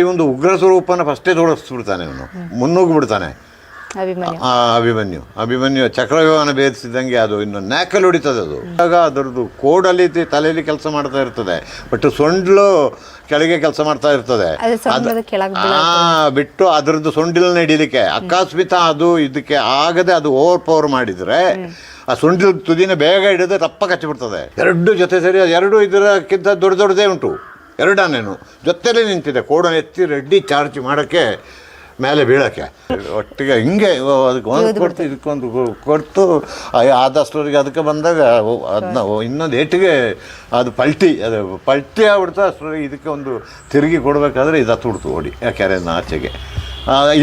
ಈ ಒಂದು ಉಗ್ರ ಸ್ವರೂಪನ ಫಸ್ಟೇ ತೋರಿಸ್ಬಿಡ್ತಾನೆ, ಅವನು ಮುನ್ನುಗ್ಗಿಬಿಡ್ತಾನೆ. ಅಭಿಮನ್ಯು ಚಕ್ರವ್ಯೂಹನ ಭೇದಿಸಿದಂಗೆ ಅದು ಇನ್ನು ನ್ಯಾಕಲ್ಲಿ ಹೊಡಿತದೆ. ಅದು ಆಗ ಅದರದ್ದು ಕೋಡಲ್ಲಿ ತಲೆಯಲ್ಲಿ ಕೆಲಸ ಮಾಡ್ತಾ ಇರ್ತದೆ, ಬಟ್ ಸೊಂಡ್ಲು ಕೆಳಗೆ ಕೆಲಸ ಮಾಡ್ತಾ ಇರ್ತದೆ. ಬಿಟ್ಟು ಅದರದ್ದು ಸೊಂಡಿಲನ್ನ ಹಿಡಿಲಿಕ್ಕೆ ಅಕಸ್ಮಿತ ಅದು ಇದಕ್ಕೆ ಆಗದೆ ಅದು ಓವರ್ ಪವರ್ ಮಾಡಿದರೆ ಆ ಸೊಂಡಿಲ ತುದಿನ ಬೇಗ ಹಿಡಿದ್ರೆ ತಪ್ಪ ಕಚ್ಚಿಬಿಡ್ತದೆ. ಎರಡು ಜೊತೆ ಸೇರಿ ಎರಡು ಇದಕ್ಕಿಂತ ದೊಡ್ಡದೇ ಉಂಟು. ಎರಡನೇನು ಜೊತೆಲೇ ನಿಂತಿದೆ, ಕೋಡನ್ನು ಎತ್ತಿ ರೆಡ್ಡಿ ಚಾರ್ಜ್ ಮಾಡೋಕ್ಕೆ, ಮೇಲೆ ಬೀಳೋಕ್ಕೆ ಒಟ್ಟಿಗೆ ಹಿಂಗೆ ಅದಕ್ಕೆ ಒಂದು ಕೊಡ್ತು ಇದಕ್ಕೊಂದು ಕೊಡ್ತು. ಆದಷ್ಟರಿಗೆ ಅದಕ್ಕೆ ಬಂದಾಗ ಅದನ್ನ ಇನ್ನೊಂದು ಏಟಿಗೆ ಅದು ಪಲ್ಟಿ ಆಗ್ಬಿಡ್ತು. ಅಷ್ಟರಿಗೆ ಇದಕ್ಕೆ ಒಂದು ತಿರುಗಿ ಕೊಡಬೇಕಾದ್ರೆ ಇದು ಹತ್ತು ಓಡಿ ಕೆರೆಯನ್ನು ಆಚೆಗೆ.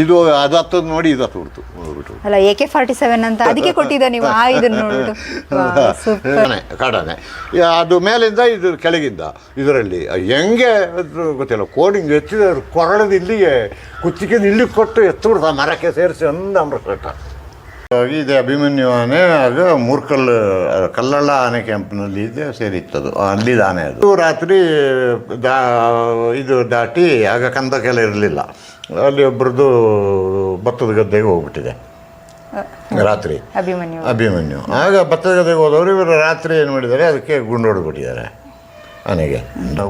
ಇದು ಅದು ಹತ್ತೋದು ನೋಡಿ ಇದು ಹತ್ತು ಬಿಡ್ತು ಅಲ್ಲ AK-47 ಅಂತ ಅದಕ್ಕೆ ಕೊಟ್ಟಿದ್ದ ನೀವು ಕಾಡಾನೆ. ಅದು ಮೇಲಿಂದ ಇದು ಕೆಳಗಿಂದ ಇದರಲ್ಲಿ ಹೆಂಗೆ ಗೊತ್ತಿಲ್ಲ, ಕೋಡಿಂಗ್ ಎತ್ತಿದ ಕೊರಳದ ಇಲ್ಲಿಗೆ ಕುಚ್ಚಿಗೆ ಇಲ್ಲಿ ಕೊಟ್ಟು ಎತ್ತು ಬಿಡ್ತಾ ಮರಕ್ಕೆ ಸೇರಿಸಿ ಒಂದು ಅಮೃತ. ಇದೆ ಅಭಿಮನ್ಯು ಆನೆ ಆಗ ಕಲ್ಲಳ್ಳ ಆನೆ ಕ್ಯಾಂಪ್ನಲ್ಲಿ ಇದೆ ಸೇರಿತ್ತದು, ಅಲ್ಲಿದ್ದ ಆನೆ. ಅದು ರಾತ್ರಿ ಇದು ದಾಟಿ ಆಗ ಕಂದಕ್ಕೆಲ್ಲ ಇರಲಿಲ್ಲ, ಅಲ್ಲಿ ಒಬ್ಬರದ್ದು ಭತ್ತದ ಗದ್ದೆಗೆ ಹೋಗ್ಬಿಟ್ಟಿದೆ ರಾತ್ರಿ ಅಭಿಮನ್ಯು. ಆಗ ಭತ್ತದ ಗದ್ದೆಗೆ ಹೋದವರು ಇವರು ರಾತ್ರಿ ಏನು ಮಾಡಿದ್ದಾರೆ, ಅದಕ್ಕೆ ಗುಂಡು ಹೊಡೆದ್ಬಿಟ್ಟಿದ್ದಾರೆ ಆನೆಗೆ.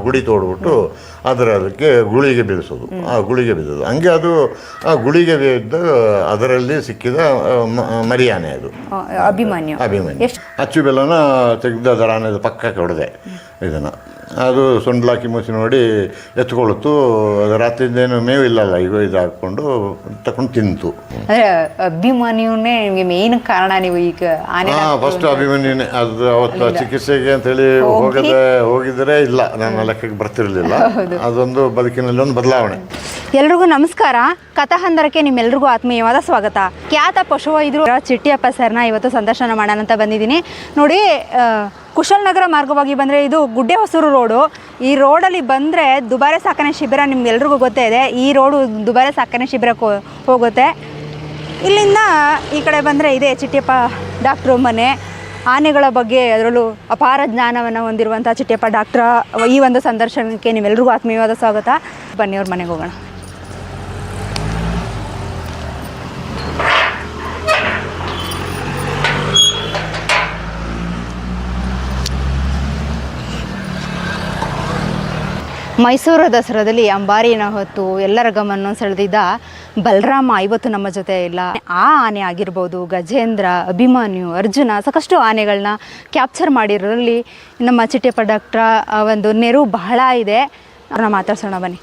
ಗುಡಿ ತೋಡ್ಬಿಟ್ಟು ಅದಕ್ಕೆ ಗುಳಿಗೆ ಬೀಳಿಸೋದು, ಆ ಗುಳಿಗೆ ಬಿದ್ದೋದು. ಹಂಗೆ ಅದು ಆ ಗುಳಿಗೆ ಬಿದ್ದು ಅದರಲ್ಲಿ ಸಿಕ್ಕಿದ ಮರಿ ಆನೆ ಅದು ಅಭಿಮನ್ಯು. ಅಚ್ಚು ಬೆಲ್ಲನ ತೆಗೆದು ಅದರ ಆನೆದ ಪಕ್ಕಕ್ಕೆ ಹೊಡೆದೆ ಇದನ್ನು. ಅದು ಸೊಂಡ್ಲಾಕಿ ಮುಚ್ಚಿ ನೋಡಿ ಎತ್ಕೊಳ್ತು. ಅದು ರಾತ್ರಿಯಿಂದೇನು ಮೇವು ಇಲ್ಲಲ್ಲ, ಈಗ ಇದು ಹಾಕ್ಕೊಂಡು ತಗೊಂಡು ತಿಂತು. ಅಭಿಮನ್ಯುನೇ ನಿಮಗೆ ಮೇನ್ ಕಾರಣ. ನೀವು ಈಗ ಫಸ್ಟ್ ಅಭಿಮನ್ಯುನೇ ಅದು ಅವತ್ತು ಚಿಕಿತ್ಸೆಗೆ ಅಂತೇಳಿ ಹೋಗಿದ್ರೆ ಇಲ್ಲ, ನನ್ನ ಲೆಕ್ಕಕ್ಕೆ ಬರ್ತಿರ್ಲಿಲ್ಲ. ಅದೊಂದು ಬದುಕಿನಲ್ಲಿ ಒಂದು ಬದಲಾವಣೆ. ಎಲ್ರಿಗೂ ನಮಸ್ಕಾರ. ಕಥಾಹಂದರಕ್ಕೆ ನಿಮ್ಮೆಲ್ರಿಗೂ ಆತ್ಮೀಯವಾದ ಸ್ವಾಗತ. ಖ್ಯಾತ ಪಶುವೈದ್ಯರು ಚಿಟ್ಟಿಯಪ್ಪ ಸರ್ನ ಇವತ್ತು ಸಂದರ್ಶನ ಮಾಡೋಣ ಅಂತ ಬಂದಿದ್ದೀನಿ. ನೋಡಿ, ಕುಶಾಲನಗರ ಮಾರ್ಗವಾಗಿ ಬಂದರೆ ಇದು ಗುಡ್ಡೆ ಹೊಸೂರು ರೋಡು. ಈ ರೋಡಲ್ಲಿ ಬಂದರೆ ದುಬಾರೆ ಸಾಕಣೆ ಶಿಬಿರ ನಿಮ್ಗೆಲ್ರಿಗೂ ಗೊತ್ತೇ ಇದೆ. ಈ ರೋಡು ದುಬಾರೆ ಸಾಕಣೆ ಶಿಬಿರಕ್ಕೆ ಹೋಗುತ್ತೆ. ಇಲ್ಲಿಂದ ಈ ಕಡೆ ಬಂದರೆ ಇದೆ ಚಿಟ್ಟಿಯಪ್ಪ ಡಾಕ್ಟ್ರು ಮನೆ. ಆನೆಗಳ ಬಗ್ಗೆ ಅದರಲ್ಲೂ ಅಪಾರ ಜ್ಞಾನವನ್ನು ಹೊಂದಿರುವಂಥ ಚಿಟ್ಟಿಯಪ್ಪ ಡಾಕ್ಟ್ರ ಈ ಒಂದು ಸಂದರ್ಶನಕ್ಕೆ ನಿಮ್ಮೆಲ್ರಿಗೂ ಆತ್ಮೀಯವಾದ ಸ್ವಾಗತ. ಬನ್ನಿ ಅವ್ರ ಮನೆಗೆ ಹೋಗೋಣ. ಮೈಸೂರು ದಸರಾದಲ್ಲಿ ಅಂಬಾರಿನ ಹೊತ್ತು ಎಲ್ಲರ ಗಮನ ಸೆಳೆದಿದ್ದ ಬಲರಾಮ ಇವತ್ತು ನಮ್ಮ ಜೊತೆ ಇಲ್ಲ. ಆ ಆನೆ ಆಗಿರ್ಬೋದು, ಗಜೇಂದ್ರ, ಅಭಿಮನ್ಯು, ಅರ್ಜುನ, ಸಾಕಷ್ಟು ಆನೆಗಳನ್ನ ಕ್ಯಾಪ್ಚರ್ ಮಾಡಿರೋದ್ರಲ್ಲಿ ನಮ್ಮ ಚಿಟ್ಟಿಯಪ್ಪ ಡಾಕ್ಟ್ರ ಒಂದು ನೆರವು ಬಹಳ ಇದೆ. ಅವ್ರನ್ನ ಮಾತಾಡ್ಸೋಣ ಬನ್ನಿ.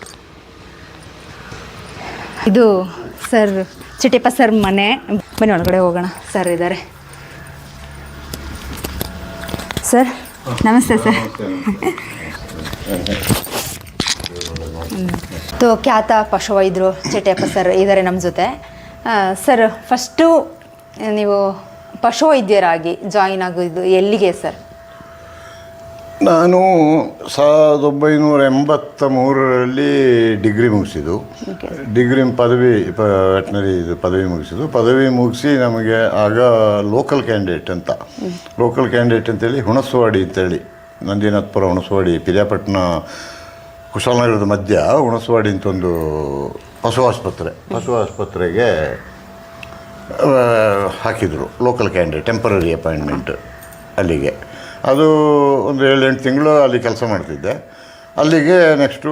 ಇದು ಸರ್ ಚಿಟ್ಟಿಯಪ್ಪ ಸರ್ ಮನೆ. ಬನ್ನಿ ಒಳಗಡೆ ಹೋಗೋಣ. ಸರ್ ಇದ್ದಾರೆ. ಸರ್ ನಮಸ್ತೆ ಸರ್. ಖ್ಯಾತ ಪಶುವೈದ್ಯರು ಚಿಟ್ಟಿಯಪ್ಪ ಸರ್ ಇದ್ದಾರೆ ನಮ್ಮ ಜೊತೆ. ಸರ್, ಫಸ್ಟು ನೀವು ಪಶುವೈದ್ಯರಾಗಿ ಜಾಯಿನ್ ಆಗೋದು ಎಲ್ಲಿಗೆ ಸರ್? ನಾನು 1983ರಲ್ಲಿ ಡಿಗ್ರಿ ಮುಗಿಸಿದ್ದು. ಡಿಗ್ರಿ ಪದವಿ ವೆಟ್ನರಿ ಇದು ಪದವಿ ಮುಗಿಸಿದ್ದು. ಪದವಿ ಮುಗಿಸಿ ನಮಗೆ ಆಗ ಲೋಕಲ್ ಕ್ಯಾಂಡಿಡೇಟ್ ಅಂತೇಳಿ ಹುಣಸವಾಡಿ ಅಂತೇಳಿ, ನಂದಿನಾಥ್ಪುರ ಹುಣಸವಾಡಿ ಪಿರಿಯಾಪಟ್ಟಣ ಕುಶಾಲನಗರದ ಮಧ್ಯ ಹುಣಸವಾಡಿ ಅಂತ ಒಂದು ಪಶು ಆಸ್ಪತ್ರೆಗೆ ಹಾಕಿದರು ಲೋಕಲ್ ಕ್ಯಾಂಡಿಡೇಟ್, ಟೆಂಪರರಿ ಅಪಾಯಿಂಟ್ಮೆಂಟ್ ಅಲ್ಲಿಗೆ. ಅದು ಒಂದು 7-8 ತಿಂಗಳು ಅಲ್ಲಿ ಕೆಲಸ ಮಾಡ್ತಿದ್ದೆ. ಅಲ್ಲಿಗೆ ನೆಕ್ಸ್ಟು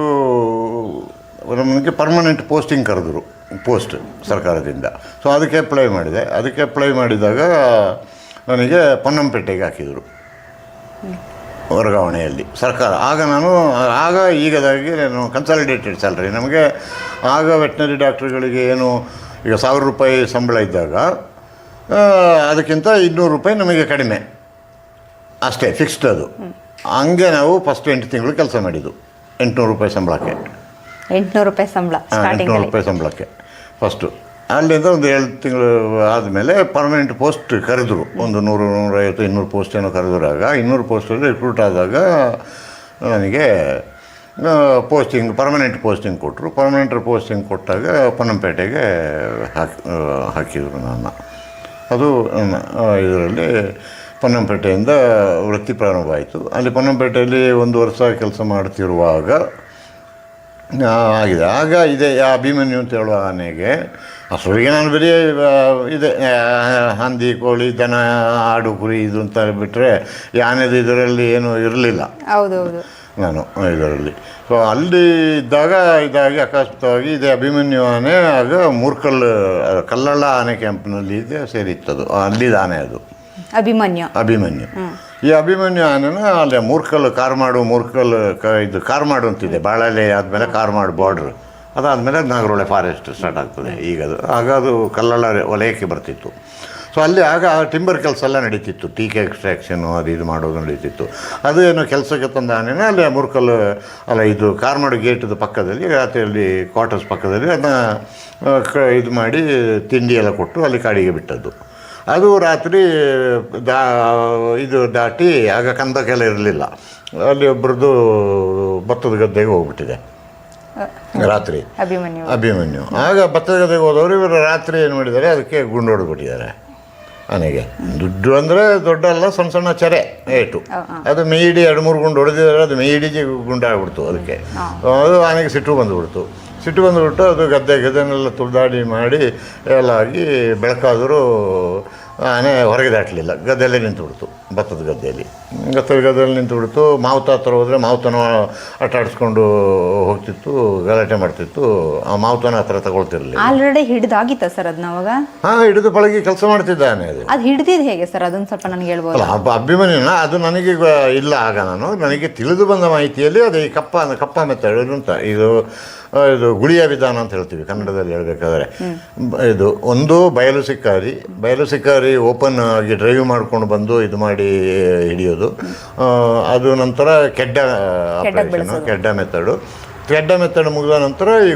ನಮಗೆ ಪರ್ಮನೆಂಟ್ ಪೋಸ್ಟಿಂಗ್ ಕರೆದ್ರು, ಪೋಸ್ಟ್ ಸರ್ಕಾರದಿಂದ. ಸೊ ಅದಕ್ಕೆ ಅಪ್ಲೈ ಮಾಡಿದೆ. ಅದಕ್ಕೆ ಅಪ್ಲೈ ಮಾಡಿದಾಗ ನನಗೆ ಪೊನ್ನಂಪೇಟೆಗೆ ಹಾಕಿದರು ವರ್ಗಾವಣೆಯಲ್ಲಿ ಸರ್ಕಾರ. ಆಗ ಈಗದಾಗಿ ನಾನು ಕನ್ಸಾಲಿಡೇಟೆಡ್ ಸ್ಯಾಲ್ರಿ ನಮಗೆ ಆಗ ವೆಟ್ನರಿ ಡಾಕ್ಟ್ರುಗಳಿಗೆ ಏನು ಈಗ 1000 ರೂಪಾಯಿ ಸಂಬಳ ಇದ್ದಾಗ ಅದಕ್ಕಿಂತ 200 ರೂಪಾಯಿ ನಮಗೆ ಕಡಿಮೆ ಅಷ್ಟೇ, ಫಿಕ್ಸ್ಡ್ ಅದು. ಹಂಗೆ ನಾವು ಫಸ್ಟ್ 8 ತಿಂಗಳು ಕೆಲಸ ಮಾಡಿದ್ದು 800 ರೂಪಾಯಿ ಸಂಬಳಕ್ಕೆ. 800 ರೂಪಾಯಿ ಸಂಬಳ 800 ರೂಪಾಯಿ ಸಂಬಳಕ್ಕೆ ಫಸ್ಟು. ಅಲ್ಲಿಂದ ಒಂದು 7 ತಿಂಗಳು ಆದಮೇಲೆ ಪರ್ಮನೆಂಟ್ ಪೋಸ್ಟ್ ಕರೆದರು. ಒಂದು 100, 150, 200 ಪೋಸ್ಟ್ ಏನೋ ಕರೆದ್ರಾಗ 200 ಪೋಸ್ಟಲ್ಲಿ ರಿಕ್ರೂಟ್ ಆದಾಗ ನನಗೆ ಪರ್ಮನೆಂಟ್ ಪೋಸ್ಟಿಂಗ್ ಕೊಟ್ಟರು. ಪರ್ಮನೆಂಟ್ ಪೋಸ್ಟಿಂಗ್ ಕೊಟ್ಟಾಗ ಪೊನ್ನಂಪೇಟೆಗೆ ಹಾಕಿದರು ನನ್ನ. ಅದು ಇದರಲ್ಲಿ ಪೊನ್ನಂಪೇಟೆಯಿಂದ ವೃತ್ತಿ ಪ್ರಾರಂಭ ಆಯಿತು. ಅಲ್ಲಿ ಪೊನ್ನಂಪೇಟೆಯಲ್ಲಿ 1 ವರ್ಷ ಕೆಲಸ ಮಾಡ್ತಿರುವಾಗ ಆಗಿದೆ. ಆಗ ಇದೆ ಅಭಿಮನ್ಯು ಅಂತ ಹೇಳುವ ಆನೆಗೆ ಅಷ್ಟೊಳಗೆ ನಾನು ಬರೀ ಇದೆ ಹಂದಿ ಕೋಳಿ ದನ ಆಡು ಕುರಿ ಇದು ಅಂತ ಬಿಟ್ಟರೆ ಈ ಆನೆದು ಇದರಲ್ಲಿ ಏನೂ ಇರಲಿಲ್ಲ ಹೌದೌದು ನಾನು ಇದರಲ್ಲಿ. ಸೊ ಅಲ್ಲಿ ಇದ್ದಾಗ ಇದಾಗಿ ಅಕಸ್ಮಾತ್ತಾಗಿ ಇದೆ ಅಭಿಮನ್ಯು ಆನೆ ಆಗ ಕಲ್ಲಳ್ಳ ಆನೆ ಕ್ಯಾಂಪ್ನಲ್ಲಿ ಇದೆ ಸೇರಿತ್ತದು, ಅಲ್ಲಿದ್ದು ಆನೆ ಅದು ಅಭಿಮನ್ಯು. ಈ ಅಭಿಮನ್ಯು ಆನೆನ ಅಲ್ಲೇ ಮೂರ್ಕಲ್ ಇದು ಕಾರ್ಮಾಡು ಅಂತಿದೆ, ಬಾಳಲೆ ಆದಮೇಲೆ ಕಾರ್ಮಾಡು ಬಾರ್ಡ್ರ್, ಅದಾದಮೇಲೆ ನಾಗರಹೊಳೆ ಫಾರೆಸ್ಟ್ ಸ್ಟಾರ್ಟ್ ಆಗ್ತದೆ ಈಗ ಅದು. ಆಗ ಅದು ಕಲ್ಲಳ್ಳ ವಲಯಕ್ಕೆ ಬರ್ತಿತ್ತು. ಸೊ ಅಲ್ಲಿ ಆಗ ಟಿಂಬರ್ ಕೆಲಸ ಎಲ್ಲ ನಡೀತಿತ್ತು, ಟೀಕೆ ಎಕ್ಸ್ಟ್ರಾಕ್ಷನು ಅದು ಇದು ಮಾಡೋದು ನಡೀತಿತ್ತು. ಅದು ಏನು ಕೆಲಸಕ್ಕೆ ತಂದ ಆನೆನ ಅಲ್ಲಿ ಇದು ಕಾರ್ಮಾಡು ಗೇಟದ ಪಕ್ಕದಲ್ಲಿ ರಾತ್ರಿಯಲ್ಲಿ ಕ್ವಾರ್ಟರ್ಸ್ ಪಕ್ಕದಲ್ಲಿ ಅದನ್ನ ಇದು ಮಾಡಿ ತಿಂಡಿ ಎಲ್ಲ ಕೊಟ್ಟು ಅಲ್ಲಿ ಕಾಡಿಗೆ ಬಿಟ್ಟದ್ದು. ಅದು ರಾತ್ರಿ ಇದು ದಾಟಿ ಆಗ ಕಂದಕ್ಕೆಲ್ಲ ಇರಲಿಲ್ಲ, ಅಲ್ಲಿ ಒಬ್ಬರದ್ದು ಭತ್ತದ ಗದ್ದೆಗೆ ಹೋಗ್ಬಿಟ್ಟಿದೆ ರಾತ್ರಿ ಅಭಿಮನ್ಯು. ಆಗ ಭತ್ತದ ಗದ್ದೆಗೆ ಹೋದವರು ಇವರು ರಾತ್ರಿ ಏನು ಮಾಡಿದ್ದಾರೆ, ಅದಕ್ಕೆ ಗುಂಡು ಹೊಡೆದ್ಬಿಟ್ಟಿದ್ದಾರೆ ಆನೆಗೆ. ದುಡ್ಡು ಅಂದರೆ ದೊಡ್ಡಲ್ಲ, ಸಣ್ಣ ಸಣ್ಣ ಚೆರೆ ಏಟು, ಅದು ಮೇಯ್ಡಿ 2-3 ಗುಂಡು ಹೊಡೆದಿದ್ದಾರೆ, ಅದು ಮೇಯ್ಡಿಗೆ ಗುಂಡಾಗ್ಬಿಡ್ತು. ಅದಕ್ಕೆ ಅದು ಆನೆಗೆ ಸಿಟ್ಟು ಬಂದುಬಿಡ್ತು. ಅದು ಗದ್ದೆನೆಲ್ಲ ತುಳಿದಾಡಿ ಮಾಡಿ ಎಲ್ಲ ಆಗಿ ಬೆಳಕಾದರೂ ಆನೆ ಹೊರಗೆ ದಾಟಲಿಲ್ಲ, ಗದ್ದೆಯಲ್ಲೇ ನಿಂತುಬಿಡ್ತು, ಭತ್ತದ ಗದ್ದೆಯಲ್ಲಿ ನಿಂತುಬಿಡ್ತು. ಮಾವುತ ಹತ್ರ ಹೋದರೆ ಮಾವುತನ ಆಟಾಡಿಸ್ಕೊಂಡು ಹೋಗ್ತಿತ್ತು, ಗಲಾಟೆ ಮಾಡ್ತಿತ್ತು. ಆ ಮಾವುತನ ಹತ್ರ ತಗೊಳ್ತಿರಲಿಲ್ಲ. ಆಲ್ರೆಡಿ ಹಿಡಿದಾಗಿತ್ತ ಸರ್ ಅದನ್ನ ಅವಾಗ? ಹಾಂ, ಹಿಡಿದು ಪಳಗಿ ಕೆಲಸ ಮಾಡ್ತಿದ್ದಾನೆ. ಅದು ಹಿಡಿದಿದ್ದು ಹೇಗೆ ಸರ್, ಅದನ್ನು ಸ್ವಲ್ಪ ನನಗೆ ಹೇಳ್ಬೋದು? ಅಲ್ಲ, ಅಭಿಮನ್ಯುನ ಅದು ನನಗೆ ಇಲ್ಲ. ಆಗ ನನಗೆ ತಿಳಿದು ಬಂದ ಮಾಹಿತಿಯಲ್ಲಿ ಅದು ಈ ಕಪ್ಪ ಮೆಥಡ್ ಅಂತ, ಇದು ಗುಳಿಯ ವಿಧಾನ ಅಂತ ಹೇಳ್ತೀವಿ ಕನ್ನಡದಲ್ಲಿ ಹೇಳಬೇಕಾದ್ರೆ. ಇದು ಒಂದು ಬಯಲು ಶಿಕಾರಿ ಓಪನ್ ಆಗಿ ಡ್ರೈವ್ ಮಾಡ್ಕೊಂಡು ಬಂದು ಇದು ಮಾಡಿ ಹಿಡಿಯೋದು. ಅದು ನಂತರ ಕೆಡ್ಡ ಮೆಥಡು ಮುಗಿದ ನಂತರ ಈ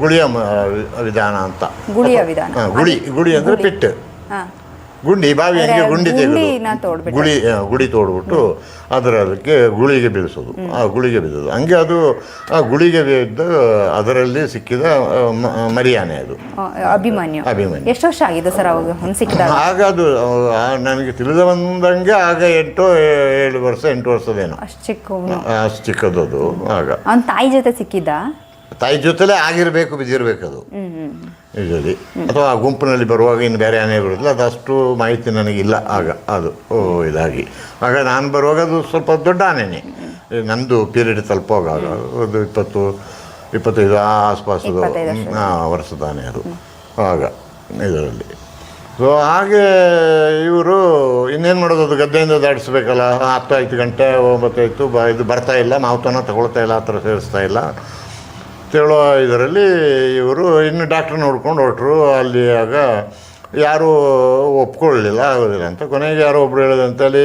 ಗುಳಿಯ ವಿಧಾನ ಅಂತ. ಗುಳಿ ಅಂದರೆ ಪಿಟ್, ಗುಂಡಿ, ಬಾವಿ ಹಂಗೆ ಗುಂಡಿ ತೆಗೆದು ಗುಳಿ ತೋಡ್ಬಿಟ್ಟು ಅದಕ್ಕೆ ಗುಳಿಗೆ ಬೀಳಿಸೋದು. ಆ ಗುಳಿಗೆ ಬಿದ್ದೋದು ಹಂಗೆ ಅದು ಆ ಗುಳಿಗೆ ಬಿದ್ದ ಅದರಲ್ಲಿ ಸಿಕ್ಕಿದ ಮರಿಯಾನೆ ಅದು ಅಭಿಮನ್ಯು. ಎಷ್ಟು ವರ್ಷ ಆಗಿದೆ ಸರ್ ಅವಾಗ ಸಿಕ್ಕಿದಾಗ? ಆಗ ಅದು ನನಗೆ ತಿಳಿದ ಬಂದಂಗೆ ಆಗ 7 ವರ್ಷದೇನೋ, ಅಷ್ಟು ಚಿಕ್ಕದು ಅದು. ಆಗ ತಾಯಿ ಜೊತೆ ಸಿಕ್ಕಿದ್ದ? ತಾಯಿ ಜೊತೆಲೇ ಆಗಿರಬೇಕು, ಬಿದ್ದಿರಬೇಕದು ಯೂಶಲಿ, ಅಥವಾ ಆ ಗುಂಪಿನಲ್ಲಿ ಬರುವಾಗ ಇನ್ನು ಬೇರೆ ಆನೆ ಬರೋದಿಲ್ಲ, ಅದಷ್ಟು ಮಾಹಿತಿ ನನಗಿಲ್ಲ ಆಗ. ಅದು ಇದಾಗಿ ಆಗ ನಾನು ಬರುವಾಗ ಅದು ಸ್ವಲ್ಪ ದೊಡ್ಡ ಆನೆನೇ, ನಂದು ಪೀರಿಯಡ್ ತಲುಪುವಾಗ ಅದು 20-25 ಆಸ್ಪಾಸದು ವರ್ಷದ ಆನೆ ಅದು ಆಗ ಇದರಲ್ಲಿ. ಸೊ ಹಾಗೆ ಇವರು ಇನ್ನೇನು ಮಾಡೋದು, ಅದು ಗದ್ದೆಯಿಂದ ದಾಟಿಸ್ಬೇಕಲ್ಲ. 10 ಗಂಟೆ 9 ಆಯಿತು, ಇದು ಬರ್ತಾ ಇಲ್ಲ, ಮಾವುತನ ತಗೊಳ್ತಾ ಇಲ್ಲ, ಹತ್ರ ಸೇರಿಸ್ತಾ ಇಲ್ಲ ಹೇಳೋ ಇದರಲ್ಲಿ ಇವರು ಇನ್ನು ಡಾಕ್ಟ್ರ್ ನೋಡ್ಕೊಂಡು ಹೊರಟರು. ಅಲ್ಲಿ ಆಗ ಯಾರೂ ಒಪ್ಕೊಳ್ಳಲಿಲ್ಲ, ಆಗೋದಿಲ್ಲ ಅಂತ. ಕೊನೆಗೆ ಯಾರೋ ಒಬ್ಬರು ಹೇಳಿದಂತಲ್ಲಿ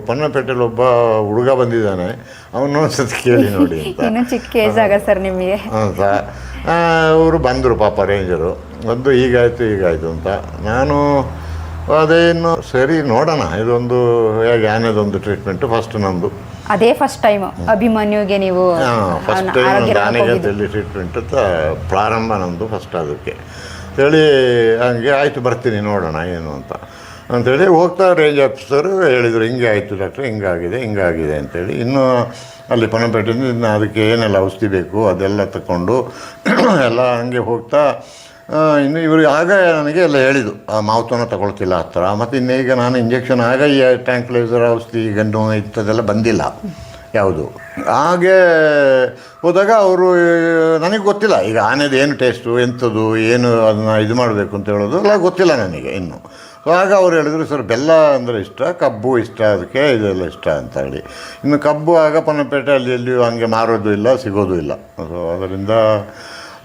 ಪನ್ನಪೇಟೆಯಲ್ಲಿ ಒಬ್ಬ ಹುಡುಗ ಬಂದಿದ್ದಾನೆ, ಅವನು ಒಂದ್ಸತಿ ಕೇಳಿ ನೋಡಿ ಅಂತ. ಚಿಕ್ಕ ಏಜ್ ಆಗ ಸರ್ ನಿಮಗೆ ಅಂತ ಅವರು ಬಂದರು ಪಾಪ, ರೇಂಜರು ಬಂದು ಹೀಗಾಯಿತು ಅಂತ. ನಾನು ಅದೇನು ಸರಿ ನೋಡೋಣ, ಇದೊಂದು ಹೇಗೆ ಆನೆದೊಂದು ಟ್ರೀಟ್ಮೆಂಟು ಫಸ್ಟ್ ನಮ್ಮದು ಅದೇ ಫಸ್ಟ್ ಟೈಮ್ ಅಭಿಮನ್ಯುಗೆ ನೀವು ಫಸ್ಟ್ ಟೈಮ್ ಆನೆಗಂತೇಳಿ ಟ್ರೀಟ್ಮೆಂಟ್ ಅಂತ ಪ್ರಾರಂಭ ನಮ್ಮದು ಫಸ್ಟ್. ಅದಕ್ಕೆ ಹೇಳಿ ಹಂಗೆ ಆಯಿತು, ಬರ್ತೀನಿ ನೋಡೋಣ ಏನು ಅಂಥೇಳಿ ಹೋಗ್ತಾ ರೇಂಜ್ ಆಫೀಸರು ಹೇಳಿದರು, ಹಿಂಗೆ ಆಯಿತು ಡಾಕ್ಟ್ರೆ, ಹಿಂಗಾಗಿದೆ ಅಂತೇಳಿ. ಇನ್ನೂ ಅಲ್ಲಿ ಪನಪೇಟೆಯಿಂದ ಇನ್ನು ಅದಕ್ಕೆ ಏನೆಲ್ಲ ಔಷಧಿ ಬೇಕು ಅದೆಲ್ಲ ತಗೊಂಡು ಎಲ್ಲ ಹಂಗೆ ಹೋಗ್ತಾ ಇನ್ನು ಇವರು ಆಗ ನನಗೆ ಎಲ್ಲ ಹೇಳಿದ್ದು, ಆ ಮಾವುತನ ತಗೊಳ್ತಿಲ್ಲ ಹತ್ತಿರ. ಮತ್ತು ಇನ್ನೀಗ ನಾನು ಇಂಜೆಕ್ಷನ್ ಆಗ ಈ ಟ್ಯಾಂಕ್ಲೈಸರ್ ಔಷಧಿ ಗಂಡು ಇಂಥದ್ದೆಲ್ಲ ಬಂದಿಲ್ಲ ಯಾವುದು. ಹಾಗೆ ಹೋದಾಗ ಅವರು ನನಗೆ ಗೊತ್ತಿಲ್ಲ ಈಗ ಆನೆದು ಏನು ಟೇಸ್ಟು ಎಂಥದ್ದು ಏನು ಅದನ್ನು ಇದು ಮಾಡಬೇಕು ಅಂತ ಹೇಳೋದು ಎಲ್ಲ ಗೊತ್ತಿಲ್ಲ ನನಗೆ ಇನ್ನು. ಆಗ ಅವ್ರು ಹೇಳಿದ್ರು, ಸರ್ ಬೆಲ್ಲ ಅಂದರೆ ಇಷ್ಟ, ಕಬ್ಬು ಇಷ್ಟ, ಅದಕ್ಕೆ ಇದೆಲ್ಲ ಇಷ್ಟ ಅಂತ ಹೇಳಿ. ಇನ್ನು ಕಬ್ಬು ಆಗ ಪನ್ನಪೇಟೆ ಅಲ್ಲಿ ಎಲ್ಲಿಯೂ ಹಂಗೆ ಮಾರೋದು ಇಲ್ಲ, ಸಿಗೋದು ಇಲ್ಲ. ಸೊ ಅದರಿಂದ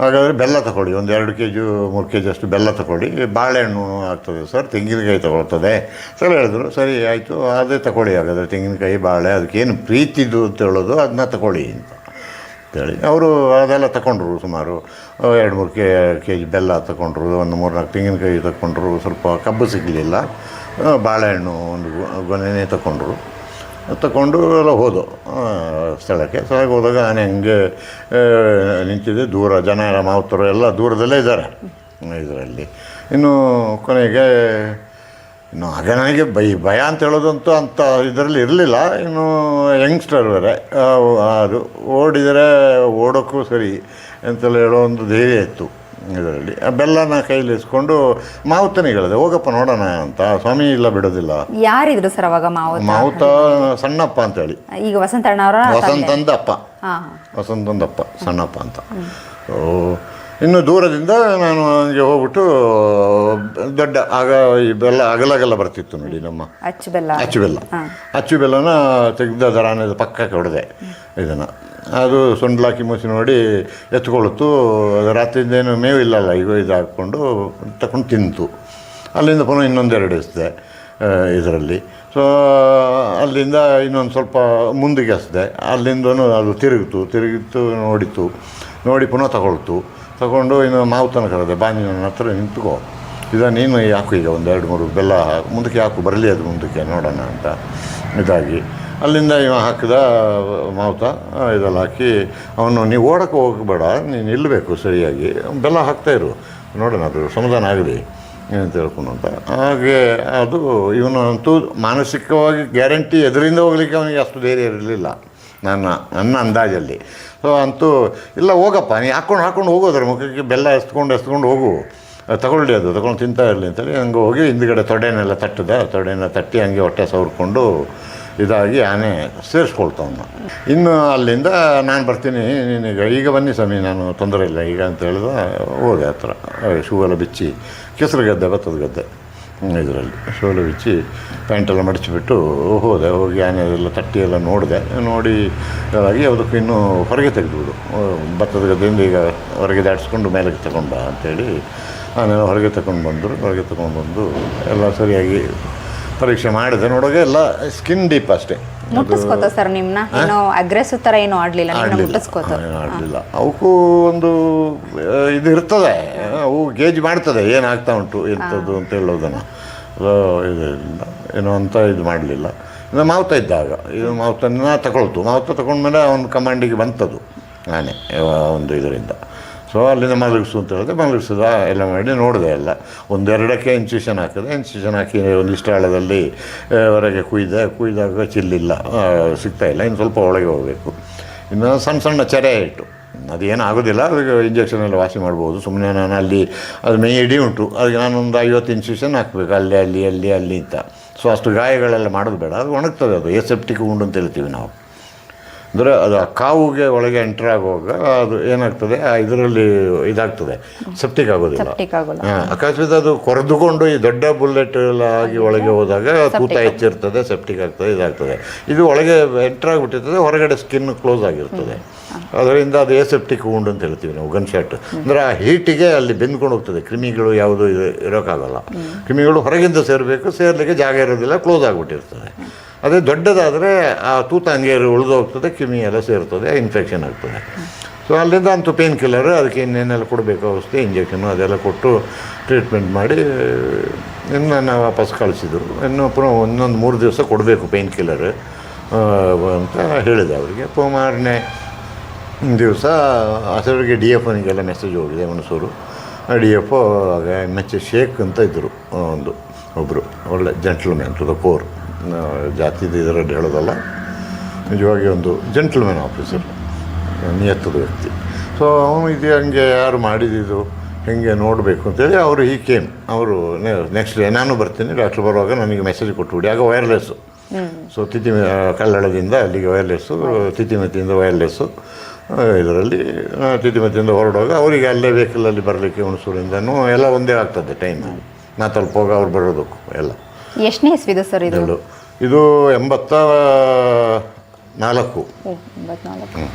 ಹಾಗಾದರೆ ಬೆಲ್ಲ ತಗೊಳ್ಳಿ, ಒಂದು 2 kg 3 kg ಅಷ್ಟು ಬೆಲ್ಲ ತಗೊಳ್ಳಿ. ಬಾಳೆಹಣ್ಣು ಆಗ್ತದೆ ಸರ್, ತೆಂಗಿನಕಾಯಿ ತಗೊಳ್ತದೆ ಸರ್ ಹೇಳಿದ್ರು. ಸರಿ ಆಯಿತು, ಅದೇ ತಗೊಳ್ಳಿ. ಹಾಗಾದರೆ ತೆಂಗಿನಕಾಯಿ ಬಾಳೆ ಅದಕ್ಕೇನು ಪ್ರೀತಿದು ಅಂತ ಹೇಳೋದು ಅದನ್ನ ತಗೊಳ್ಳಿ ಅಂತೇಳಿ ಅವರು ಅದೆಲ್ಲ ತಗೊಂಡ್ರು. ಸುಮಾರು 2-3 kg ಬೆಲ್ಲ ತಗೊಂಡ್ರು, ಒಂದು 3-4 ತೆಂಗಿನಕಾಯಿ ತಗೊಂಡ್ರು. ಸ್ವಲ್ಪ ಕಬ್ಬು ಸಿಗಲಿಲ್ಲ, ಬಾಳೆಹಣ್ಣು ಒಂದು ಗೊನೆನೇ ತಗೊಂಡು ಎಲ್ಲ ಹೋದೋ ಸ್ಥಳಕ್ಕೆ ಹೋದಾಗ ಆನೆ ಹಂಗೆ ನಿಂತಿದೆ. ದೂರ ಜನ ಎಲ್ಲ ಮಾವುತರು ಎಲ್ಲ ದೂರದಲ್ಲೇ ಇದ್ದಾರೆ ಇದರಲ್ಲಿ. ಇನ್ನು ಕೊನೆಗೆ ಇನ್ನು ಆಗ ನನಗೆ ಭಯ ಅಂತ ಹೇಳೋದಂತೂ ಅಂಥ ಇದರಲ್ಲಿ ಇರಲಿಲ್ಲ. ಇನ್ನು ಯಂಗ್ಸ್ಟರ್ ಬೇರೆ, ಅದು ಓಡಿದರೆ ಓಡೋಕ್ಕೂ ಸರಿ ಅಂತೆಲ್ಲ ಹೇಳೋ ಒಂದು ಧೈರ್ಯ ಇತ್ತು ಇದರಲ್ಲಿ. ಆ ಬೆಲ್ಲನ ಕೈಲಿ ಇಸ್ಕೊಂಡು ಮಾವುತನಿಗಳಿದೆ, ಹೋಗಪ್ಪ ನೋಡೋಣ ಅಂತ. ಸ್ವಾಮಿ ಇಲ್ಲ ಬಿಡೋದಿಲ್ಲ. ಯಾರಿದ್ರು ಸರ್ ಅವಾಗ ಮಾವುತ ಸಣ್ಣಪ್ಪ ಅಂತೇಳಿ, ಈಗ ವಸಂತಣ್ಣವರ ವಸಂತಂದಪ್ಪ, ವಸಂತಂದಪ್ಪ ಸಣ್ಣಪ್ಪ ಅಂತ. ಇನ್ನು ದೂರದಿಂದ ನಾನು ಹಂಗೆ ಹೋಗ್ಬಿಟ್ಟು ದೊಡ್ಡ ಆಗ ಈ ಬೆಲ್ಲ ಅಗಲಗಲ್ಲ ಬರ್ತಿತ್ತು ನೋಡಿ, ನಮ್ಮ ಅಚ್ಚು ಬೆಲ್ಲನ ತೆಗೆದ ದರಾನದ ಪಕ್ಕಕ್ಕೆ ಹೊಡೆದೆ ಇದನ್ನು. ಅದು ಸೊಂಡ್ಲಾಕಿ ಮುಸಿ ನೋಡಿ ಎತ್ಕೊಳ್ತು. ರಾತ್ರಿಯಿಂದೇನು ಮೇವು ಇಲ್ಲಲ್ಲ, ಈಗ ಇದು ಹಾಕ್ಕೊಂಡು ತಗೊಂಡು ತಿಂತು. ಅಲ್ಲಿಂದ ಪುನಃ ಇನ್ನೊಂದೆರಡು ಎಸ್ದೆ ಇದರಲ್ಲಿ. ಸೊ ಅಲ್ಲಿಂದ ಇನ್ನೊಂದು ಸ್ವಲ್ಪ ಮುಂದಕ್ಕೆ ಎಸ್ದೆ. ಅಲ್ಲಿಂದನೂ ಅದು ತಿರುಗಿತು ನೋಡಿ ಪುನಃ ತಗೊಂಡು ಇನ್ನು ಮಾವುತನ ಕರೆದೆ, ಬಾನಿ ನನ್ನ ಹತ್ರ ನಿಂತ್ಕೋ, ನೀನು ಯಾಕು ಈಗ ಒಂದು 2-3 ಬೆಲ್ಲ ಮುಂದಕ್ಕೆ ಯಾಕು ಬರಲಿ, ಅದು ಮುಂದಕ್ಕೆ ನೋಡೋಣ ಅಂತ ಇದಾಗಿ ಅಲ್ಲಿಂದ ಇವ ಹಾಕಿದ ಮಾವುತ ಇದೆಲ್ಲ ಹಾಕಿ ಅವನು, ನೀವು ಓಡೋಕ್ಕೆ ಹೋಗಬೇಡ, ನೀನು ನಿಲ್ಲಬೇಕು ಸರಿಯಾಗಿ, ಬೆಲ್ಲ ಹಾಕ್ತಾಯಿರು, ನೋಡೋಣ ಅದು ಸಮಾಧಾನ ಆಗಲಿ ಅಂತ ಹೇಳ್ಕೊಂಡು ಅಂತ. ಹಾಗೆ ಅದು ಇವನಂತೂ ಮಾನಸಿಕವಾಗಿ ಗ್ಯಾರಂಟಿ ಎದುರಿಂದ ಹೋಗ್ಲಿಕ್ಕೆ ಅವನಿಗೆ ಅಷ್ಟು ಧೈರ್ಯ ಇರಲಿಲ್ಲ ನನ್ನ ಅಂದಾಜಲ್ಲಿ. ಸೊ ಅಂತೂ ಇಲ್ಲ ಹೋಗಪ್ಪ, ನೀ ಹಾಕ್ಕೊಂಡು ಹೋಗೋದ್ರ ಮುಖಕ್ಕೆ ಬೆಲ್ಲ ಎಸ್ಕೊಂಡು ಹೋಗು, ತಗೊಳ್ಳಿ ಅದು ತಗೊಂಡು ತಿಂತಾ ಇರಲಿ ಅಂತೇಳಿ ಹಂಗೆ ಹೋಗಿ ಹಿಂದ್ಗಡೆ ತೊಡೆನೆಲ್ಲ ತಟ್ಟಿ ಹಂಗೆ ಹೊಟ್ಟೆ ಸವರ್ಕೊಂಡು ಇದಾಗಿ ಆನೆ ಸೇರಿಸ್ಕೊಳ್ತಾವನ್ನ. ಇನ್ನು ಅಲ್ಲಿಂದ ನಾನು ಬರ್ತೀನಿ, ಈಗ ಬನ್ನಿ ಸ್ವಾಮಿ, ನಾನು ತೊಂದರೆ ಇಲ್ಲ ಈಗ ಅಂತ ಹೇಳಿದ. ಹೋದೆ ಹತ್ರ, ಶೂ ಎಲ್ಲ ಬಿಚ್ಚಿ, ಕೆಸರು ಗದ್ದೆ, ಭತ್ತದ ಗದ್ದೆ ಇದರಲ್ಲಿ ಶೂ ಎಲ್ಲ ಬಿಚ್ಚಿ ಪ್ಯಾಂಟೆಲ್ಲ ಮಡಚಿಬಿಟ್ಟು ಹೋಗಿ ಆನೆಯೆಲ್ಲ ತಟ್ಟಿ ಎಲ್ಲ ನೋಡಿ ಇದಾಗಿ ಅದಕ್ಕೆ ಇನ್ನೂ ಹೊರಗೆ ತೆಗೆದುಬಿಡು, ಭತ್ತದ ಗದ್ದೆಯಿಂದ ಈಗ ಹೊರಗೆ ದಾಟಿಸ್ಕೊಂಡು ಮೇಲಕ್ಕೆ ತಗೊಂಡ ಅಂಥೇಳಿ ಆನೆಲ್ಲ ಹೊರಗೆ ತಗೊಂಡು ಬಂದು ಎಲ್ಲ ಸರಿಯಾಗಿ ಪರೀಕ್ಷೆ ಮಾಡಿದೆ. ನೋಡೋಕೆ ಎಲ್ಲ ಸ್ಕಿನ್ ಡೀಪ್ ಅಷ್ಟೇ. ಮುಟ್ಟಿಸ್ಕೋತ ಸರ್ ನಿಮ್ಮನ್ನ, ಏನೋ ಅಗ್ರೆಸಿವ್ ಥರ ಏನೂ ಆಡಲಿಲ್ಲ. ಅವಕ್ಕೂ ಒಂದು ಇದು ಇರ್ತದೆ, ಅವು ಗೇಜ್ ಮಾಡ್ತದೆ ಏನಾಗ್ತಾ ಉಂಟು ಎಂಥದ್ದು ಅಂತ ಹೇಳೋದನ್ನು. ಇದರಿಂದ ಏನೋ ಅಂತ ಇದು ಮಾಡಲಿಲ್ಲ. ಇನ್ನು ಮಾವುತ ಇದ್ದಾಗ ಇದು ಮಾವುತನ ತಗೊಂಡ್ಮೇಲೆ ಅವನ ಕಮಾಂಡಿಗೆ ಬಂತದ್ದು ನಾನೇ ಒಂದು ಇದರಿಂದ. ಸೊ ಅಲ್ಲಿಂದ ಮಲಗಿಸು ಅಂತ ಹೇಳಿದೆ, ಮಲಗಿಸಿದ ಎಲ್ಲ ಮಾಡಿ ನೋಡಿದೆ ಎಲ್ಲ. 1-2ಕ್ಕೆ ಇನ್ಸ್ಟಿಟ್ಯೂಷನ್ ಹಾಕಿ ಒಂದಿಷ್ಟು ಆಳದಲ್ಲಿ ಹೊರಗೆ ಕುಯ್ದಾಗ ಚಿಲ್ಲಿಲ್ಲ, ಸಿಗ್ತಾಯಿಲ್ಲ. ಇನ್ನು ಸ್ವಲ್ಪ ಒಳಗೆ ಹೋಗಬೇಕು. ಇನ್ನು ಸಣ್ಣ ಚೆರೆ ಇಟ್ಟು ಅದೇನು ಆಗೋದಿಲ್ಲ, ಅದಕ್ಕೆ ಇಂಜೆಕ್ಷನ್ ಎಲ್ಲ ವಾಸಿ ಮಾಡ್ಬೋದು. ಸುಮ್ಮನೆ ನಾನು ಅಲ್ಲಿ ಅದು ಮೈ ಇಡೀ ಉಂಟು, ಅದಕ್ಕೆ ನಾನೊಂದು 50 ಇನ್ಸ್ಟಿಟ್ಯೂಷನ್ ಹಾಕಬೇಕು ಅಲ್ಲಿ ಅಂತ. ಸೊ ಅಷ್ಟು ಗಾಯಗಳೆಲ್ಲ ಮಾಡೋದು ಬೇಡ, ಅದು ಒಣಗ್ತದೆ. ಅದು ಎಸೆಪ್ಟಿಕ್ ಉಂಡು ಅಂತ ಹೇಳ್ತೀವಿ ನಾವು. ಅಂದರೆ ಅದು ಆ ಕಾವುಗೆ ಒಳಗೆ ಎಂಟ್ರ್ ಆಗುವಾಗ ಅದು ಏನಾಗ್ತದೆ, ಇದರಲ್ಲಿ ಇದಾಗ್ತದೆ, ಸೆಪ್ಟಿಕ್ ಆಗೋದಿಲ್ಲ. ಅಕಸ್ಮಾತ್ ಅದು ಕೊರೆದುಕೊಂಡು ಈ ದೊಡ್ಡ ಬುಲೆಟ್ ಎಲ್ಲ ಆಗಿ ಒಳಗೆ ಹೋದಾಗ ತೂತ ಹೆಚ್ಚಿರ್ತದೆ, ಸೆಪ್ಟಿಕ್ ಆಗ್ತದೆ, ಇದಾಗ್ತದೆ. ಇದು ಒಳಗೆ ಎಂಟ್ರ್ ಆಗಿಬಿಟ್ಟಿರ್ತದೆ, ಹೊರಗಡೆ ಸ್ಕಿನ್ ಕ್ಲೋಸ್ ಆಗಿರ್ತದೆ. ಅದರಿಂದ ಅದು ಎಸೆಪ್ಟಿಕ್ ಉಂಡು ಅಂತ ಹೇಳ್ತೀವಿ ನಾವು, ಗನ್ ಶಾಟ್. ಅಂದರೆ ಆ ಹೀಟಿಗೆ ಅಲ್ಲಿ ಬೆಂದ್ಕೊಂಡು ಹೋಗ್ತದೆ, ಕ್ರಿಮಿಗಳು ಯಾವುದು ಇರೋಕ್ಕಾಗಲ್ಲ. ಕ್ರಿಮಿಗಳು ಹೊರಗಿಂದ ಸೇರಲಿಕ್ಕೆ ಜಾಗ ಇರೋದಿಲ್ಲ, ಕ್ಲೋಸ್ ಆಗಿಬಿಟ್ಟಿರ್ತದೆ. ಅದೇ ದೊಡ್ಡದಾದರೆ ಆ ತೂತ ಹಂಗೆ ಉಳಿದೋಗ್ತದೆ, ಕ್ರಿಮಿ ಎಲ್ಲ ಸೇರ್ತದೆ, ಇನ್ಫೆಕ್ಷನ್ ಆಗ್ತದೆ. ಸೊ ಅಲ್ಲಿಂದ ಅಂತೂ ಪೇನ್ ಕಿಲ್ಲರ್, ಅದಕ್ಕೆ ಇನ್ನೇನೆಲ್ಲ ಕೊಡಬೇಕು ಔಷಧಿ, ಇಂಜೆಕ್ಷನು ಅದೆಲ್ಲ ಕೊಟ್ಟು ಟ್ರೀಟ್ಮೆಂಟ್ ಮಾಡಿ ಇನ್ನು ನನ್ನ ವಾಪಸ್ ಕಳಿಸಿದರು. ಇನ್ನು ಪುನಃ 1-3 ದಿವಸ ಕೊಡಬೇಕು ಪೇನ್ ಕಿಲ್ಲರ್ ಅಂತ ಹೇಳಿದೆ ಅವರಿಗೆ. ಮಾರನೇ ದಿವಸ ಅಸರಿಗೆ DFOನಿಗೆಲ್ಲ ಮೆಸೇಜ್ ಹೋಗಿದೆ, ಹುಣಸೂರು DFO. ಆಗ MH ಶೇಖ್ ಅಂತ ಇದ್ದರು, ಒಬ್ಬರು ಒಳ್ಳೆ ಜೆಂಟ್ಲ್ಮ್ಯಾನ್ ಟು ದ ಕೋರ್, ಜಾತಿದ ಇದರಲ್ಲಿ ಹೇಳೋದಲ್ಲ, ನಿಜವಾಗಿ ಒಂದು ಜೆಂಟ್ಲ್ಮ್ಯಾನ್ ಆಫೀಸರ್, ನಿಯತ್ತದ ವ್ಯಕ್ತಿ. ಸೊ ಅವನು ಇದು ಹಂಗೆ ಯಾರು ಮಾಡಿದ್ದು ಹೇಗೆ ನೋಡಬೇಕು ಅಂತೇಳಿ ಅವರು ಅವರು ನೆಕ್ಸ್ಟ್ ಡೇ ನಾನು ಬರ್ತೀನಿ, ಡಾಕ್ಟ್ರ್ ಬರುವಾಗ ನನಗೆ ಮೆಸೇಜ್ ಕೊಟ್ಟುಬಿಡಿ. ಆಗ ವೈರ್ಲೆಸ್ಸು. ಸೊ ಕಲ್ಲಳದಿಂದ ಅಲ್ಲಿಗೆ ವೈರ್ಲೆಸ್ಸು, ತಿತಿಮತಿಯಿಂದ ವೈರ್ಲೆಸ್ಸು. ಇದರಲ್ಲಿ ತಿತಿಮತಿಯಿಂದ ಹೊರಡುವಾಗ ಅವರಿಗೆ ಅಲ್ಲೇ ವೆಹಿಕಲಲ್ಲಿ ಬರಲಿಕ್ಕೆ ಹುಣಸೂರಿಂದನೂ ಎಲ್ಲ ಒಂದೇ ಆಗ್ತದೆ ಟೈಮ್, ನಾ ತಲುಪೋಗ ಅವ್ರು ಬರೋದಕ್ಕೂ ಎಲ್ಲ. ಎಷ್ಟನೇ ಇಸ್ವಿದು ಸರ್ ಇದು? ಇದು 84. 40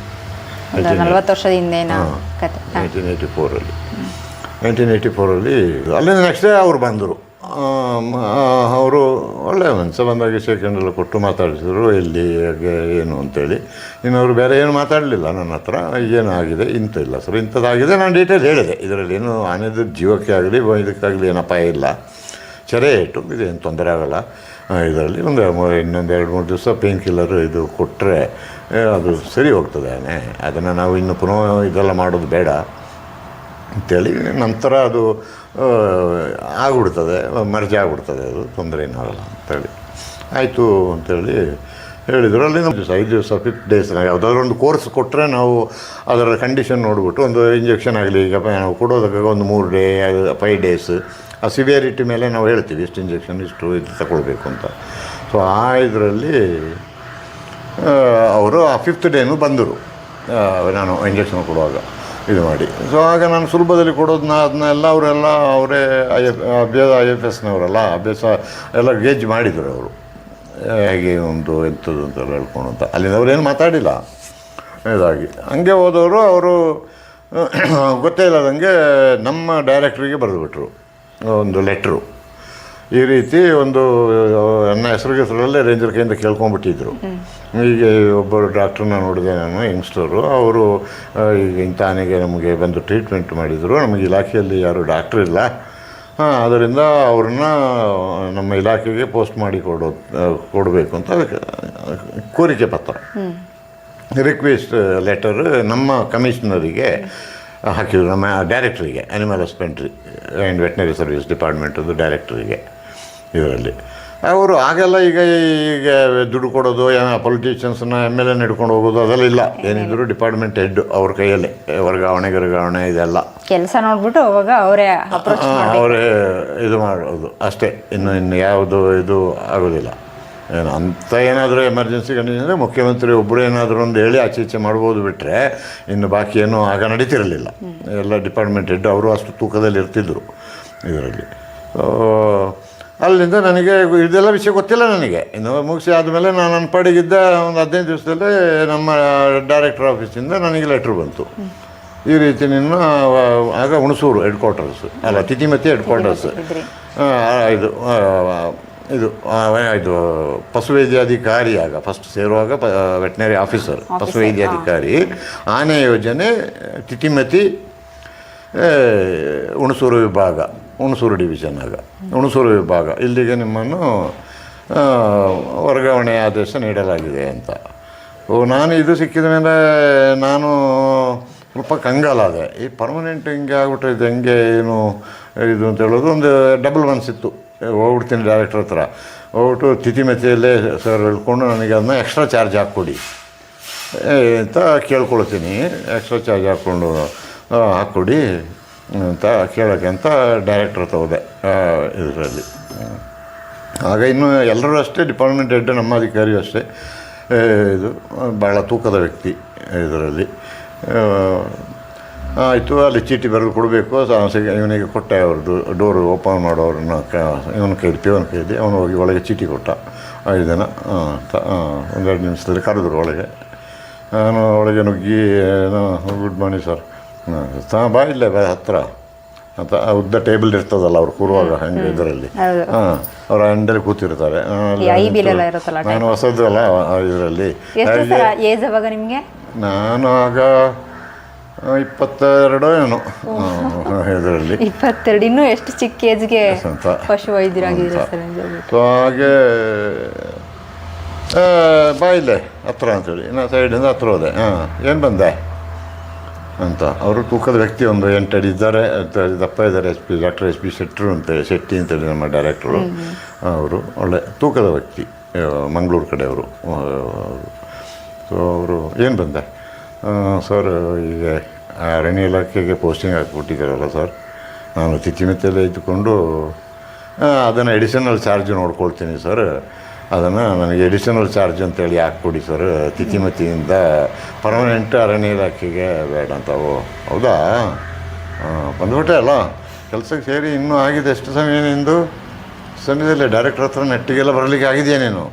ವರ್ಷದ ಹಿಂದೇನಾ ಕತೆ? 1984 ಅಲ್ಲಿಂದ ನೆಕ್ಸ್ಟ್ ಡೇ ಅವ್ರು ಬಂದರು. ಅವರು ಒಳ್ಳೆಯ ಮನಸ್ಸು, ಬಂದಾಗ ಸೆಕೆಂಡೆಲ್ಲ ಕೊಟ್ಟು ಮಾತಾಡಿಸಿದ್ರು, ಎಲ್ಲಿ ಹಾಗೆ ಏನು ಅಂತೇಳಿ. ಇನ್ನು ಅವರು ಬೇರೆ ಏನು ಮಾತಾಡಲಿಲ್ಲ ನನ್ನ ಹತ್ರ. ಏನಾಗಿದೆ ಇಂಥ ಇಲ್ಲ ಸರ್, ಇಂಥದ್ದಾಗಿದೆ. ನಾನು ಡೀಟೇಲ್ ಹೇಳಿದೆ, ಇದರಲ್ಲಿ ಏನು ಆನೆದು ಜೀವಕ್ಕೆ ಆಗಲಿ ಇದಕ್ಕಾಗಲಿ ಏನು ಅಪಾಯ ಇಲ್ಲ, ಚೆರೆ ಇಟ್ಟು ಇದೇನು ತೊಂದರೆ ಆಗೋಲ್ಲ. ಇದರಲ್ಲಿ ಇನ್ನೊಂದು 2-3 ದಿವಸ ಪೇನ್ ಕಿಲ್ಲರ್ ಇದು ಕೊಟ್ಟರೆ ಅದು ಸರಿ ಹೋಗ್ತದೆ ಆನೆ. ಅದನ್ನು ನಾವು ಇನ್ನು ಪುನಃ ಇದೆಲ್ಲ ಮಾಡೋದು ಬೇಡ ಅಂತೇಳಿ ನಂತರ ಅದು ಆಗ್ಬಿಡ್ತದೆ, ಮರ್ಜಿ ಆಗ್ಬಿಡ್ತದೆ, ಅದು ತೊಂದರೆ ಏನಾಗಲ್ಲ ಅಂತೇಳಿ ಆಯಿತು ಅಂತೇಳಿ ಹೇಳಿದರು. ಅಲ್ಲಿ 5 ದಿವಸ 5 ಡೇಸ್ ಯಾವುದಾದ್ರೂ ಒಂದು ಕೋರ್ಸ್ ಕೊಟ್ಟರೆ ನಾವು ಅದರ ಕಂಡೀಷನ್ ನೋಡಿಬಿಟ್ಟು ಒಂದು ಇಂಜೆಕ್ಷನ್ ಆಗಲಿ, ಈಗ ನಾವು ಕೊಡೋದಕ್ಕೆ ಒಂದು 3 ಡೇ 5 ಡೇಸ್ ಆ ಸಿವಿಯರಿಟಿ ಮೇಲೆ ನಾವು ಹೇಳ್ತೀವಿ ಇಷ್ಟು ಇಂಜೆಕ್ಷನ್ ಇಷ್ಟು ಇದು ತಗೊಳ್ಬೇಕು ಅಂತ. ಸೊ ಆ ಇದರಲ್ಲಿ ಅವರು ಆ 5th ಡೇನೂ ಬಂದರು ನಾನು ಇಂಜೆಕ್ಷನ್ ಕೊಡುವಾಗ ಇದು ಮಾಡಿ. ಸೊ ಆಗ ನಾನು ಸುಲಭದಲ್ಲಿ ಕೊಡೋದನ್ನ ಅದನ್ನೆಲ್ಲ ಅವರೇ IFSನವರೆಲ್ಲ ಅಭ್ಯಾಸ ಎಲ್ಲ ಗೇಜ್ ಮಾಡಿದರು ಅವರು, ಹೇಗೆ ಒಂದು ಎಂಥದ್ದು ಅಂತೆಲ್ಲ ಹೇಳ್ಕೊಂಡು ಅಂತ. ಅಲ್ಲಿಂದ ಏನು ಮಾತಾಡಿಲ್ಲ ಇದಾಗಿ ಹಂಗೆ ಹೋದವರು. ಅವರು ಗೊತ್ತೇ ಇಲ್ಲದಂಗೆ ನಮ್ಮ ಡೈರೆಕ್ಟ್ರಿಗೆ ಬರೆದುಬಿಟ್ರು ಒಂದು ಲೆಟ್ರು, ಈ ರೀತಿ ಒಂದು ನನ್ನ ಹೆಸರಲ್ಲೇ ರೇಂಜರ್ ಕೈಯಿಂದ ಕೇಳ್ಕೊಂಡ್ಬಿಟ್ಟಿದ್ರು. ಹೀಗೆ ಒಬ್ಬರು ಡಾಕ್ಟ್ರನ್ನ ನೋಡಿದೆ ನಾನು, ಯಂಗ್ಸ್ಟರು, ಅವರು ಈಗ ಇಂತಾನಿಗೆ ನಮಗೆ ಬಂದು ಟ್ರೀಟ್ಮೆಂಟ್ ಮಾಡಿದರು, ನಮಗೆ ಇಲಾಖೆಯಲ್ಲಿ ಯಾರು ಡಾಕ್ಟ್ರ್ ಇಲ್ಲ, ಅದರಿಂದ ಅವ್ರನ್ನ ನಮ್ಮ ಇಲಾಖೆಗೆ ಪೋಸ್ಟ್ ಮಾಡಿ ಕೊಡಬೇಕು ಅಂತ ಕೋರಿಕೆ ಪತ್ರ, ರಿಕ್ವೆಸ್ಟ್ ಲೆಟರ್ ನಮ್ಮ ಕಮಿಷನರಿಗೆ ಹಾಕಿದ್ರು, ನಮ್ಮ ಡೈರೆಕ್ಟ್ರಿಗೆ, animal husbandry and veterinary service ಡಿಪಾರ್ಟ್ಮೆಂಟದ್ದು ಡೈರೆಕ್ಟ್ರಿಗೆ. ಇದರಲ್ಲಿ ಅವರು ಆಗೆಲ್ಲ ಈಗ ದುಡ್ಡು ಕೊಡೋದು, ಪೊಲಿಟಿಷಿಯನ್ಸನ್ನ MLA ಹಿಡ್ಕೊಂಡು ಹೋಗೋದು ಅದೆಲ್ಲ ಇಲ್ಲ, ಏನಿದ್ರು ಡಿಪಾರ್ಟ್ಮೆಂಟ್ ಹೆಡ್ ಅವ್ರ ಕೈಯಲ್ಲೇ ವರ್ಗಾವಣೆ ಇದೆಲ್ಲ ಕೆಲಸ ನೋಡ್ಬಿಟ್ಟು ಅವಾಗ ಅವರೇ ಇದು ಮಾಡೋದು ಅಷ್ಟೇ. ಇನ್ನು ಯಾವುದು ಇದು ಆಗೋದಿಲ್ಲ. ಏನು ಅಂಥ ಏನಾದರೂ ಎಮರ್ಜೆನ್ಸಿ ಕಂಡೀಷನ್ ಮುಖ್ಯಮಂತ್ರಿ ಒಬ್ಬರು ಏನಾದರೂ ಒಂದು ಹೇಳಿ ಆಚೆ ಮಾಡ್ಬೋದು, ಬಿಟ್ಟರೆ ಇನ್ನು ಬಾಕಿ ಏನೂ ಆಗ ನಡೀತಿರಲಿಲ್ಲ. ಎಲ್ಲ ಡಿಪಾರ್ಟ್ಮೆಂಟ್ ಹೆಡ್ ಅವರು ಅಷ್ಟು ತೂಕದಲ್ಲಿ ಇರ್ತಿದ್ದರು ಇದರಲ್ಲಿ. ಅಲ್ಲಿಂದ ನನಗೆ ಇದೆಲ್ಲ ವಿಷಯ ಗೊತ್ತಿಲ್ಲ ನನಗೆ. ಇನ್ನು ಮುಗಿಸಿ ಆದಮೇಲೆ ನಾನು ನನ್ನ ಪಾಡಿಗಿದ್ದ ಒಂದು 15 ದಿವಸದಲ್ಲೇ ನಮ್ಮ ಡೈರೆಕ್ಟರ್ ಆಫೀಸಿಂದ ನನಗೆ ಲೆಟ್ರ್ ಬಂತು, ಈ ರೀತಿ ನಿನ್ನ ಆಗ ಹುಣಸೂರು ಹೆಡ್ ಕ್ವಾರ್ಟರ್ಸ್ ಅಲ್ಲ ತಿತಿಮತಿ ಹೆಡ್ ಕ್ವಾರ್ಟರ್ಸ್ ಇದು ಪಶುವೈದ್ಯಾಧಿಕಾರಿ, ಆಗ ಫಸ್ಟ್ ಸೇರುವಾಗ ವೆಟನರಿ ಆಫೀಸರ್ ಪಶುವೈದ್ಯಾಧಿಕಾರಿ, ಆನೆ ಯೋಜನೆ ತಿತಿಮತಿ ಹುಣಸೂರು ವಿಭಾಗ, ಹುಣಸೂರು ಡಿವಿಷನ್, ಆಗ ಹುಣಸೂರು ವಿಭಾಗ, ಇಲ್ಲಿಗೆ ನಿಮ್ಮನ್ನು ವರ್ಗಾವಣೆ ಆದೇಶ ನೀಡಲಾಗಿದೆ ಅಂತ. ನಾನು ಇದು ಸಿಕ್ಕಿದ ಮೇಲೆ ನಾನು ಸ್ವಲ್ಪ ಕಂಗಾಲಾದೆ. ಈ ಪರ್ಮನೆಂಟ್ ಹಿಂಗೆ ಆಗ್ಬಿಟ್ಟಿದೆ, ಹೆಂಗೆ ಏನು ಇದು ಅಂತ ಹೇಳೋದು. ಒಂದು ಡಬಲ್ ಮನಸ್ಸಿತ್ತು, ಹೋಗ್ಬಿಡ್ತೀನಿ ಡೈರೆಕ್ಟ್ರ್ ಹತ್ರ, ಹೋಗ್ಬಿಟ್ಟು ತಿಥಿಮತಿಯಲ್ಲೇ ಸರ್ ಹೇಳ್ಕೊಂಡು ನನಗೆ ಅದನ್ನ ಎಕ್ಸ್ಟ್ರಾ ಚಾರ್ಜ್ ಹಾಕ್ಕೊಡಿ ಅಂತ ಕೇಳ್ಕೊಳ್ತೀನಿ. ಎಕ್ಸ್ಟ್ರಾ ಚಾರ್ಜ್ ಹಾಕ್ಕೊಡಿ ಅಂತ ಕೇಳೋಕ್ಕೆ ಅಂತ ಡೈರೆಕ್ಟ್ರ್ ಹತ್ರ ಹೋದೆ ಇದರಲ್ಲಿ. ಆಗ ಇನ್ನು ಎಲ್ಲರೂ ಅಷ್ಟೇ, ಡಿಪಾರ್ಟ್ಮೆಂಟ್ ಹೆಡ್ ನಮ್ಮ ಅಧಿಕಾರಿಯೂ ಅಷ್ಟೇ, ಇದು ಭಾಳ ತೂಕದ ವ್ಯಕ್ತಿ ಇದರಲ್ಲಿ. ಆಯಿತು, ಅಲ್ಲಿ ಚೀಟಿ ಬರೆದು ಕೊಡಬೇಕು, ಇವನಿಗೆ ಕೊಟ್ಟೆ. ಅವ್ರದ್ದು ಡೋರು ಓಪನ್ ಮಾಡೋರನ್ನ ಇವನ ಕೈಲಿ ಪಿವನ ಕೈಲಿ ಅವನು ಹೋಗಿ ಒಳಗೆ ಚೀಟಿ ಕೊಟ್ಟ. 5 ಜನ ಅಂತ 1-2 ನಿಮಿಷದಲ್ಲಿ ಕರೆದ್ರು ಒಳಗೆ. ನಾನು ಒಳಗೆ ನುಗ್ಗಿ ಗುಡ್ ಮಾರ್ನಿಂಗ್ ಸರ್, ಬಾ ಇಲ್ಲೇ ಹತ್ತಿರ ಅಂತ ಉದ್ದ ಟೇಬಲ್ ಇರ್ತದಲ್ಲ ಅವ್ರು ಕೂರುವಾಗ, ಹಂಗೆ ಇದರಲ್ಲಿ ಅವ್ರ ಅಂಡಲ್ಲಿ ಕೂತಿರ್ತಾರೆ. ನಾನು ಹೊಸದು ಅಲ್ಲ ಇದರಲ್ಲಿ. ನಾನು ಆಗ 22 ಏನೋ ಇದರಲ್ಲಿ. 22 ಇನ್ನೂ ಎಷ್ಟು ಚಿಕ್ಕ ಏಜ್ಗೆ ಪಶು ವೈದ್ಯರಾಗಿದ್ದಾರೆ. ಸೊ ಹಾಗೆ ಬಾ ಇಲ್ಲೇ ಹತ್ರ ಅಂತೇಳಿ ನಾನು ಸೈಡಿಂದ ಹತ್ರ ಹೋದೆ. ಏನು ಬಂದೆ ಅಂತ. ಅವರು ತೂಕದ ವ್ಯಕ್ತಿ, ಒಂದು 8 ಅಡಿ ಇದ್ದಾರೆ, ದಪ್ಪ ಇದ್ದಾರೆ. ಡಾಕ್ಟರ್ SP ಶೆಟ್ಟಿ ಅಂತೇಳಿ ನಮ್ಮ ಡೈರೆಕ್ಟ್ರು. ಅವರು ಒಳ್ಳೆ ತೂಕದ ವ್ಯಕ್ತಿ, ಮಂಗಳೂರು ಕಡೆಯವರು. ಸೊ ಅವರು ಏನು ಬಂದೆ ಸರ್, ಈಗ ಅರಣ್ಯ ಇಲಾಖೆಗೆ ಪೋಸ್ಟಿಂಗ್ ಹಾಕಿಬಿಟ್ಟಿದ್ದಾರಲ್ಲ ಸರ್, ನಾನು ತಿಥಿಮಿತಿಯಲ್ಲೇ ಇದ್ದುಕೊಂಡು ಅದನ್ನು ಎಡಿಷನಲ್ ಚಾರ್ಜ್ ನೋಡ್ಕೊಳ್ತೀನಿ ಸರ್, ಅದನ್ನು ನನಗೆ ಎಡಿಷನಲ್ ಚಾರ್ಜ್ ಅಂತೇಳಿ ಹಾಕ್ಕೊಡಿ ಸರ್, ತಿಥಿಮತಿಯಿಂದ ಪರ್ಮನೆಂಟ್ ಅರಣ್ಯ ಇಲಾಖೆಗೆ ಬೇಡ ಅಂತ. ಹೌದಾ, ಬಂದುಬಿಟ್ಟೆ ಅಲ್ಲ ಕೆಲಸಕ್ಕೆ ಸೇರಿ. ಇನ್ನೂ ಆಗಿದೆ ಎಷ್ಟು ಸಮಯ ನಿಂದು? ಸಮಯದಲ್ಲಿ ಡೈರೆಕ್ಟ್ರ್ ಹತ್ರ ನೆಟ್ಟಿಗೆಲ್ಲ ಬರಲಿಕ್ಕೆ ಆಗಿದೆಯಾ ನೀನು?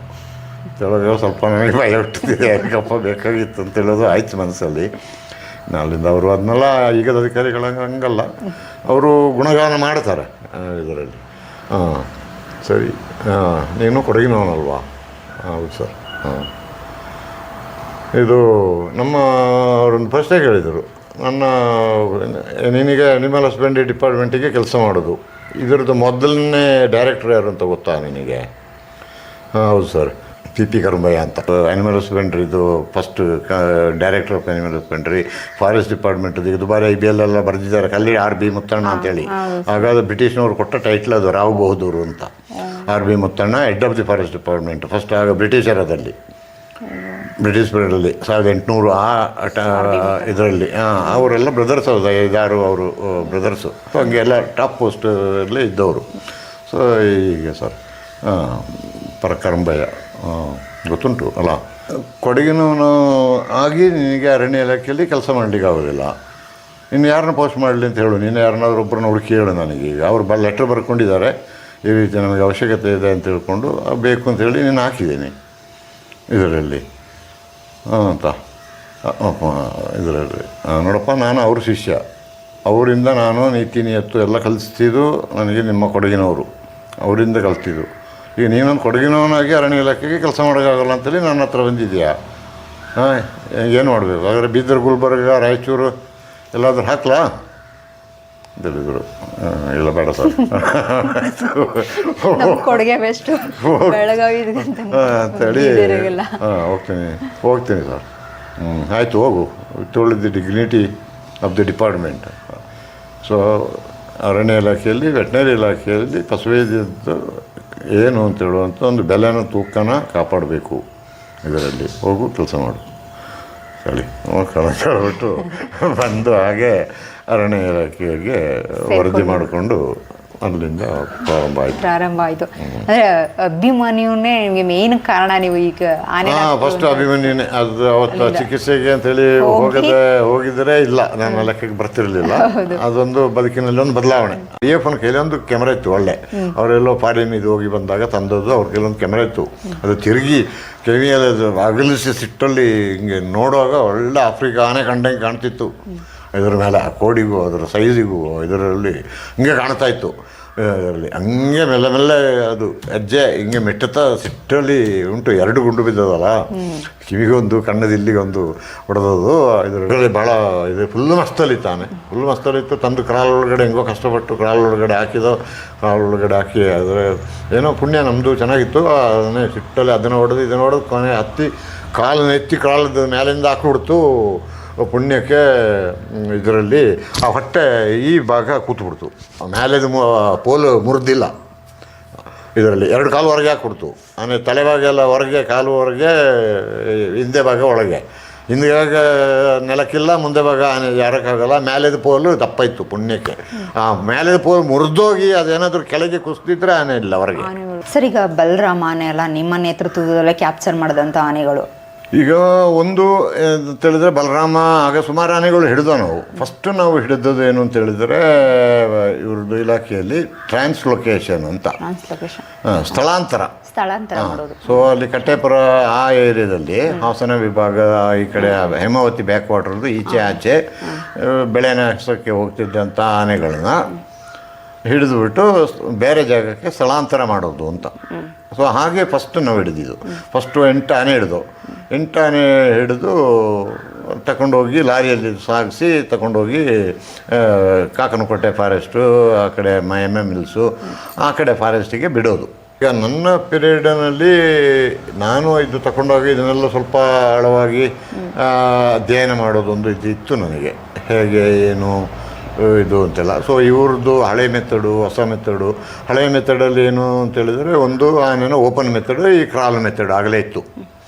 ಹೇಳೋದು ಸ್ವಲ್ಪ ನನಗೆ ಭಯ ಹುಟ್ಟಿದೆ, ಯಾಕಪ್ಪ ಬೇಕಾಗಿತ್ತು ಅಂತ ಹೇಳೋದು ಆಯ್ತು ಮನಸ್ಸಲ್ಲಿ. ಅಲ್ಲಿಂದ ಅವರು ಅದನ್ನೆಲ್ಲ ಈಗದ ಅಧಿಕಾರಿಗಳ ಹಂಗಲ್ಲ, ಅವರು ಗುಣಗಾನ ಮಾಡ್ತಾರೆ ಇದರಲ್ಲಿ. ಸರಿ, ನೀನು ಕೊಡಗಿನವನಲ್ವಾ? ಹೌದು ಸರ್. ಇದು ನಮ್ಮ ಅವರೊಂದು ಪ್ರಶ್ನೆ ಕೇಳಿದರು, ನಿನಗೆ ಅನಿಮಲ್ ಹಸ್ಬೆಂಡ್ರಿ ಡಿಪಾರ್ಟ್ಮೆಂಟಿಗೆ ಕೆಲಸ ಮಾಡೋದು, ಇದರದ್ದು ಮೊದಲನೇ ಡೈರೆಕ್ಟ್ರ್ ಯಾರು ಅಂತ ಗೊತ್ತಾ ನಿನಗೆ? ಹೌದು ಸರ್. ಪಿ ಕರುಂಬಯ್ಯ ಅಂತ ಆ್ಯನಿಮಲ್ ಹಸ್ಬೆಂಡ್ರಿ ಇದು first director of animal husbandry forest department ಇದು ದುಬಾರಿ IBL ಎಲ್ಲ ಬರೆದಿದ್ದಾರೆ ಕಲ್ಲಿ RB ಮುತ್ತಣ್ಣ ಅಂತೇಳಿ. ಹಾಗಾದ್ರೆ ಬ್ರಿಟಿಷ್ನವ್ರು ಕೊಟ್ಟ ಟೈಟ್ಲ್ ಅದು ರಾವ್ ಬಹದ್ದೂರು ಅಂತ. RB Muthanna head of the forest department first ಆಗ ಬ್ರಿಟಿಷರದಲ್ಲಿ ಬ್ರಿಟಿಷ್ ಪೀರಿಯಡಲ್ಲಿ 1800 ಇದರಲ್ಲಿ ಅವರೆಲ್ಲ ಬ್ರದರ್ಸ್ ಅವ್ರು 5-6 ಅವರು ಬ್ರದರ್ಸು. ಸೊ ಹಂಗೆಲ್ಲ ಟಾಪ್ ಪೋಸ್ಟಲ್ಲಿ ಇದ್ದವರು. ಸೊ ಈಗ ಸರ್ ಕರುಂಬಯ್ಯ ಗೊತ್ತುಂಟು ಅಲ್ಲ. ಕೊಡಗಿನವನು ಆಗಿ ನಿನಗೆ ಅರಣ್ಯ ಇಲಾಖೆಯಲ್ಲಿ ಕೆಲಸ ಮಾಡಲಿಕ್ಕೆ ಆಗೋದಿಲ್ಲ. ಇನ್ನು ಯಾರನ್ನ ಪೋಸ್ಟ್ ಮಾಡಲಿ ಅಂತ ಹೇಳು, ನೀನು ಯಾರನ್ನಾದ್ರೂ ಒಬ್ಬರನ್ನ ಹುಡುಕಿ ಹೇಳು ನನಗೆ. ಈಗ ಅವ್ರು ಲೆಟ್ರ್ ಬರ್ಕೊಂಡಿದ್ದಾರೆ, ಈ ರೀತಿ ನಮಗೆ ಅವಶ್ಯಕತೆ ಇದೆ ಅಂತ ಹೇಳ್ಕೊಂಡು ಬೇಕು ಅಂತ ಹೇಳಿ ನೀನು ಹಾಕಿದ್ದೀನಿ ಇದರಲ್ಲಿ ಅಂತ ಇದರಲ್ಲಿ. ನೋಡಪ್ಪ, ನಾನು ಅವ್ರ ಶಿಷ್ಯ, ಅವರಿಂದ ನಾನು ನೀತಿ ನಿಯತ್ತು ಎಲ್ಲ ಕಲಿಸ್ತಿದ್ದು ನನಗೆ ನಿಮ್ಮ ಕೊಡಗಿನವರು, ಅವರಿಂದ ಕಲಿತಿದ್ದು. ಈಗ ನೀನೊಂದು ಕೊಡಗಿನವನಾಗಿ ಅರಣ್ಯ ಇಲಾಖೆಗೆ ಕೆಲಸ ಮಾಡೋಕ್ಕಾಗಲ್ಲ ಅಂತೇಳಿ ನನ್ನ ಹತ್ರ ಬಂದಿದ್ದೀಯಾ? ಏನು ಮಾಡಬೇಕು? ಹಾಗಾದರೆ ಬೀದರ್, ಗುಲ್ಬರ್ಗ, ರಾಯಚೂರು ಎಲ್ಲಾದ್ರೂ ಹಾಕ್ಲಾ? ತಿಳಿದ್ರು ಇಲ್ಲ ಬೇಡ ಸರ್ ಕೊಡುಗೆ ಬೆಸ್ಟು ಬೆಳಗಾವಿ ಅಂತೇಳಿ ಹೋಗ್ತೀನಿ ಸರ್. ಆಯಿತು ಹೋಗು, with the dignity of the department. So ಅರಣ್ಯ ಇಲಾಖೆಯಲ್ಲಿ ವೆಟನರಿ ಇಲಾಖೆಯಲ್ಲಿ ಕಸುವೆದ್ದು ಏನು ಅಂತ ಹೇಳುವಂಥ ಒಂದು ಬೆಲೆನ ತೂಕನ ಕಾಪಾಡಬೇಕು. ಇದರಲ್ಲಿ ಹೋಗು ಕೆಲಸ ಮಾಡು ಸರಿ. ಕೇಳ್ಬಿಟ್ಟು ಬಂದು ಹಾಗೆ ಅರಣ್ಯ ಇಲಾಖೆಗೆ ವರದಿ ಮಾಡಿಕೊಂಡು ಅಲ್ಲಿಂದ ಪ್ರಾರಂಭ ಆಯಿತು. ಅಂದರೆ ಅಭಿಮನ್ಯುನೇ ನಿಮಗೆ ಮೇನ್ ಕಾರಣ. ನೀವು ಈಗ ಫಸ್ಟ್ ಅಭಿಮನ್ಯುನೇ ಅದು ಅವತ್ತು ಚಿಕಿತ್ಸೆಗೆ ಅಂತೇಳಿ ಹೋಗಿದ್ರೆ ಇಲ್ಲ, ನನ್ನ ಲೆಕ್ಕಕ್ಕೆ ಬರ್ತಿರಲಿಲ್ಲ. ಅದೊಂದು ಬದುಕಿನಲ್ಲಿ ಒಂದು ಬದಲಾವಣೆ. DFನ ಕೈಲಿ ಒಂದು ಕ್ಯಾಮ್ರಾ ಇತ್ತು ಒಳ್ಳೆ. ಅವರೆಲ್ಲೋ ಫಾರಿನ್ ಇದು ಹೋಗಿ ಬಂದಾಗ ತಂದದ್ದು ಅವ್ರ ಕೈಲೊಂದು ಕ್ಯಾಮ್ರಾ ಇತ್ತು. ಅದು ತಿರುಗಿ ಕಿವಿಯಲ್ಲಿ ಅದು ಅಗಲಿಸಿ ಸಿಟ್ಟಲ್ಲಿ ಹಿಂಗೆ ನೋಡುವಾಗ ಒಳ್ಳೆ ಆಫ್ರಿಕಾ ಆನೆ ಕಂಡಂಗೆ ಕಾಣ್ತಿತ್ತು. ಇದರ ಮೇಲೆ ಆ ಕೋಡಿಗೂ ಅದರ ಸೈಜಿಗೂ ಇದರಲ್ಲಿ ಹಿಂಗೆ ಕಾಣ್ತಾ ಇತ್ತು. ಇದರಲ್ಲಿ ಹಂಗೆ ಮೆಲ್ಲ ಅದು ಹೆಜ್ಜೆ ಹಿಂಗೆ ಮೆಟ್ಟುತ್ತಾ ಸಿಟ್ಟಲ್ಲಿ ಉಂಟು. 2 ಗುಂಡು ಬಿದ್ದದಲ್ಲ, ಕಿವಿಗೊಂದು ಕಣ್ಣದಿಲ್ಲಿಗೊಂದು ಹೊಡೆದದು. ಇದರಲ್ಲಿ ಭಾಳ ಇದು ಫುಲ್ಲು ಮಸ್ತಲ್ಲಿತ್ತಾನೆ, ಫುಲ್ ಮಸ್ತಲ್ಲಿತ್ತು. ತಂದು ಕ್ರಾಲ್ ಒಳಗಡೆ ಹೆಂಗೋ ಕಷ್ಟಪಟ್ಟು ಕ್ರಾಲ್ ಒಳಗಡೆ ಹಾಕಿ ಅದರ ಏನೋ ಪುಣ್ಯ ನಮ್ಮದು ಚೆನ್ನಾಗಿತ್ತು. ಅದನ್ನೇ ಸಿಟ್ಟಲ್ಲಿ ಅದನ್ನು ಹೊಡೆದು ಇದನ್ನು ಹೊಡೆದು ಕೊನೆ ಹತ್ತಿ ಕಾಲನ್ನ ಎತ್ತಿ ಕ್ರಾಲದ ಮೇಲಿಂದ ಹಾಕಿಬಿಡ್ತು. ಪುಣ್ಯಕ್ಕೆ ಇದರಲ್ಲಿ ಆ ಹೊಟ್ಟೆ ಈ ಭಾಗ ಕೂತ್ಬಿಡ್ತು. ಮೇಲೆದು ಪೋಲು ಮುರಿದಿಲ್ಲ. ಇದರಲ್ಲಿ 2 ಕಾಲು ಹೊರಗೆ ಹಾಕ್ಬಿಡ್ತು. ಆಮೇಲೆ ತಲೆಭಾಗ ಎಲ್ಲ ಹೊರಗೆ, ಕಾಲು ಹೊರಗೆ, ಹಿಂದೆ ಭಾಗ ಒಳಗೆ. ಹಿಂದೆ ಭಾಗ ನೆಲಕ್ಕಿಲ್ಲ, ಮುಂದೆ ಭಾಗ ಯಾರಕ್ಕಾಗಲ್ಲ. ಮೇಲೆದು ಪೋಲು ದಪ್ಪ ಇತ್ತು ಪುಣ್ಯಕ್ಕೆ. ಆ ಮೇಲೆದು ಪೋಲು ಮುರಿದೋಗಿ ಅದೇನಾದರೂ ಕೆಳಗೆ ಕುಸಿದಿದ್ರೆ ಆನೆ ಇಲ್ಲ ಹೊರಗೆ. ಸರ್, ಈಗ ಬಲರಾಮ ಆನೆ ಎಲ್ಲ ನಿಮ್ಮ ನೇತೃತ್ವದಲ್ಲೇ ಕ್ಯಾಪ್ಚರ್ ಮಾಡಿದಂಥ ಆನೆಗಳು. ಈಗ ಒಂದು ತಿಳಿದ್ರೆ ಬಲರಾಮ ಆಗ ಸುಮಾರು ಆನೆಗಳು ಹಿಡಿದೋ ನಾವು. ಫಸ್ಟು ನಾವು ಹಿಡಿದದ್ದು ಏನು ಅಂತ ಹೇಳಿದರೆ ಇವ್ರದ್ದು ಇಲಾಖೆಯಲ್ಲಿ ಟ್ರಾನ್ಸ್ಲೊಕೇಶನ್ ಅಂತ, ಸ್ಥಳಾಂತರ ಮಾಡೋದು. ಸೊ ಅಲ್ಲಿ ಕಟ್ಟೆಪುರ ಆ ಏರಿಯಾದಲ್ಲಿ ಹಾಸನ ವಿಭಾಗ ಈ ಕಡೆ ಹೇಮಾವತಿ ಬ್ಯಾಕ್ ವಾಟರ್ದು ಈಚೆ ಆಚೆ ಬೆಳೆ ನಾಶಕ್ಕೆ ಹೋಗ್ತಿದ್ದಂಥ ಆನೆಗಳನ್ನ ಹಿಡಿದುಬಿಟ್ಟು ಬೇರೆ ಜಾಗಕ್ಕೆ ಸ್ಥಳಾಂತರ ಮಾಡೋದು ಅಂತ. ಸೊ ಹಾಗೆ ಫಸ್ಟ್ ನಾವು ಹಿಡಿದಿದ್ದು. ಫಸ್ಟು 8 ಆನೆ ಹಿಡಿದು ತಗೊಂಡೋಗಿ ಲಾರಿಯಲ್ಲಿ ಸಾಗಿಸಿ ತಗೊಂಡೋಗಿ ಕಾಕನಕೋಟೆ ಫಾರೆಸ್ಟು, ಆ ಕಡೆ MMM ಹಿಲ್ಸು, ಆ ಕಡೆ ಫಾರೆಸ್ಟಿಗೆ ಬಿಡೋದು. ಈಗ ನನ್ನ ಪೀರಿಯಡ್ನಲ್ಲಿ ನಾನು ಇದು ತಗೊಂಡೋಗಿ ಇದನ್ನೆಲ್ಲ ಸ್ವಲ್ಪ ಆಳವಾಗಿ ಅಧ್ಯಯನ ಮಾಡೋದೊಂದು ಇತ್ತು ನನಗೆ, ಹೇಗೆ ಏನು ಇದು ಅಂತೆಲ್ಲ. ಸೊ ಇವ್ರದ್ದು ಹಳೆ ಮೆಥಡು, ಹೊಸ ಮೆಥಡು. ಹಳೆಯ ಮೆಥಡಲ್ಲಿ ಏನು ಅಂತ ಹೇಳಿದರೆ ಒಂದು ಆನೇನೋ ಓಪನ್ ಮೆಥಡು, ಈ ಕ್ರಾಲ್ ಮೆಥಡ್ ಆಗಲೇ ಇತ್ತು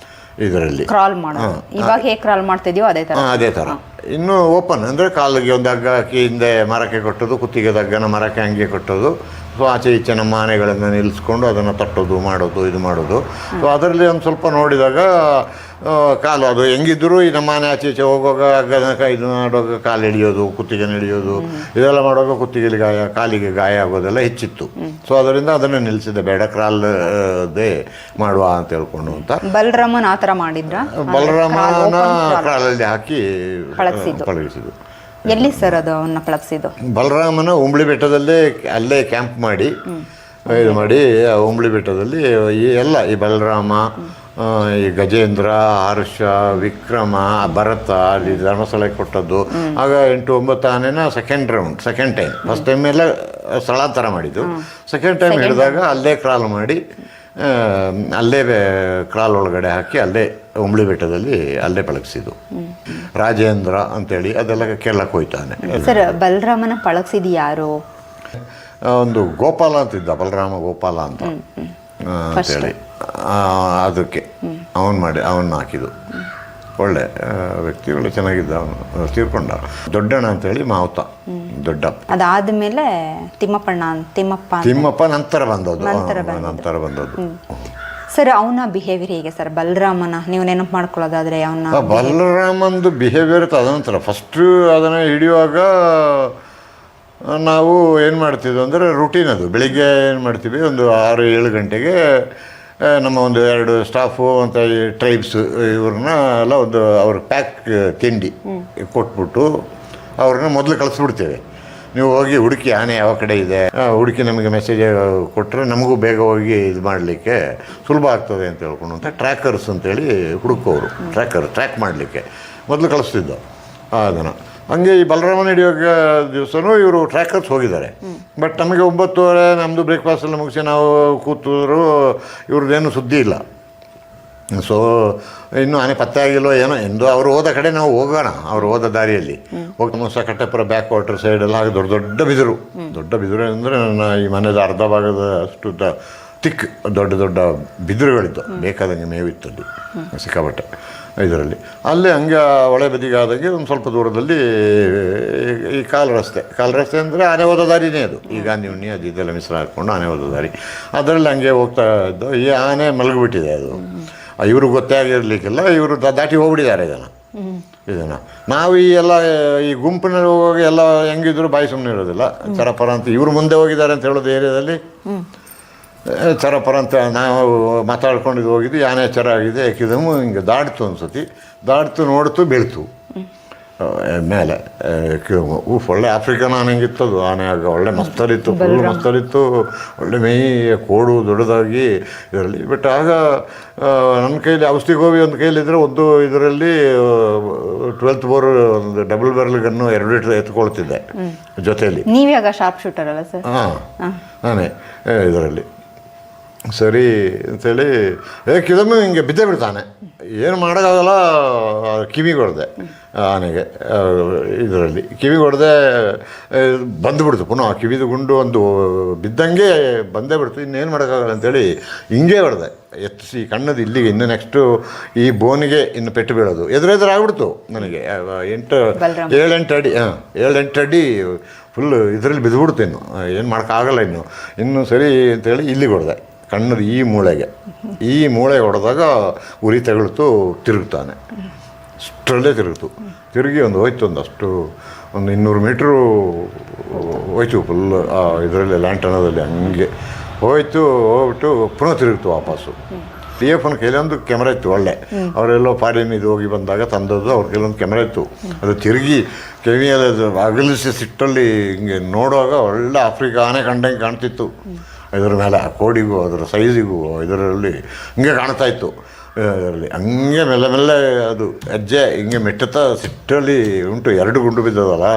ಇದರಲ್ಲಿ. ಕ್ರಾಲ್ ಮಾಡೋದು ಇವಾಗ ಹೇಗೆ ಕ್ರಾಲ್ ಮಾಡ್ತಿದ್ಯೋ ಅದೇ ಥರ. ಇನ್ನು ಓಪನ್ ಅಂದರೆ ಕಾಲಿಗೆ ಒಂದು ಹಗ್ಗ ಹಾಕಿ ಹಿಂದೆ ಮರಕ್ಕೆ ಕೊಟ್ಟೋದು, ಕುತ್ತಿಗೆ ಹಗ್ಗನ ಮರಕ್ಕೆ ಹಂಗೆ ಕೊಟ್ಟೋದು. ಸೊ ಆಚೆ ಈಚೆ ನಮ್ಮ ಆನೆಗಳನ್ನು ನಿಲ್ಲಿಸ್ಕೊಂಡು ಅದನ್ನು ತಟ್ಟೋದು, ಮಾಡೋದು, ಇದು ಮಾಡೋದು. ಸೊ ಅದರಲ್ಲಿ ಒಂದು ಸ್ವಲ್ಪ ನೋಡಿದಾಗ ಕಾಲು ಅದು ಹೆಂಗಿದ್ರು ಈ ನಮ್ಮ ಆನೆ ಆಚೆ ಈಚೆ ಹೋಗುವಾಗ ಹಗ್ಗನ ಇದು ಮಾಡುವಾಗ ಕಾಲು ಹಿಡಿಯೋದು, ಕುತ್ತಿಗೆ ಹಿಡಿಯೋದು, ಇದೆಲ್ಲ ಮಾಡುವಾಗ ಕುತ್ತಿಗೆಲಿ ಗಾಯ, ಕಾಲಿಗೆ ಗಾಯ ಆಗೋದೆಲ್ಲ ಹೆಚ್ಚಿತ್ತು. ಸೊ ಅದರಿಂದ ಅದನ್ನು ನಿಲ್ಲಿಸಿದೆ, ಬೇಡ ಕ್ರಾಲ್ದೇ ಮಾಡುವ ಅಂತ ಹೇಳ್ಕೊಂಡು ಅಂತ. ಬಲರಾಮನ ಆ ಥರ ಮಾಡಿದ್ರ? ಬಲರಾಮನ ಕ್ರಾಲಲ್ಲಿ ಹಾಕಿ ಪಳಗಿಸಿದ್ದು. ಎಲ್ಲಿ ಸರ್ ಅದು ಅವನ್ನ ಪಳಗಿಸಿದ್ದು? ಬಲರಾಮನ ಉಂಬ್ಳಿ ಬೆಟ್ಟದಲ್ಲೇ ಅಲ್ಲೇ ಕ್ಯಾಂಪ್ ಮಾಡಿ ಇದು ಮಾಡಿ ಆ ಉಂಬ್ಳಿ ಬೆಟ್ಟದಲ್ಲಿ ಈ ಬಲರಾಮ, ಈ ಗಜೇಂದ್ರ, ಹರ್ಷ, ವಿಕ್ರಮ, ಭರತ ಅಲ್ಲಿ ಧರ್ಮಸ್ಥಳಕ್ಕೆ ಕೊಟ್ಟದ್ದು. ಆಗ 8-9 ಆನೆನ ಸೆಕೆಂಡ್ ಟೈಮ್. ಫಸ್ಟ್ ಟೈಮ್ ಎಲ್ಲ ಸ್ಥಳಾಂತರ ಮಾಡಿದ್ದು. ಸೆಕೆಂಡ್ ಟೈಮ್ ಹಿಡಿದಾಗ ಅಲ್ಲೇ ಕ್ರಾಲ್ ಮಾಡಿ ಅಲ್ಲೇ ಕ್ರಾಲ್ ಒಳಗಡೆ ಹಾಕಿ ಅಲ್ಲೇ ಉಂಬಳಿ ಬೆಟ್ಟದಲ್ಲಿ ಅಲ್ಲೇ ಪಳಗಿಸಿದ್ದು. ರಾಜೇಂದ್ರ ಅಂತೇಳಿ ಅದೆಲ್ಲ ಕೇರಳಕ್ಕೆ ಹೋಯ್ತಾನೆ. ಸರ್, ಬಲರಾಮನ ಪಳಗಿಸಿದ್ದು ಯಾರು? ಒಂದು ಗೋಪಾಲ ಅಂತಿದ್ದ, ಬಲರಾಮ ಗೋಪಾಲ ಅಂತ ಅಂತೇಳಿ, ಅದಕ್ಕೆ ಅವನ್ನ ಹಾಕಿದ್ದು. ಒಳ್ಳೆ ವ್ಯಕ್ತಿ, ಒಳ್ಳೆ ಚೆನ್ನಾಗಿದ್ದ. ಅವನು ತೀರ್ಕೊಂಡ. ದೊಡ್ಡಣ್ಣ ಅಂತೇಳಿ ಮಾವತ, ದೊಡ್ಡಪ್ಪ. ಅದಾದ್ಮೇಲೆ ತಿಮ್ಮಪ್ಪ ನಂತರ ಬಂದದ್ದು. ಸರ್, ಅವನ ಬಿಹೇವಿಯರ್ ಹೇಗೆ ಸರ್? ಬಲರಾಮನ ನೀವು ನೆನಪು ಮಾಡ್ಕೊಳ್ಳೋದಾದ್ರೆ ಅವನ ಬಲರಾಮಂದು ಬಿಹೇವಿಯರ್ ತದನಂತರ ಫಸ್ಟು ಅದನ್ನು ಹಿಡಿಯುವಾಗ ನಾವು ಏನು ಮಾಡ್ತಿದ್ವಿ ಅಂದರೆ ರುಟೀನ್ ಅದು. ಬೆಳಿಗ್ಗೆ ಏನು ಮಾಡ್ತೀವಿ, ಒಂದು 6-7 ಗಂಟೆಗೆ ನಮ್ಮ ಒಂದು 2 ಸ್ಟಾಫು ಅಂತ ಈ ಟ್ರೈಬ್ಸ್ ಇವ್ರನ್ನ ಎಲ್ಲ ಒಂದು ಅವ್ರ ಪ್ಯಾಕ್ ತಿಂಡಿ ಕೊಟ್ಬಿಟ್ಟು ಅವ್ರನ್ನ ಮೊದಲು ಕಳಿಸ್ಬಿಡ್ತೇವೆ. ನೀವು ಹೋಗಿ ಹುಡುಕಿ ಆನೆ ಯಾವ ಕಡೆ ಇದೆ, ಹುಡುಕಿ ನಮಗೆ ಮೆಸೇಜ್ ಕೊಟ್ಟರೆ ನಮಗೂ ಬೇಗ ಹೋಗಿ ಇದು ಮಾಡಲಿಕ್ಕೆ ಸುಲಭ ಆಗ್ತದೆ ಅಂತ ಹೇಳ್ಕೊಂಡು ಅಂತ ಟ್ರ್ಯಾಕರ್ಸ್ ಅಂತೇಳಿ ಹುಡುಕೋರು. ಟ್ರ್ಯಾಕ್ ಮಾಡಲಿಕ್ಕೆ ಮೊದಲು ಕಳಿಸ್ತಿದ್ದು ಅದನ್ನು. ಹಂಗೆ ಈ ಬಲರಾಮನ ಹಿಡಿಯೋಗ ದಿವಸನೂ ಇವರು ಟ್ರ್ಯಾಕರ್ಸ್ ಹೋಗಿದ್ದಾರೆ. ಬಟ್ ನಮಗೆ 9:30 ನಮ್ಮದು ಬ್ರೇಕ್ಫಾಸ್ಟೆಲ್ಲ ಮುಗಿಸಿ ನಾವು ಕೂತರು, ಇವ್ರದ್ದೇನು ಸುದ್ದಿ ಇಲ್ಲ. ಸೊ ಇನ್ನೂ ಆನೆ ಪತ್ತೆ ಆಗಿಲ್ಲೋ ಏನೋ ಎಂದು ಅವರು ಹೋದ ಕಡೆ ನಾವು ಹೋಗೋಣ. ಅವರು ಹೋದ ದಾರಿಯಲ್ಲಿ ಹೋಗಿ ಕಟ್ಟೆಪುರ ಬ್ಯಾಕ್ ವಾಟರ್ ಸೈಡೆಲ್ಲ ಹಾಗೆ ದೊಡ್ಡ ಬಿದಿರು ಅಂದರೆ ನನ್ನ ಈ ಮನೆದ ಅರ್ಧ ಭಾಗದ ಅಷ್ಟು ತಿಕ್ ದೊಡ್ಡ ಬಿದಿರುಗಳಿದ್ದು, ಬೇಕಾದಂಗೆ ಮೇವಿತ್ತಲ್ಲಿ ಸಿಕ್ಕಾಪಟ್ಟೆ ಇದರಲ್ಲಿ. ಅಲ್ಲೇ ಹಂಗೆ ಒಳೆ ಬದಿಗಾದಾಗೆ ಒಂದು ಸ್ವಲ್ಪ ದೂರದಲ್ಲಿ ಈ ಕಾಲು ರಸ್ತೆ ಅಂದರೆ ಆನೆ ಹೋದ ದಾರಿನೇ ಅದು. ಈ ಗಾಂಧಿ ಉಣ್ಣಿ ಅದು ಇದೆಲ್ಲ ಮಿಶ್ರ ಹಾಕ್ಕೊಂಡು ಆನೆ ಹೋದ ದಾರಿ, ಅದರಲ್ಲಿ ಹಂಗೆ ಹೋಗ್ತಾ ಇದ್ದು ಈ ಆನೆ ಮಲಗಿಬಿಟ್ಟಿದೆ. ಅದು ಇವ್ರಿಗೆ ಗೊತ್ತೇ ಆಗಿರಲಿಕ್ಕಿಲ್ಲ, ಇವರು ದಾಟಿ ಹೋಗ್ಬಿಟ್ಟಿದ್ದಾರೆ ಇದನ್ನು. ನಾವು ಈ ಗುಂಪಿನಲ್ಲಿ ಹೋಗುವಾಗ ಎಲ್ಲ ಹೆಂಗಿದ್ರು ಬಾಯಿ ಸುಮ್ಮನೆ ಇರೋದಿಲ್ಲ. ಚರಪರ ಅಂತ ಇವರು ಮುಂದೆ ಹೋಗಿದ್ದಾರೆ ಅಂತ ಹೇಳೋದು ಏರಿಯಾದಲ್ಲಿ ಚರಪರ ಅಂತ ನಾವು ಮಾತಾಡ್ಕೊಂಡಿದ್ದು ಹೋಗಿದ್ದು. ಆನೆ ಚರ ಆಗಿದೆ, ಯಾಕಿದಮು ಹಿಂಗೆ ದಾಡ್ತು ನೋಡ್ತು ಬೀಳ್ತು ಮೇಲೆ. ಒಳ್ಳೆ ಆಫ್ರಿಕನ್ ಆನೆ ಹೆಂಗಿತ್ತದು ಆನೆ ಆಗ, ಒಳ್ಳೆ ಮಸ್ತರಿತ್ತು, ಒಳ್ಳೆ ಮೈ ಕೋಡು ದೊಡ್ಡದಾಗಿ ಇದರಲ್ಲಿ. ಬಟ್ ಆಗ ನನ್ನ ಕೈಲಿ ಔಷಧಿ ಗೋಬಿ ಒಂದು ಕೈಲಿದ್ದರೆ ಒಂದು ಇದರಲ್ಲಿ 12 ಬೋರ್ ಒಂದು ಡಬಲ್ ಬ್ಯಾರಲ್ ಗನ್ನು 2 ಲೀಟರ್ ಎತ್ಕೊಳ್ತಿದ್ದೆ ಜೊತೆಯಲ್ಲಿ. ನೀವ್ಯಾಗ ಶಾರ್ಪ್ ಶೂಟರ್ ಅಲ್ಲ ಸರ್? ನಾನೇ ಇದರಲ್ಲಿ ಸರಿ ಅಂಥೇಳಿ ಕಿದಮ್ಮು ಹಿಂಗೆ ಬಿದ್ದೇ ಬಿಡ್ತಾನೆ. ಏನು ಮಾಡೋಕ್ಕಾಗಲ್ಲ. ಕಿವಿಗೆ ಹೊಡೆದೆ ಆನೆಗೆ, ಇದರಲ್ಲಿ ಕಿವಿಗೆ ಹೊಡೆದೆ ಬಂದುಬಿಡ್ತು. ಪುನಃ ಕಿವಿದು ಗುಂಡು ಒಂದು ಬಿದ್ದಂಗೆ ಬಂದೇ ಬಿಡ್ತು. ಇನ್ನೇನು ಮಾಡೋಕ್ಕಾಗಲ್ಲ ಅಂಥೇಳಿ ಹಿಂಗೆ ಹೊಡೆದೆ, ಎತ್ತಿಸಿ ಕಣ್ಣದು ಇಲ್ಲಿಗೆ. ಇನ್ನು ನೆಕ್ಸ್ಟು ಈ ಬೋನಿಗೆ ಇನ್ನು ಪೆಟ್ಟು ಬೀಳೋದು ಎದುರೆದುರಾಗ್ಬಿಡ್ತು ನನಗೆ. 7-8 ಅಡಿ 7-8 ಅಡಿ ಫುಲ್ಲು ಇದರಲ್ಲಿ ಬಿದ್ದುಬಿಡ್ತು. ಏನು ಮಾಡೋಕ್ಕಾಗಲ್ಲ ಇನ್ನು ಸರಿ ಅಂಥೇಳಿ ಇಲ್ಲಿಗೆ ಹೊಡೆದೆ, ಕಣ್ಣದು ಈ ಮೂಳೆಗೆ ಹೊಡೆದಾಗ ಉರಿ ತಗೊಳ್ತು, ತಿರುಗ್ತಾನೆ. ಅಷ್ಟರಲ್ಲೇ ತಿರುಗಿ ಹೋಯ್ತು ಅಷ್ಟು ಒಂದು 200 ಮೀಟ್ರು ಹೋಯ್ತು ಫುಲ್ ಇದರಲ್ಲಿ ಲ್ಯಾಂಟನದಲ್ಲಿ ಹಂಗೆ ಹೋಗ್ಬಿಟ್ಟು ಪುನಃ ತಿರುಗ್ತು ವಾಪಸ್ಸು. DFನ ಕೈಲೊಂದು ಕ್ಯಾಮ್ರಾ ಇತ್ತು ಒಳ್ಳೆ, ಅವರೆಲ್ಲೋ ಫಾರಿನ್ ಇದು ಹೋಗಿ ಬಂದಾಗ ತಂದದ್ದು. ಅವ್ರ ಕೈಲೊಂದು ಕ್ಯಾಮ್ರಾ ಇತ್ತು, ಅದು ತಿರುಗಿ ಕಿವಿಯಲ್ಲಿ ಅದು ಅಗಲಿಸಿ ಸಿಟ್ಟಲ್ಲಿ ಹಿಂಗೆ ನೋಡುವಾಗ ಒಳ್ಳೆ ಆಫ್ರಿಕಾ ಆನೆ ಕಂಡಂಗೆ ಕಾಣ್ತಿತ್ತು. ಇದರ ಮೇಲೆ ಆ ಕೋಡಿಗೂ ಅದರ ಸೈಜಿಗೂ ಇದರಲ್ಲಿ ಹಿಂಗೆ ಕಾಣ್ತಾ ಇತ್ತು. ಇದರಲ್ಲಿ ಹಂಗೆ ಮೆಲ್ಲ ಅದು ಹೆಜ್ಜೆ ಹಿಂಗೆ ಮೆಟ್ಟುತ್ತಾ ಸಿಟ್ಟಲ್ಲಿ ಉಂಟು. 2 ಗುಂಡು ಬಿದ್ದದಲ್ಲ,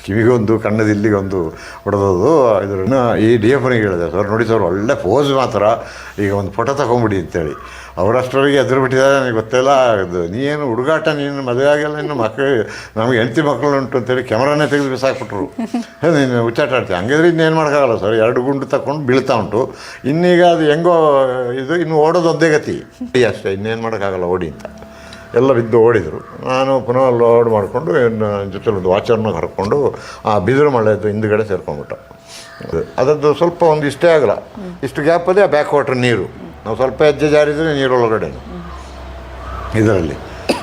ಕಿವಿಗೊಂದು ಕಣ್ಣದು ಇಲ್ಲಿಗೊಂದು ಹೊಡೆದದು. ಇದನ್ನ ಈ DFನಿಗೆ ಹೇಳಿದೆ, ಸರ್ ನೋಡಿ ಸರ್ ಒಳ್ಳೆ ಪೋಸ್ ಮಾತ್ರ, ಈಗ ಒಂದು ಫೋಟೋ ತಗೊಂಬಿಡಿ ಅಂತೇಳಿ. ಅವರಷ್ಟರೊಳಗೆ ಎದುರು ಬಿಟ್ಟಿದ್ದಾರೆ, ನನಗೆ ಗೊತ್ತಿಲ್ಲ. ಅದು ನೀನು ಹುಡುಗಾಟ, ನೀನು ಮದುವೆ ಆಗಿಲ್ಲ, ಇನ್ನು ಮಕ್ಕಳು ನಮಗೆ ಹೆಂಡತಿ ಮಕ್ಕಳು ಉಂಟು ಅಂತೇಳಿ ಕ್ಯಾಮ್ರಾನೇ ತೆಗೆದು ಬಿಸಾಕ್ಬಿಟ್ರು. ನೀನು ಹುಚ್ಚಾಟ ಆಡ್ತೀವಿ. ಹಂಗಿದ್ರೆ ಇನ್ನೇನು ಮಾಡೋಕ್ಕಾಗಲ್ಲ ಸರ್, 2 ಗುಂಡು ತಗೊಂಡು ಬೀಳ್ತಾ ಉಂಟು. ಇನ್ನೀಗ ಅದು ಹೆಂಗೋ ಇನ್ನು ಓಡೋದು ಒಂದೇ ಗತಿ ಅಷ್ಟೇ, ಇನ್ನೇನು ಮಾಡೋಕ್ಕಾಗಲ್ಲ ಓಡಿ ಅಂತ. ಎಲ್ಲ ಬಿದ್ದು ಓಡಿದರು. ನಾನು ಪುನಃ ಲೋಡ್ ಮಾಡಿಕೊಂಡು ಜೊತೆ ಒಂದು ವಾಚರ್ನ ಕರ್ಕೊಂಡು ಆ ಬಿದಿರು ಮಳೆದು ಹಿಂದುಗಡೆ ಸೇರ್ಕೊಂಡ್ಬಿಟ್ಟು. ಅದರದ್ದು ಸ್ವಲ್ಪ ಒಂದು ಇಷ್ಟೇ ಆಗಲ್ಲ, ಇಷ್ಟು ಗ್ಯಾಪಲ್ಲಿ ಆ ಬ್ಯಾಕ್ ವಾಟರ್ ನೀರು. ನಾವು ಸ್ವಲ್ಪ ಹೆಜ್ಜೆ ಜಾರಿದರೆ ನೀರೊಳಗಡೆ ಇದರಲ್ಲಿ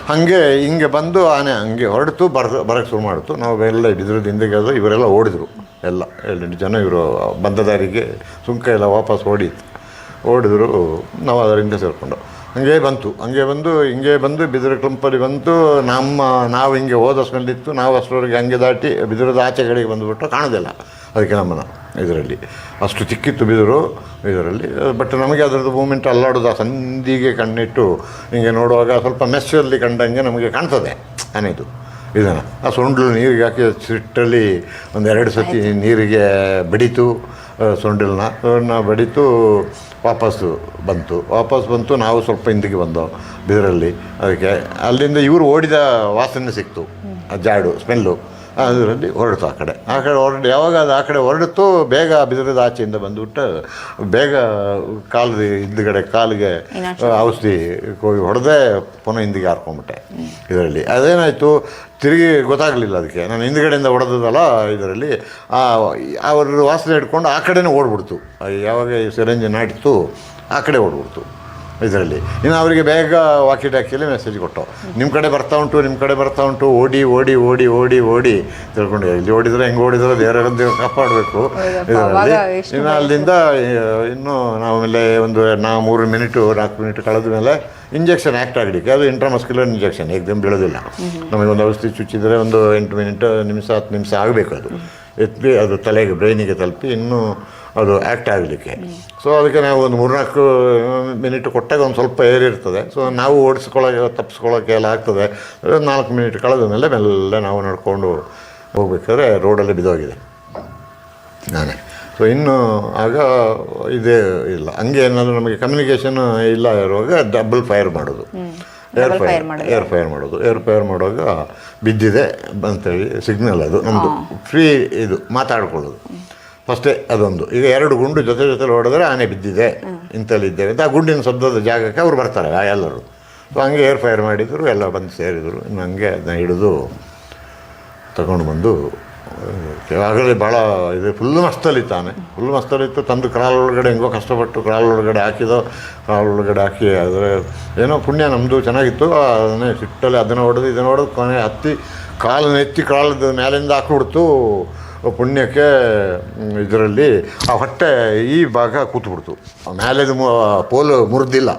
ಹಾಗೆ ಹಿಂಗೆ ಬಂದು ಆನೆ ಹಂಗೆ ಹೊರಡ್ತು, ಬರೋಕ್ಕೆ ಶುರು ಮಾಡಿತು. ನಾವು ಎಲ್ಲ ಬಿದ್ರದ್ದು ಹಿಂದೆಗೆ ಅದು ಇವರೆಲ್ಲ ಓಡಿದರು. ಎಲ್ಲ 7-8 ಜನ ಇವರು ಬಂದ ದಾರಿಗೆ ಸುಂಕ ಎಲ್ಲ ವಾಪಸ್ ಓಡಿದ್ರು. ನಾವು ಅದರಿಂದ ಸೇರಿಕೊಂಡು ಹಂಗೆ ಬಂದು ಬಿದಿರು ಕ್ಲಂಪಲ್ಲಿ ಬಂತು. ನಾವು ಹಿಂಗೆ ಹೋದ ಸ್ಮೆಲ್ಲಿತ್ತು. ನಾವು ಅಷ್ಟರವರೆಗೆ ಹಂಗೆ ದಾಟಿ ಬಿದಿರದ ಆಚೆ ಕಡೆಗೆ ಬಂದುಬಿಟ್ಟು ಕಾಣೋದಿಲ್ಲ ಅದಕ್ಕೆ ನಮ್ಮನ್ನು ಇದರಲ್ಲಿ. ಅಷ್ಟು ಚಿಕ್ಕಿತ್ತು ಬಿದಿರು ಇದರಲ್ಲಿ. ಬಟ್ ನಮಗೆ ಅದರದ್ದು ಮೂಮೆಂಟ್ ಅಲ್ಲಾಡೋದು, ಆ ಸಂದಿಗೆ ಕಣ್ಣಿಟ್ಟು ಹಿಂಗೆ ನೋಡುವಾಗ ಸ್ವಲ್ಪ ಮೆಸ್ಸಲ್ಲಿ ಕಂಡಂಗೆ ನಮಗೆ ಕಾಣ್ತದೆ ಆನೆದು ಇದನ್ನು ಆ ಸೊಂಡ್ಲು ನೀರಿಗೆ ಹಾಕಿ ಸಿಟ್ಟಲ್ಲಿ ಒಂದೆರಡು ಸತಿ ನೀರಿಗೆ ಬಡಿತು ಸೊಂಡಿಲನ್ನ ಬಡಿತು ವಾಪಸ್ಸು ಬಂತು. ನಾವು ಸ್ವಲ್ಪ ಹಿಂದಿಗೆ ಬಂದೋ ಬಿದರಲ್ಲಿ. ಅದಕ್ಕೆ ಅಲ್ಲಿಂದ ಇವರು ಓಡಿದ ವಾಸನೆ ಸಿಕ್ತು, ಆ ಜಾಡು ಸ್ಮೆಲ್ಲು. ಅದರಲ್ಲಿ ಹೊರಡ್ತು ಆ ಕಡೆ ಯಾವಾಗ ಅದು ಆ ಕಡೆ ಹೊರಡಿತು, ಬೇಗ ಬಿದರದ ಆಚೆಯಿಂದ ಬಂದುಬಿಟ್ಟು ಬೇಗ ಹಿಂದ್ಗಡೆ ಕಾಲಿಗೆ ಔಷಧಿ ಹೊಡೆದೇ ಪುನಃ ಹಿಂದಿಗೆ ಹಾರ್ಕೊಂಡ್ಬಿಟ್ಟೆ ಇದರಲ್ಲಿ. ಅದೇನಾಯಿತು, ತಿರುಗಿ ಗೊತ್ತಾಗಲಿಲ್ಲ ಅದಕ್ಕೆ. ನಾನು ಹಿಂದ್ಗಡೆಯಿಂದ ಹೊಡೆದಲ್ಲ ಇದರಲ್ಲಿ ಅವ್ರ ವಾಸನೆ ಹಿಡ್ಕೊಂಡು ಆ ಕಡೆನೇ ಓಡ್ಬಿಡ್ತು. ಯಾವಾಗ ಈ ಸಿರಂಜಿ ನಾಟಿತ್ತು ಆ ಕಡೆ ಓಡ್ಬಿಡ್ತು ಇದರಲ್ಲಿ. ಇನ್ನು ಅವರಿಗೆ ಬೇಗ ವಾಕಿ ಟಾಕಿಯಲ್ಲಿ ಮೆಸೇಜ್ ಕೊಟ್ಟು, ನಿಮ್ಮ ಕಡೆ ಬರ್ತಾ ಉಂಟು, ಓಡಿ ಓಡಿ ಓಡಿ ಓಡಿ ಓಡಿ ತಿಳ್ಕೊಂಡು, ಇಲ್ಲಿ ಓಡಿದ್ರೆ ಹೆಂಗೆ ಓಡಿದ್ರೆ ದೇವರೊಂದು ಕಾಪಾಡಬೇಕು ಇದರಲ್ಲಿ. ಇನ್ನು ಅಲ್ಲಿಂದ ಇನ್ನೂ ಆಮೇಲೆ ಒಂದು 3 ಮಿನಿಟು 4 ಮಿನಿಟ್ ಕಳೆದ ಮೇಲೆ ಇಂಜೆಕ್ಷನ್ ಆ್ಯಕ್ಟ್ ಆಗಲಿಕ್ಕೆ, ಅದು ಇಂಟ್ರಾಮಸ್ಕ್ಯುಲರ್ ಇಂಜೆಕ್ಷನ್ ಏಕದಮ್ ಬೀಳೋದಿಲ್ಲ. ನಮಗೊಂದು ಔಷಧಿ ಚುಚ್ಚಿದರೆ ಒಂದು 8 ನಿಮಿಷ 10 ನಿಮಿಷ ಆಗಬೇಕು. ಅದು ಎತ್ತಿ ಅದು ತಲೆಗೆ ಬ್ರೈನಿಗೆ ತಲುಪಿ ಇನ್ನೂ ಅದು ಆ್ಯಕ್ಟ್ ಆಗಲಿಕ್ಕೆ. ಸೊ ಅದಕ್ಕೆ ನಾವು ಒಂದು 3-4 ಮಿನಿಟ್ ಕೊಟ್ಟಾಗ ಒಂದು ಸ್ವಲ್ಪ ಏರಿರ್ತದೆ. ಸೊ ನಾವು ತಪ್ಪಿಸ್ಕೊಳ್ಳೋಕ್ಕೆ ಎಲ್ಲ ಆಗ್ತದೆ. 4 ಮಿನಿಟ್ ಕಳೆದ ಮೇಲೆ ಮೆಲ್ಲ ನಾವು ನಡ್ಕೊಂಡು ಹೋಗ್ಬೇಕಾದ್ರೆ ರೋಡಲ್ಲಿ ಬಿದ್ದೋಗಿದೆ ನಾನೇ. ಸೊ ಇನ್ನು ಆಗ ಇದೇ ಇಲ್ಲ, ಹಂಗೆ ಏನಾದರೂ ನಮಗೆ ಕಮ್ಯುನಿಕೇಷನ್ ಇಲ್ಲ ಇರುವಾಗ ಡಬಲ್ ಫೈರ್ ಮಾಡೋದು, ಏರ್ ಫೈರ್ ಮಾಡುವಾಗ ಬಿದ್ದಿದೆ ಅಂತೇಳಿ ಸಿಗ್ನಲ್. ಅದು ನಮ್ಮದು ಫ್ರೀ ಇದು ಮಾತಾಡ್ಕೊಳ್ಳೋದು ಫಸ್ಟೇ ಅದೊಂದು. ಈಗ 2 ಗುಂಡು ಜೊತೆ ಹೊಡೆದ್ರೆ ಆನೆ ಬಿದ್ದಿದೆ ಇಂಥಲ್ಲಿದ್ದೇವೆ ಅಂತ ಆ ಗುಂಡಿನ ಶಬ್ದದ ಜಾಗಕ್ಕೆ ಅವ್ರು ಬರ್ತಾರೆ ಎಲ್ಲರೂ. ಸೊ ಹಂಗೆ ಏರ್ ಫೈರ್ ಮಾಡಿದರು, ಎಲ್ಲ ಬಂದು ಸೇರಿದರು. ಇನ್ನು ಹಂಗೆ ಅದನ್ನ ಹಿಡಿದು ತಗೊಂಡು ಬಂದು ಆಗಲೇ ಭಾಳ ಇದು ಫುಲ್ಲು ಮಸ್ತಲ್ಲಿತ್ತು ಆನೆ, ಫುಲ್ಲು ಮಸ್ತಲ್ಲಿತ್ತು. ತಂದು ಒಳಗಡೆ ಹೆಂಗೋ ಕಷ್ಟಪಟ್ಟು ಒಳಗಡೆ ಹಾಕಿ ಆದರೆ ಏನೋ ಪುಣ್ಯ ನಮ್ಮದು ಚೆನ್ನಾಗಿತ್ತು. ಅದನ್ನೇ ಸಿಟ್ಟಲ್ಲಿ ಅದನ್ನು ಹೊಡೆದು ಇದನ್ನು ಹೊಡೆದು ಕೊನೆ ಹತ್ತಿ ಕಾಲನ್ನ ಎತ್ತಿ ಕಾಲದ ಮೇಲಿಂದ ಹಾಕಿಬಿಡ್ತು. ಪುಣ್ಯಕ್ಕೆ ಇದರಲ್ಲಿ ಆ ಹೊಟ್ಟೆ ಈ ಭಾಗ ಕೂತ್ಬಿಡ್ತು, ಮೇಲೆದು ಪೋಲು ಮುರಿದಿಲ್ಲ.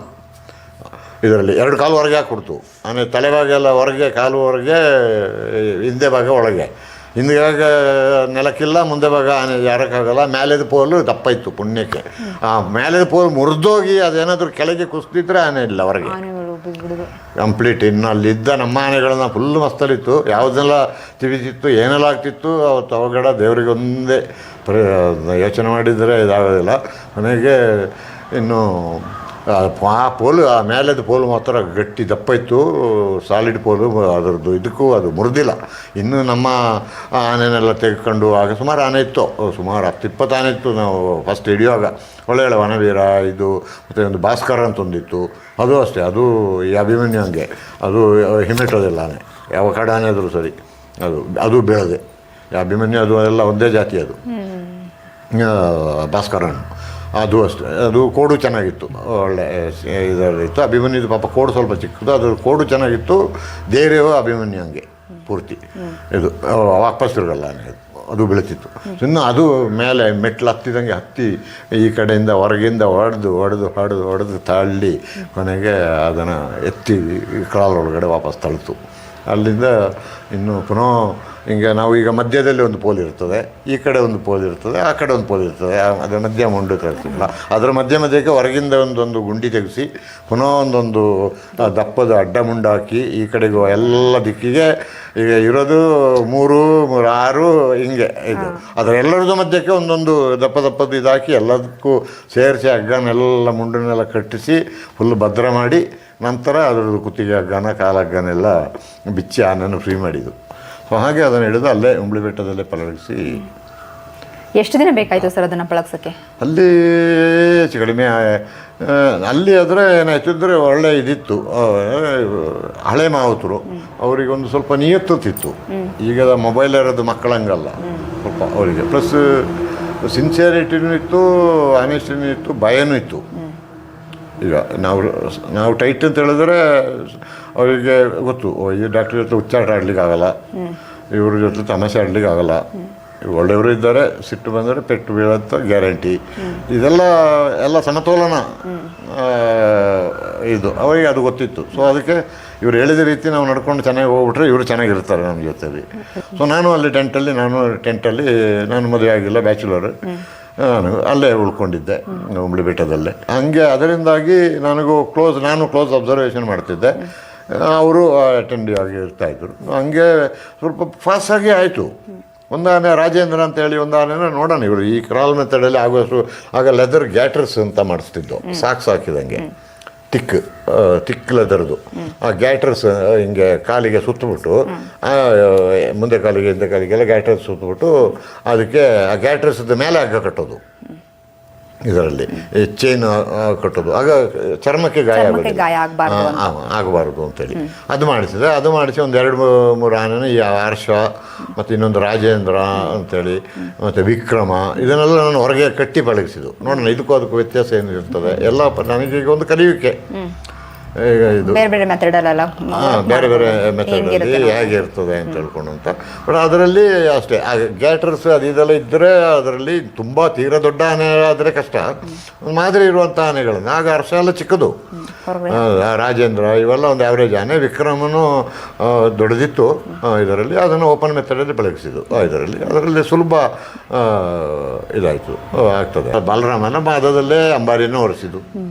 ಇದರಲ್ಲಿ 2 ಕಾಲು ಹೊರಗೆ ಹಾಕ್ಬಿಡ್ತು. ಆಮೇಲೆ ತಲೆಭಾಗ ಎಲ್ಲ ಹೊರಗೆ, ಕಾಲು ಹೊರಗೆ, ಹಿಂದೆ ಭಾಗ ಒಳಗೆ. ಹಿಂದಿಗಾಗ ನೆಲಕ್ಕಿಲ್ಲ, ಮುಂದೆ ಭಾಗ ಆನೆ ಯಾರಕ್ಕಾಗಲ್ಲ. ಮೇಲೆದ ಪೋಲು ದಪ್ಪ ಇತ್ತು ಪುಣ್ಯಕ್ಕೆ. ಆ ಮೇಲೆದ ಪೋಲು ಮುರಿದೋಗಿ ಅದೇನಾದರೂ ಕೆಳಗೆ ಕುಸಿದಿದ್ರೆ ಆನೆ ಇಲ್ಲ ಹೊರಗೆ ಕಂಪ್ಲೀಟ್. ಇನ್ನು ಅಲ್ಲಿದ್ದ ನಮ್ಮ ಆನೆಗಳನ್ನ ಫುಲ್ಲು ಮಸ್ತಲ್ಲಿತ್ತು. ಯಾವುದೆಲ್ಲ ತಿವಿತಿತ್ತು, ಏನೆಲ್ಲ ಆಗ್ತಿತ್ತು ಅವತ್ತು ಅವಘಡ ದೇವರಿಗೆ ಒಂದೇ ಯೋಚನೆ ಮಾಡಿದರೆ ಇದಾಗೋದಿಲ್ಲ. ಕೊನೆಗೆ ಇನ್ನು ಆ ಪೋಲು, ಆ ಮೇಲೆದ ಪೋಲು ಮಾತ್ರ ಗಟ್ಟಿ ದಪ್ಪ ಇತ್ತು, ಸಾಲಿಡ್ ಪೋಲು. ಅದರದ್ದು ಇದಕ್ಕೂ ಅದು ಮುರಿದಿಲ್ಲ. ಇನ್ನು ನಮ್ಮ ಆನೆನೆಲ್ಲ ತೆಗೆದುಕೊಂಡು ಆಗ ಸುಮಾರು ಆನೆ ಇತ್ತು, ಸುಮಾರು 10-20 ಆನೆ ಇತ್ತು. ನಾವು ಫಸ್ಟ್ ಹಿಡಿಯುವಾಗ ಒಳ್ಳೆ ವನವೀರ ಇದು ಮತ್ತು ಒಂದು ಭಾಸ್ಕರ ಅಂತ ಒಂದಿತ್ತು, ಅದು ಅಷ್ಟೇ. ಅದು ಈ ಅಭಿಮನ್ಯು ಹಂಗೆ, ಅದು ಹಿಮ್ಮೆಟ್ಟೋದಿಲ್ಲ ಆನೆ, ಯಾವ ಕಡೆ ಆನೆ ಆದರೂ ಸರಿ, ಅದು ಬೀಳದೆ. ಅಭಿಮನ್ಯು ಅದು ಎಲ್ಲ ಒಂದೇ ಜಾತಿ. ಅದು ಭಾಸ್ಕರನು ಅದು ಅಷ್ಟೇ. ಅದು ಕೋಡು ಚೆನ್ನಾಗಿತ್ತು, ಒಳ್ಳೆ ಇದರಲ್ಲಿತ್ತು. ಅಭಿಮನ್ಯುದು ಪಾಪ ಕೋಡು ಸ್ವಲ್ಪ ಚಿಕ್ಕದು, ಅದು ಕೋಡು ಚೆನ್ನಾಗಿತ್ತು. ಧೈರ್ಯವೂ ಅಭಿಮನ್ಯು ಹಂಗೆ ಪೂರ್ತಿ. ಇದು ವಾಪಸ್ ತಿರುಗಲ್ಲ ಅದು ಬೀಳ್ತಿತ್ತು. ಇನ್ನು ಅದು ಮೇಲೆ ಮೆಟ್ಲು ಹತ್ತಿದಂಗೆ ಹತ್ತಿ ಈ ಕಡೆಯಿಂದ ಹೊರಗಿಂದ ಹೊಡೆದು ತಳ್ಳಿ ಕೊನೆಗೆ ಅದನ್ನು ಎತ್ತಿ ಒಳಗಡೆ ವಾಪಸ್ ತಳ್ತು. ಅಲ್ಲಿಂದ ಇನ್ನು ಪುನಃ ಹಿಂಗೆ ನಾವು ಈಗ ಮಧ್ಯದಲ್ಲಿ ಒಂದು ಪೋಲ್ ಇರ್ತದೆ, ಈ ಕಡೆ ಒಂದು ಪೋಲ್ ಇರ್ತದೆ, ಆ ಕಡೆ ಒಂದು ಪೋಲ್ ಇರ್ತದೆ. ಅದರ ಮಧ್ಯ ಮುಂಡು ತರ್ತಿಲ್ಲ. ಅದರ ಮಧ್ಯಕ್ಕೆ ಹೊರಗಿಂದ ಒಂದೊಂದು ಗುಂಡಿ ತೆಗೆಸಿ ಪುನಃ ಒಂದೊಂದು ದಪ್ಪದ ಅಡ್ಡ ಮುಂಡು ಹಾಕಿ ಈ ಕಡೆಗೂ ಎಲ್ಲ ದಿಕ್ಕಿಗೆ ಈಗ ಇರೋದು 3, 6 ಹಿಂಗೆ ಇದು. ಅದರೆಲ್ಲರದ್ದು ಮಧ್ಯಕ್ಕೆ ಒಂದೊಂದು ದಪ್ಪದ್ದು ಇದಾಕಿ ಎಲ್ಲದಕ್ಕೂ ಸೇರಿಸಿ ಹಗ್ಗನೆಲ್ಲ ಮುಂಡನ್ನೆಲ್ಲ ಕಟ್ಟಿಸಿ ಫುಲ್ ಭದ್ರ ಮಾಡಿ ನಂತರ ಅದರದ್ದು ಕುತ್ತಿಗೆ ಹಗ್ಗನ ಕಾಲಹಗ್ಗನೆಲ್ಲ ಬಿಚ್ಚಿ ಆನನ್ನು ಫ್ರೀ ಮಾಡಿದ್ದು. ಸೊ ಹಾಗೆ ಅದನ್ನು ಹಿಡಿದು ಅಲ್ಲೇ ಉಂಬ್ಳಿ ಬೆಟ್ಟದಲ್ಲೇ ಪಳಗಿಸಿ. ಎಷ್ಟು ದಿನ ಬೇಕಾಯಿತು ಸರ್ ಅದನ್ನು ಪಳಗ್ಸೋಕ್ಕೆ? ಅಲ್ಲಿ ಹೆಚ್ಚು ಕಡಿಮೆ ಅಲ್ಲಿ ಆದರೆ ಏನಾಯ್ತು ಅಂದರೆ ಒಳ್ಳೆ ಇದಿತ್ತು. ಹಳೆ ಮಾವುತರು ಅವರಿಗೊಂದು ಸ್ವಲ್ಪ ನಿಯತ್ತಿತ್ತು. ಈಗ ಮೊಬೈಲ್ ಇರೋದು ಮಕ್ಕಳಂಗಲ್ಲ ಸ್ವಲ್ಪ ಅವರಿಗೆ. ಪ್ಲಸ್ ಸಿನ್ಸಿಯರಿಟಿನೂ ಇತ್ತು, ಆನೆಸ್ಟಿನೂ ಇತ್ತು, ಭಯನೂ ಇತ್ತು. ಈಗ ನಾವು ಟೈಟ್ ಅಂತ ಹೇಳಿದ್ರೆ ಅವರಿಗೆ ಗೊತ್ತು, ಈ ಡಾಕ್ಟ್ರ್ ಜೊತೆ ಹುಚ್ಚಾಟ ಆಡಲಿಕ್ಕಾಗಲ್ಲ, ಇವ್ರ ಜೊತೆ ತಮಾಷೆ ಆಡಲಿಕ್ಕಾಗಲ್ಲ. ಒಳ್ಳೆಯವರು ಇದ್ದಾರೆ, ಸಿಟ್ಟು ಬಂದರೆ ಪೆಟ್ಟು ಬೀಳಂತ ಗ್ಯಾರಂಟಿ. ಎಲ್ಲ ಸಮತೋಲನ ಇದು ಅವರಿಗೆ ಅದು ಗೊತ್ತಿತ್ತು. ಸೊ ಅದಕ್ಕೆ ಇವ್ರು ಹೇಳಿದ ರೀತಿ ನಾವು ನಡ್ಕೊಂಡು ಚೆನ್ನಾಗಿ ಹೋಗ್ಬಿಟ್ರೆ ಇವರು ಚೆನ್ನಾಗಿರ್ತಾರೆ ನಮ್ಮ ಜೊತೆಲಿ. ಸೊ ನಾನು ಅಲ್ಲಿ ಟೆಂಟಲ್ಲಿ ನಾನು ಮದುವೆ ಆಗಿಲ್ಲ, ಬ್ಯಾಚುಲರ್. ನಾನು ಅಲ್ಲೇ ಉಳ್ಕೊಂಡಿದ್ದೆ ಉಂಬ್ಳಿ ಬೆಟ್ಟದಲ್ಲೇ. ಹಂಗೆ ಅದರಿಂದಾಗಿ ನಾನು ಕ್ಲೋಸ್ ಅಬ್ಸರ್ವೇಷನ್ ಮಾಡ್ತಿದ್ದೆ. ಅವರು ಅಟೆಂಡ್ ಆಗಿ ಇರ್ತಾಯಿದ್ರು. ಹಂಗೆ ಸ್ವಲ್ಪ ಫಾಸ್ಟಾಗಿ ಆಯಿತು. ಒಂದು ಆನೆ ರಾಜೇಂದ್ರ ಅಂತೇಳಿ ಒಂದು ಆನೆನ ನೋಡೋಣ ಇವರು ಈ ಕ್ರಾಲ್ ಮೆಥಡಲ್ಲಿ ಆಗೋಷ್ಟು. ಆಗ ಲೆದರ್ ಗ್ಯಾಟ್ರಸ್ ಅಂತ ಮಾಡಿಸ್ತಿದ್ದು, ಸಾಕಿದಂಗೆ ತಿಕ್ ಲೆದರ್ದು. ಆ ಗ್ಯಾಟ್ರಸ್ ಹಿಂಗೆ ಕಾಲಿಗೆ ಸುತ್ತಬಿಟ್ಟು, ಮುಂದೆ ಕಾಲಿಗೆ ಹಿಂದೆ ಕಾಲಿಗೆಲ್ಲ ಗ್ಯಾಟ್ರಸ್ ಸುತ್ತಬಿಟ್ಟು ಅದಕ್ಕೆ ಆ ಗ್ಯಾಟ್ರಸ್ದ ಮೇಲೆ ಹಗ್ಗ ಕಟ್ಟೋದು, ಇದರಲ್ಲಿ ಚೈನ್ ಕಟ್ಟೋದು. ಆಗ ಚರ್ಮಕ್ಕೆ ಗಾಯ ಆಗಬಾರ್ದು ಅಂತೇಳಿ ಅದು ಮಾಡಿಸಿ ಒಂದು 2-3 ಆನೆನ ಈ ಹರ್ಷ ಮತ್ತು ಇನ್ನೊಂದು ರಾಜೇಂದ್ರ ಅಂತೇಳಿ ಮತ್ತು ವಿಕ್ರಮ ಇದನ್ನೆಲ್ಲ ನಾನು ಹೊರಗೆ ಕಟ್ಟಿ ಪಳಗಿಸಿದ್ದು. ನೋಡೋಣ ಅದಕ್ಕೂ ವ್ಯತ್ಯಾಸ ಏನಿರ್ತದೆ ಎಲ್ಲ. ನನಗೀಗ ಒಂದು ಕಲಿಯುವಿಕೆ. ಈಗ ಇದು ಬೇರೆ ಮೆಥಡಲ್ಲ, ಬೇರೆ ಮೆಥಡಲ್ಲಿ ಹೇಗಿರ್ತದೆ ಅಂತ ಹೇಳ್ಕೊಂಡು ಅಂತ. ಬಟ್ ಅದರಲ್ಲಿ ಅಷ್ಟೇ ಗ್ಯಾಟ್ರಸ್ ಇದೆಲ್ಲ ಇದ್ದರೆ ಅದರಲ್ಲಿ ತುಂಬ ತೀರ ದೊಡ್ಡ ಆನೆ ಆದರೆ ಕಷ್ಟ. ಮಾದರಿ ಇರುವಂಥ ಆನೆಗಳನ್ನು ಆಗ ಹರ್ಷ ಎಲ್ಲ ಚಿಕ್ಕದು, ರಾಜೇಂದ್ರ ಇವೆಲ್ಲ ಒಂದು ಆ್ಯಾವ್ರೇಜ್ ಆನೆ. ವಿಕ್ರಮನು ದೊಡ್ಡದಿತ್ತು ಇದರಲ್ಲಿ, ಅದನ್ನು ಓಪನ್ ಮೆಥಡಲ್ಲಿ ಪಳಗಿಸಿದ್ದು ಅದರಲ್ಲಿ ಸುಲಭ ಇದಾಯಿತು ಆಗ್ತದೆ. ಬಲರಾಮನ ಮಾದದಲ್ಲೇ ಅಂಬಾರಿಯನ್ನು ಹೊರಿಸಿದ್ದು.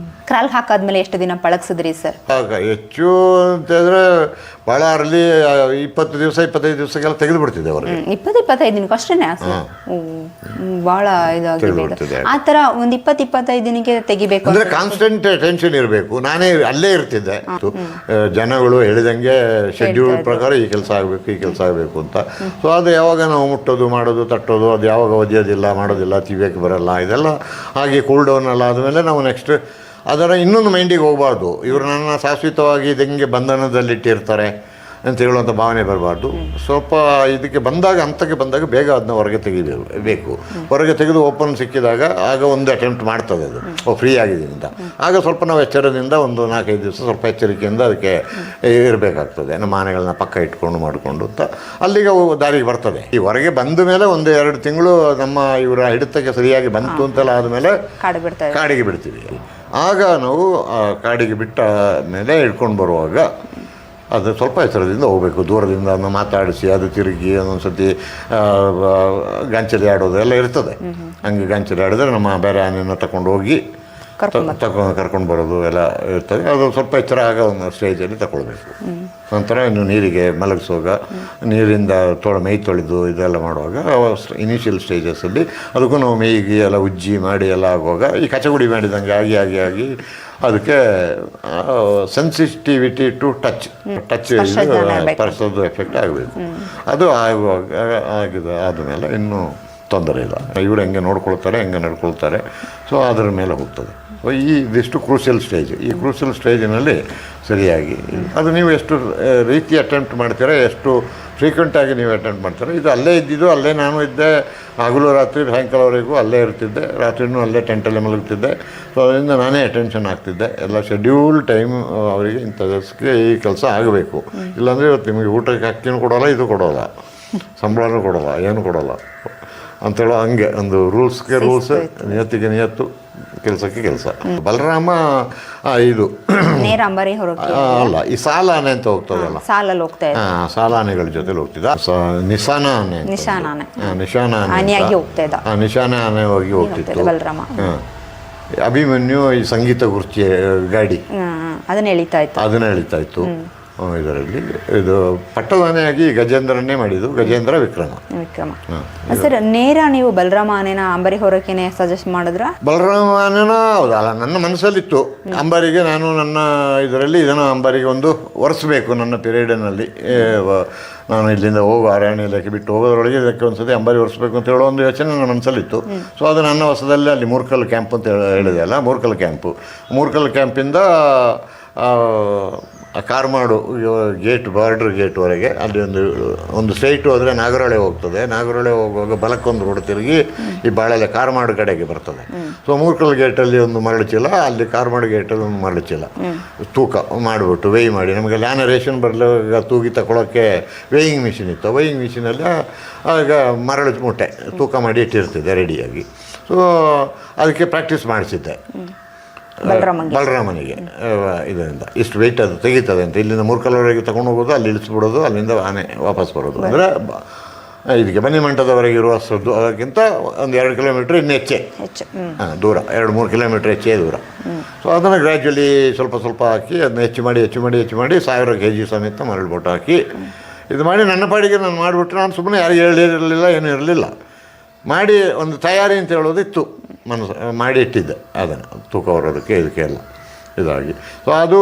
ಕ್ರಾಲ್ ಹಾಕಾದ್ಮೇಲೆ ಎಷ್ಟು ದಿನ ಪಳಗಿಸಿದ್ರಿ ಸರ್? ಆಗ ಹೆಚ್ಚು ಅಂತಂದರೆ ಭಾಳ ಅರ್ಲಿ 20-25 ದಿವಸಕ್ಕೆಲ್ಲ ತೆಗೆದು ಬಿಡ್ತಿದ್ದೆ ಅವ್ರಿಗೆ. 20-25 ದಿನಕ್ಕೆ ಅಷ್ಟೇ ಭಾಳ ಇದಾಗಿದೆ. ಆ ಥರ ಒಂದು 20-25 ದಿನಕ್ಕೆ ತೆಗಿಬೇಕು ಅಂದರೆ ಕಾನ್ಸ್ಟೆಂಟ್ ಟೆನ್ಷನ್ ಇರಬೇಕು. ನಾನೇ ಅಲ್ಲೇ ಇರ್ತಿದ್ದೆ. ಜನಗಳು ಹೇಳಿದಂಗೆ ಶೆಡ್ಯೂಲ್ ಪ್ರಕಾರ ಈ ಕೆಲಸ ಆಗಬೇಕು ಅಂತ. ಸೊ ಅದು ಯಾವಾಗ ನಾವು ಮುಟ್ಟೋದು ಮಾಡೋದು ತಟ್ಟೋದು ಅದು ಯಾವಾಗ ಒದೆಯೋದಿಲ್ಲ ಮಾಡೋದಿಲ್ಲ ತಿವಿಯಕ್ಕೆ ಬರಲ್ಲ ಇದೆಲ್ಲ ಹಾಗೆ ಕೂಲ್ ಡೌನ್ ಎಲ್ಲ ಆದಮೇಲೆ ನಾವು ನೆಕ್ಸ್ಟ್ ಅದರ ಇನ್ನೊಂದು ಮೈಂಡಿಗೆ ಹೋಗಬಾರ್ದು. ಇವರು ನನ್ನ ಶಾಶ್ವತವಾಗಿ ಇದಂಗೆ ಬಂಧನದಲ್ಲಿಟ್ಟಿರ್ತಾರೆ ಅಂತ ಹೇಳುವಂಥ ಭಾವನೆ ಬರಬಾರ್ದು. ಸ್ವಲ್ಪ ಇದಕ್ಕೆ ಹಂತಕ್ಕೆ ಬಂದಾಗ ಬೇಗ ಅದನ್ನ ಹೊರಗೆ ತೆಗಿಬೇಕು. ಹೊರಗೆ ತೆಗೆದು ಓಪನ್ ಸಿಕ್ಕಿದಾಗ ಆಗ ಒಂದು ಅಟೆಂಪ್ಟ್ ಮಾಡ್ತದೆ ಅದು ಫ್ರೀ ಆಗಿದ್ದೀನಿ ಅಂತ. ಆಗ ಸ್ವಲ್ಪ ನಾವು ಎಚ್ಚರದಿಂದ ಒಂದು 4-5 ದಿವಸ ಸ್ವಲ್ಪ ಎಚ್ಚರಿಕೆಯಿಂದ ಅದಕ್ಕೆ ಇರಬೇಕಾಗ್ತದೆ. ನಮ್ಮ ಆನೆಗಳನ್ನ ಪಕ್ಕ ಇಟ್ಕೊಂಡು ಮಾಡಿಕೊಂಡು ಅಂತ ಅಲ್ಲಿಗೆ ದಾರಿಗೆ ಬರ್ತದೆ. ಈ ಹೊರಗೆ ಬಂದ ಮೇಲೆ 1-2 ತಿಂಗಳು ನಮ್ಮ ಇವರ ಹಿಡಿತಕ್ಕೆ ಸರಿಯಾಗಿ ಬಂತು ಅಂತೆಲ್ಲ ಆದಮೇಲೆ ಕಾಡಿಗೆ ಬಿಡ್ತೀವಿ. ಆಗ ನಾವು ಕಾಡಿಗೆ ಬಿಟ್ಟ ಮೇಲೆ ಹಿಡ್ಕೊಂಡು ಬರುವಾಗ ಅದು ಸ್ವಲ್ಪ ಎಚ್ಚರದಿಂದ ಹೋಗಬೇಕು. ದೂರದಿಂದ ಅದನ್ನು ಮಾತಾಡಿಸಿ ಅದು ತಿರುಗಿ ಒಂದೊಂದು ಸತಿ ಗಾಂಚಲಿ ಆಡೋದು ಎಲ್ಲ ಇರ್ತದೆ. ಹಂಗೆ ಗಾಂಚಲಿ ಆಡಿದ್ರೆ ನಮ್ಮ ಬೇರೆ ಆನೆಯನ್ನು ತಗೊಂಡು ಹೋಗಿ ಕರ್ಕೊಂಡು ಬರೋದು ಎಲ್ಲ ಇರ್ತದೆ. ಅದು ಸ್ವಲ್ಪ ಎಚ್ಚರ ಆಗ ಒಂದು ಸ್ಟೇಜಲ್ಲಿ ತಗೊಳ್ಬೇಕು. ನಂತರ ಇನ್ನು ನೀರಿಗೆ ಮಲಗಿಸುವಾಗ ನೀರಿಂದ ಮೈ ತೊಳೆದು ಇದೆಲ್ಲ ಮಾಡುವಾಗ ಇನಿಷಿಯಲ್ ಸ್ಟೇಜಸ್ಸಲ್ಲಿ ಅದಕ್ಕೂ ನಾವು ಮೈಗೆ ಎಲ್ಲ ಉಜ್ಜಿ ಮಾಡಿ ಎಲ್ಲ ಆಗುವಾಗ ಈ ಕಚಗುಡಿ ಮಾಡಿದಂಗೆ ಆಗಿ ಅದಕ್ಕೆ ಸೆನ್ಸಿಟಿವಿಟಿ ಟು ಟಚ್ ಸ್ಪರ್ಶದ ಎಫೆಕ್ಟ್ ಆಗಬೇಕು. ಅದು ಆದಮೇಲೆ ಇನ್ನೂ ತೊಂದರೆ ಇಲ್ಲ. ಇವರು ಹೆಂಗೆ ನೋಡ್ಕೊಳ್ತಾರೆ ಹೆಂಗೆ ನಡ್ಕೊಳ್ತಾರೆ, ಸೊ ಅದರ ಮೇಲೆ ಹೋಗ್ತದೆ. ಇದಿಷ್ಟು ಕ್ರೂಷಿಯಲ್ ಸ್ಟೇಜ್. ಈ ಕ್ರೂಷಿಯಲ್ ಸ್ಟೇಜಿನಲ್ಲಿ ಸರಿಯಾಗಿ ಅದು ನೀವು ಎಷ್ಟು ರೀತಿ ಅಟೆಂಪ್ಟ್ ಮಾಡ್ತೀರಾ, ಎಷ್ಟು ಫ್ರೀಕ್ವೆಂಟಾಗಿ ನೀವು ಅಟೆಂಪ್ಟ್ ಮಾಡ್ತೀರಾ. ಇದು ಅಲ್ಲೇ ಇದ್ದಿದ್ದು, ಅಲ್ಲೇ ನಾನು ಇದ್ದೆ ಹಗಲು ರಾತ್ರಿ ಸಾಯಂಕಾಲವರೆಗೂ ಅಲ್ಲೇ ಇರ್ತಿದ್ದೆ. ರಾತ್ರಿನೂ ಅಲ್ಲೇ ಟೆಂಟಲ್ಲೇ ಮಲಗ್ತಿದ್ದೆ. ಸೊ ಅದರಿಂದ ನಾನೇ ಅಟೆನ್ಷನ್ ಆಗ್ತಿದ್ದೆ. ಎಲ್ಲ ಶೆಡ್ಯೂಲ್ ಟೈಮ್ ಅವರಿಗೆ ಇಂಥದಕ್ಕೆ ಈ ಕೆಲಸ ಆಗಬೇಕು. ಇಲ್ಲಾಂದರೆ ಇವತ್ತು ನಿಮಗೆ ಊಟಕ್ಕೆ ಅಕ್ಕಿನೂ ಕೊಡೋಲ್ಲ, ಇದು ಕೊಡೋಲ್ಲ, ಸಂಬಳನೂ ಕೊಡೋಲ್ಲ, ಏನು ಕೊಡೋಲ್ಲ ಅಂತೇಳೋ ಹಂಗೆ ಒಂದು ರೂಲ್ಸ್ಗೆ ರೂಲ್ಸ್, ನಿಯತ್ತಿಗೆ ನಿಯತ್ತು, ಕೆಲಸಕ್ಕೆ ಕೆಲಸ. ಬಲರಾಮ ಇದು ಅಲ್ಲ, ಈ ಸಾಲ ಆನೆ ಅಂತ ಹೋಗ್ತದಲ್ಲ, ಸಾಲ ಆನೆಗಳ ಜೊತೆಲಿ ಹೋಗ್ತಿದ್ದ. ನಿಶಾನ ಆನೆ, ನಿಶಾನ ಆನೆ ಹೋಗ್ತಿತ್ತು. ಅಭಿಮನ್ಯು ಈ ಸಂಗೀತ ಗುರ್ಚಿ ಗಾಡಿ ಅದನ್ನ ಎಳಿತಾ ಇತ್ತು. ಇದರಲ್ಲಿ ಇದು ಪಟ್ಟದಾನೆಯಾಗಿ ಗಜೇಂದ್ರನ್ನೇ ಮಾಡಿದ್ದು, ಗಜೇಂದ್ರ ವಿಕ್ರಮ. ಸರ್, ನೇರ ನೀವು ಬಲರಾಮ ಆನೆನ ಅಂಬಾರಿ ಹೊರಕೆನೆ ಸಜೆಸ್ಟ್ ಮಾಡಿದ್ರ? ಬಲರಾಮ ಆನೆನ ಹೌದಲ್ಲ, ನನ್ನ ಮನಸ್ಸಲ್ಲಿತ್ತು ಅಂಬಾರಿಗೆ. ನಾನು ನನ್ನ ಇದರಲ್ಲಿ ಇದನ್ನು ಅಂಬಾರಿಗೆ ಒಂದು ಒರೆಸ್ಬೇಕು ನನ್ನ ಪೀರಿಯಡ್ನಲ್ಲಿ. ನಾನು ಇಲ್ಲಿಂದ ಅರಣ್ಯ ಇಲಾಖೆ ಬಿಟ್ಟು ಹೋಗೋದ್ರೊಳಗೆ ಇದಕ್ಕೆ ಒಂದ್ಸತಿ ಅಂಬಾರಿ ಒರೆಸ್ಬೇಕು ಅಂತ ಹೇಳೋ ಒಂದು ಯೋಚನೆ ನನ್ನ ಮನಸ್ಸಲ್ಲಿತ್ತು. ಸೊ ಅದು ನನ್ನ ಹೊಸದಲ್ಲಿ ಅಲ್ಲಿ ಮೂರ್ಕಲ್ ಕ್ಯಾಂಪ್ ಅಂತ ಹೇಳಿದೆ ಅಲ್ಲ, ಮೂರ್ಕಲ್ ಕ್ಯಾಂಪಿಂದ ಕಾರ್ಮಾಡು ಗೇಟ್, ಬಾರ್ಡ್ರ್ ಗೇಟ್ವರೆಗೆ ಅಲ್ಲಿ ಒಂದು ಸ್ಟ್ರೈಟು ಹೋದರೆ ನಾಗರಹೊಳೆ ಹೋಗ್ತದೆ. ನಾಗರಹೊಳೆ ಹೋಗುವಾಗ ಬಲಕ್ಕೊಂದು ರೋಡ್ ತಿರುಗಿ ಈ ಬಾಳೆಲೆ ಕಾರ್ಮಾಡು ಕಡೆಗೆ ಬರ್ತದೆ. ಸೊ ಮೂರ್ಕಲ್ ಗೇಟಲ್ಲಿ ಒಂದು ಮರಳು ಚೀಲ, ಅಲ್ಲಿ ಕಾರ್ಮಾಡು ಗೇಟಲ್ಲಿ ಒಂದು ಮರಳು ಚೀಲ ತೂಕ ಮಾಡಿಬಿಟ್ಟು ವೇಯ್ ಮಾಡಿ, ನಮಗೆ ಲ್ಯಾನರೇಷನ್ ಬರಲಾಗ ತೂಗಿ ತಗೊಳ್ಳೋಕ್ಕೆ ವೇಯಿಂಗ್ ಮಿಷಿನ್ ಇತ್ತು. ವೇಯಿಂಗ್ ಮಿಷಿನಲ್ಲಿ ಆಗ ಮರಳು ಮೂಟೆ ತೂಕ ಮಾಡಿ ಇಟ್ಟಿರ್ತಿದ್ದೆ ರೆಡಿಯಾಗಿ. ಸೊ ಅದಕ್ಕೆ ಪ್ರಾಕ್ಟೀಸ್ ಮಾಡಿಸಿದ್ದೆ ಬಲರಾಮನಿಗೆ. ಇದರಿಂದ ಇಷ್ಟು ವೆಯ್ಟ್ ಅದು ತೆಗೀತದೆ ಅಂತ. ಇಲ್ಲಿಂದ ಮೂರ್ಕಲ್ವರೆಗೆ ತಗೊಂಡು ಹೋಗೋದು, ಅಲ್ಲಿ ಇಳಿಸ್ಬಿಡೋದು, ಅಲ್ಲಿಂದ ಆನೆ ವಾಪಸ್ ಬರೋದು. ಅಂದರೆ ಇದಕ್ಕೆ ಬನ್ನಿಮಂಟದವರೆಗೆ ಇರುವಷ್ಟು ಅದಕ್ಕಿಂತ ಒಂದು 2 ಕಿಲೋಮೀಟ್ರ್ ಇನ್ನು ಹೆಚ್ಚು ದೂರ, 2-3 ಕಿಲೋಮೀಟ್ರ್ ಹೆಚ್ಚೇ ದೂರ. ಸೊ ಅದನ್ನು ಗ್ರ್ಯಾಜುವಲಿ ಸ್ವಲ್ಪ ಸ್ವಲ್ಪ ಹಾಕಿ ಅದನ್ನ ಹೆಚ್ಚು ಮಾಡಿ 1000 kg ಸಮೇತ ಮರಳು ಬೋಟ್ ಹಾಕಿ ಇದು ಮಾಡಿ ನನ್ನ ಪಾಡಿಗೆ ನಾನು ಮಾಡಿಬಿಟ್ರೆ ನಾನು ಸುಮ್ಮನೆ ಯಾರಿಗೆ ಹೇಳಿರಲಿಲ್ಲ, ಏನೂ ಇರಲಿಲ್ಲ. ಮಾಡಿ ಒಂದು ತಯಾರಿ ಅಂತ ಹೇಳೋದಿತ್ತು, ಮನಸ್ಸು ಮಾಡಿ ಇಟ್ಟಿದ್ದೆ ಅದನ್ನು ತೂಕ ಹೊರೋದಕ್ಕೆ ಇದಕ್ಕೆ ಎಲ್ಲ ಇದಾಗಿ. ಸೊ ಅದು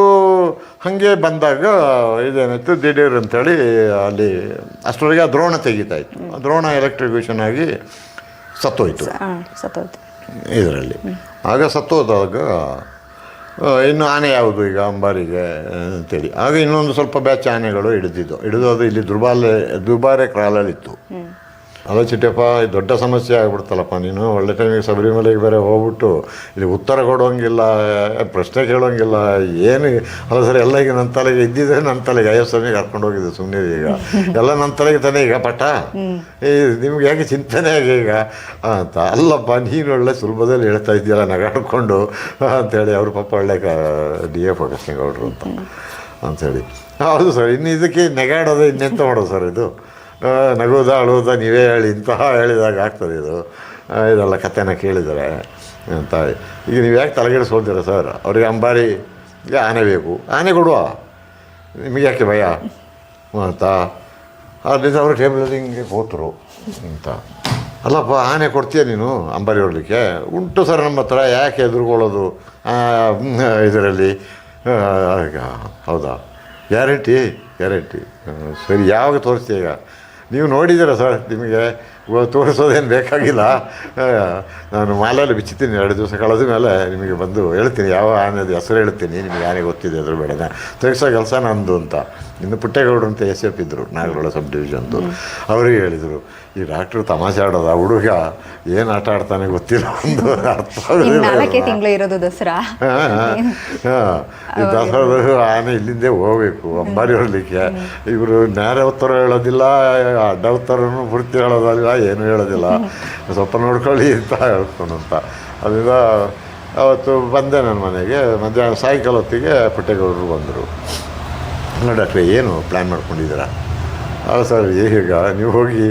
ಹಾಗೆ ಬಂದಾಗ ಇದೇನಾಯಿತು, ದಿಢೀರ್ ಅಂತೇಳಿ ಅಲ್ಲಿ ಅಷ್ಟರೊಳಗೆ ಆ ದ್ರೋಣ ತೆಗಿತಾಯಿತ್ತು. ಆ ದ್ರೋಣ ಎಲೆಕ್ಟ್ರಿಕ್ಯೂಷನ್ ಆಗಿ ಸತ್ತೋಯ್ತು ಇದರಲ್ಲಿ. ಆಗ ಸತ್ತೋದಾಗ ಇನ್ನು ಆನೆ ಯಾವುದು ಈಗ ಅಂಬಾರಿಗೆ ಅಂತೇಳಿ ಆಗ ಇನ್ನೊಂದು ಸ್ವಲ್ಪ ಬ್ಯಾಚ್ ಆನೆಗಳು ಹಿಡಿದು ಅದು ಇಲ್ಲಿ ದುಬಾರೆ ಕ್ರಾಲಲ್ಲಿತ್ತು. ಅಲ್ಲ ಚಿಟ್ಟಪ್ಪ, ದೊಡ್ಡ ಸಮಸ್ಯೆ ಆಗ್ಬಿಡ್ತಲ್ಲಪ್ಪ, ನೀನು ಒಳ್ಳೆ ಟೈಮಿಗೆ ಶಬರಿಮಲೆಗೆ ಬೇರೆ ಹೋಗ್ಬಿಟ್ಟು ಇಲ್ಲಿ ಉತ್ತರ ಕೊಡೋಂಗಿಲ್ಲ, ಪ್ರಶ್ನೆ ಕೇಳೋಂಗಿಲ್ಲ, ಏನು ಅಲ್ಲ ಸರ್, ಎಲ್ಲ ಈಗ ನನ್ನ ತಲೆಗೆ ಇದ್ದಿದ್ದೆ, ನನ್ನ ತಲೆಗೆ ಅಯ್ಯಸ್ವಾಮಿಗೆ ಕರ್ಕೊಂಡು ಹೋಗಿದ್ದೆ ಸುಮ್ಮನೆ. ಈಗ ಎಲ್ಲ ನನ್ನ ತಲೆಗೆ ತಾನೇ ಈಗ ಪಟ್ಟ, ನಿಮ್ಗೆ ಯಾಕೆ ಚಿಂತನೆ ಆಗಿ ಈಗ ಅಂತ. ಅಲ್ಲಪ್ಪ, ನೀನು ಒಳ್ಳೆ ಸುಲಭದಲ್ಲಿ ಹೇಳ್ತಾ ಇದ್ದೀಯಲ್ಲ ನಗಾಡ್ಕೊಂಡು ಅಂಥೇಳಿ ಅವರು ಪಾಪ ಒಳ್ಳೆ DF ಕೃಷ್ಣೇಗೌಡರು ಅಂಥೇಳಿ. ಹೌದು ಸರ್, ಇನ್ನು ಇದಕ್ಕೆ ನೆಗಾಡೋದು ಇನ್ನೆಂತ ಮಾಡೋದು ಸರ್, ಇದು ನಗೋದ ಅಳೋದ ನೀವೇ ಹೇಳಿ ಇಂತಹ ಹೇಳಿದಾಗ ಆಗ್ತದೆ ಇದು, ಇದೆಲ್ಲ ಕಥೆನ ಕೇಳಿದ್ದಾರೆ ಅಂತ. ಈಗ ನೀವು ಯಾಕೆ ತಲೆಗೆಡಿಸ್ಕೊಳ್ತೀರ ಸರ್, ಅವ್ರಿಗೆ ಅಂಬಾರಿಗೆ ಆನೆ ಬೇಕು, ಆನೆ ಕೊಡುವ, ನಿಮಗೆ ಯಾಕೆ ಭಯ ಅಂತ. ಆದ್ದರಿಂದ ಅವರು ಟೇಬಲಲ್ಲಿ ಹಿಂಗೆ ಕೂತರು ಅಂತ. ಅಲ್ಲಪ್ಪ, ಆನೆ ಕೊಡ್ತೀಯ ನೀನು ಅಂಬಾರಿ ಹೊರಲಿಕ್ಕೆ? ಉಂಟು ಸರ್ ನಮ್ಮ ಹತ್ರ, ಯಾಕೆ ಎದುರುಕೊಳ್ಳೋದು ಇದರಲ್ಲಿ? ಹೌದಾ, ಗ್ಯಾರಂಟಿ? ಸರಿ, ಯಾವಾಗ ತೋರಿಸ್ತೀಯ? ಈಗ ನೀವು ನೋಡಿದ್ದೀರ ಸರ್, ನಿಮಗೆ ತೋರಿಸೋದೇನು ಬೇಕಾಗಿಲ್ಲ. ನಾನು ಮಾಲೆಯಲ್ಲಿ ಬಿಚ್ಚುತ್ತೀನಿ, 2 ದಿವಸ ಕಳೆದ ಮೇಲೆ ನಿಮಗೆ ಬಂದು ಹೇಳ್ತೀನಿ, ಯಾವ ಆನೆದು ಹೆಸರು ಹೇಳ್ತೀನಿ, ನಿಮಗೆ ಆನೆ ಗೊತ್ತಿದೆ ಅದ್ರ ಬೇಡ, ತೆಗಿಸೋ ಕೆಲಸ ನಂದು ಅಂತ. ಇನ್ನು ಪುಟ್ಟೇಗೌಡರು ಅಂತ SF ಇದ್ದರು, ನಾಗರೋಳ ಸಬ್ ಡಿವಿಷನ್ದು. ಅವರಿಗೆ ಹೇಳಿದರು, ಈ ಡಾಕ್ಟ್ರು ತಮಾಷೆ ಆಡೋದು, ಆ ಹುಡುಗ ಏನು ಆಟ ಆಡ್ತಾನೆ ಗೊತ್ತಿಲ್ಲ, ಒಂದು ಅರ್ಥ ತಿಂಗಳು ಇರೋದು ದಸರಾ. ಈ ದಸರಾದ ಆನೆ ಇಲ್ಲಿಂದೇ ಹೋಗಬೇಕು ಅಂಬಾರಿ ಹೊರಲಿಕ್ಕೆ. ಇವರು ನೇರ ಉತ್ತರ ಹೇಳೋದಿಲ್ಲ, ಅಡ್ಡ ಉತ್ತರನೂ ಪೂರ್ತಿ ಹೇಳೋದಿಲ್ಲ, ಏನೂ ಹೇಳೋದಿಲ್ಲ, ಸ್ವಲ್ಪ ನೋಡ್ಕೊಳ್ಳಿ ಅಂತ ಹೇಳ್ಕೊಂಡಂತ. ಅದರಿಂದ ಅವತ್ತು ಬಂದೆ ನನ್ನ ಮನೆಗೆ. ಮಧ್ಯಾಹ್ನ ಸಾಯಂಕಾಲ ಹೊತ್ತಿಗೆ ಪುಟ್ಟೇಗೌಡರು ಬಂದರು. ಅಲ್ಲ ಡಾಕ್ಟ್ರೆ, ಏನು ಪ್ಲ್ಯಾನ್ ಮಾಡ್ಕೊಂಡಿದ್ದೀರಾ? ಅಲ್ಲ ಸರ್, ಈಗ ನೀವು ಹೋಗಿ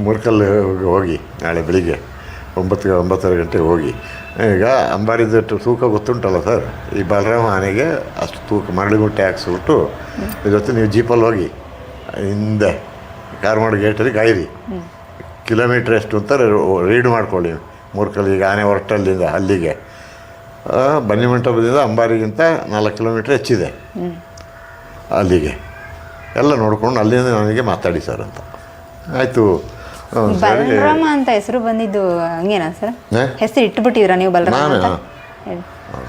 ಮೂರ್ಕಲ್ ಹೋಗಿ ನಾಳೆ ಬೆಳಿಗ್ಗೆ 9:30 ಗಂಟೆಗೆ ಹೋಗಿ. ಈಗ ಅಂಬಾರಿದಟ್ಟು ತೂಕ ಗೊತ್ತುಂಟಲ್ಲ ಸರ್, ಈ ಬಲರಾಮ ಆನೆಗೆ ಅಷ್ಟು ತೂಕ ಮರಳುಗುಂಟೆ ಹಾಕ್ಸ್ಬಿಟ್ಟು ಇವತ್ತು ನೀವು ಜೀಪಲ್ಲಿ ಹೋಗಿ ಹಿಂದೆ ಕಾರ್ಮಾಡ್ ಗೇಟಲ್ಲಿ ಕಾಯಿರಿ, ಕಿಲೋಮೀಟ್ರ್ ಎಷ್ಟು ಅಂತ ರೀಡ್ ಮಾಡ್ಕೊಳ್ಳಿ. ಮೂರ್ಕಲ್ ಈಗ ಆನೆ ಹೊರಟಲ್ಲಿಂದ ಅಲ್ಲಿಗೆ ಬನ್ನಿಮಂಟಪದಿಂದ ಅಂಬಾರಿಗಿಂತ 4 ಕಿಲೋಮೀಟ್ರ್ ಹೆಚ್ಚಿದೆ. ಅಲ್ಲಿಗೆ ಎಲ್ಲ ನೋಡ್ಕೊಂಡು ಅಲ್ಲಿಂದ ನನಗೆ ಮಾತಾಡಿ ಸರ್ ಅಂತ. ಆಯಿತು. ಬಲರಾಮ ಅಂತ ಹೆಸರು ಬಂದಿದ್ದು ಹಂಗೇನಾ ಸರ್? ಹೆಸರು ಇಟ್ಬಿಟ್ಟಿದ್ರಾ ನೀವು ಬಲರಾಮ ಅಂತ?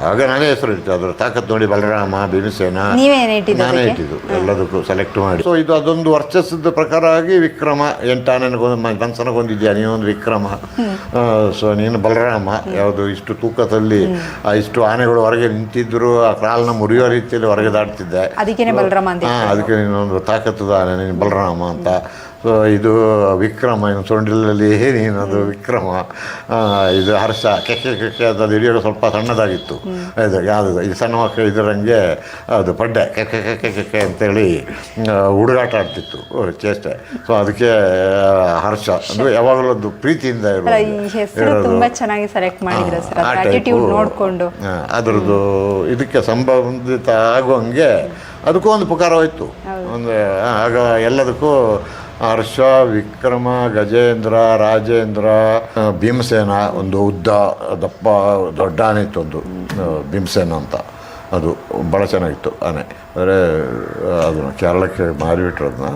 ಆಗ ನಾನೇ ಹೆಸರು ಇಟ್ಟು ಅದರ ತಾಕತ್ತು ನೋಡಿ ಬಲರಾಮ, ಭೀಮಸೇನ ನಾನೇ ಇಟ್ಟಿದ್ದು ಎಲ್ಲದಕ್ಕೂ ಸೆಲೆಕ್ಟ್ ಮಾಡಿ. ಸೊ ಇದು ಅದೊಂದು ವರ್ಚಸ್ಸದ ಪ್ರಕಾರ ಆಗಿ ವಿಕ್ರಮ 8 ಆನೆಗೊಂದು ಮನ್ಸನಗೊಂದಿದ್ಯಾ ನೀವೊಂದು ವಿಕ್ರಮ. ಸೊ ನೀನು ಬಲರಾಮ, ಯಾವುದು ಇಷ್ಟು ತೂಕದಲ್ಲಿ ಇಷ್ಟು ಆನೆಗಳು ಹೊರಗೆ ನಿಂತಿದ್ರು, ಆ ಕ್ರಾಲ್ನ ಮುರಿಯೋ ರೀತಿಯಲ್ಲಿ ಹೊರಗೆ ದಾಟ್ತಿದ್ದೆ, ಅದಕ್ಕೆ ಬಲರಾಮ ಅಂತ. ಅದಕ್ಕೆ ನೀನೊಂದು ತಾಕತ್ತದ ಆನೆ, ನೀನು ಬಲರಾಮ ಅಂತ. ಸೊ ಇದು ವಿಕ್ರಮ, ಇನ್ನು ಸೊಂಡಿಲಲ್ಲಿ ನೀನದು ವಿಕ್ರಮ. ಇದು ಹರ್ಷ, ಕೆಕ್ಕೆ ಅದು ಹಿಡಿಯೋದು ಸ್ವಲ್ಪ ಸಣ್ಣದಾಗಿತ್ತು. ಇದು ಯಾವುದು ಇದು ಸಣ್ಣ ಮಕ್ಕಳು ಇದರಂಗೆ ಅದು ಪಡ್ಡೆ ಕೆಕ್ಕೆ ಅಂತೇಳಿ ಹುಡುಗಾಟ ಆಡ್ತಿತ್ತು ಚೇಷ್ಟೆ. ಸೊ ಅದಕ್ಕೆ ಹರ್ಷ ಅಂದರೆ ಯಾವಾಗಲೂ ಒಂದು ಪ್ರೀತಿಯಿಂದ ಅದರದ್ದು ಇದಕ್ಕೆ ಸಂಬಂಧಿತ ಆಗುವಂಗೆ ಅದಕ್ಕೂ ಒಂದು ಪುಕಾರ ಹೋಯ್ತು. ಒಂದು ಆಗ ಎಲ್ಲದಕ್ಕೂ ಹರ್ಷ, ವಿಕ್ರಮ, ಗಜೇಂದ್ರ, ರಾಜೇಂದ್ರ, ಭೀಮಸೇನ, ಒಂದು ಉದ್ದ ದಪ್ಪ ದೊಡ್ಡ ಆನೆ ಇತ್ತು ಒಂದು ಭೀಮಸೇನ ಅಂತ. ಅದು ಭಾಳ ಚೆನ್ನಾಗಿತ್ತು ಆನೆ. ಅಂದರೆ ಅದನ್ನು ಕೇರಳಕ್ಕೆ ಮಾರಿಬಿಟ್ರು, ಅದನ್ನ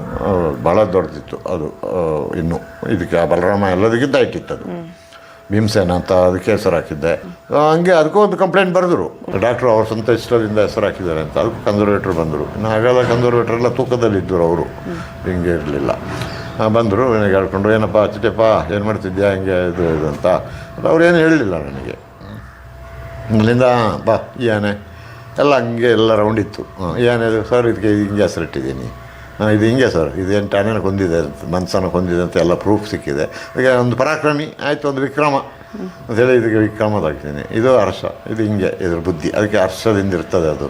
ಭಾಳ ದೊಡ್ಡದಿತ್ತು ಅದು. ಇನ್ನು ಇದಕ್ಕೆ ಬಲರಾಮ ಎಲ್ಲದಕ್ಕಿಂತ ಇಟ್ಟಿತ್ತು ಅದು. ಭೀಮಸೇನ ಅಂತ ಅದಕ್ಕೆ ಹೆಸರು ಹಾಕಿದ್ದೆ. ಹಂಗೆ ಅದಕ್ಕೂ ಒಂದು ಕಂಪ್ಲೇಂಟ್ ಬರೆದ್ರು, ಡಾಕ್ಟ್ರು ಅವ್ರ ಸ್ವಂತ ಇಷ್ಟದಿಂದ ಹೆಸರು ಹಾಕಿದ್ದಾರೆ ಅಂತ. ಅದಕ್ಕೂ ಕನ್ಸರ್ವೇಟ್ರ್ ಬಂದರು. ಇನ್ನು ಹಾಗೆಲ್ಲ ಕನ್ಸರ್ವೇಟ್ರೆಲ್ಲ ತೂಕದಲ್ಲಿದ್ದರು, ಅವರು ಹಿಂಗೆ ಇರಲಿಲ್ಲ. ಬಂದರು, ನನಗೆ ಹೇಳ್ಕೊಂಡ್ರು, ಏನಪ್ಪ ಚಿಟ್ಟಪ್ಪ ಏನು ಮಾಡ್ತಿದ್ಯಾ ಹಿಂಗೆ ಇದು ಅಂತ. ಅವ್ರು ಏನು ಹೇಳಲಿಲ್ಲ ನನಗೆ. ಅಲ್ಲಿಂದ ಬಾ ಈ ಆನೆ ಎಲ್ಲ ಹಂಗೆ ಎಲ್ಲ ರೌಂಡ್ ಇತ್ತು. ಈ ಆನೆ ಸರ್ ಇದಕ್ಕೆ ಹಿಂಗೆ ಹೆಸರಿಟ್ಟಿದ್ದೀನಿ, ಇದು ಹಿಂಗೆ ಸರ್, ಇದು 8 ಆನೆನ ಕೊಂದಿದೆ ಅಂತ, ಮನ್ಸನ್ನು ಕೊಂದಿದೆ ಅಂತ ಎಲ್ಲ ಪ್ರೂಫ್ ಸಿಕ್ಕಿದೆ. ಈಗ ಒಂದು ಪರಾಕ್ರಮಿ ಆಯಿತು, ಒಂದು ವಿಕ್ರಮ ಅಂತೇಳಿ ಇದಕ್ಕೆ ವಿಕ್ರಮದಾಗ್ತೀನಿ. ಇದು ಹರ್ಷ, ಇದು ಹಿಂಗೆ ಇದ್ರ ಬುದ್ಧಿ, ಅದಕ್ಕೆ ಹರ್ಷದಿಂದ ಇರ್ತದೆ ಅದು.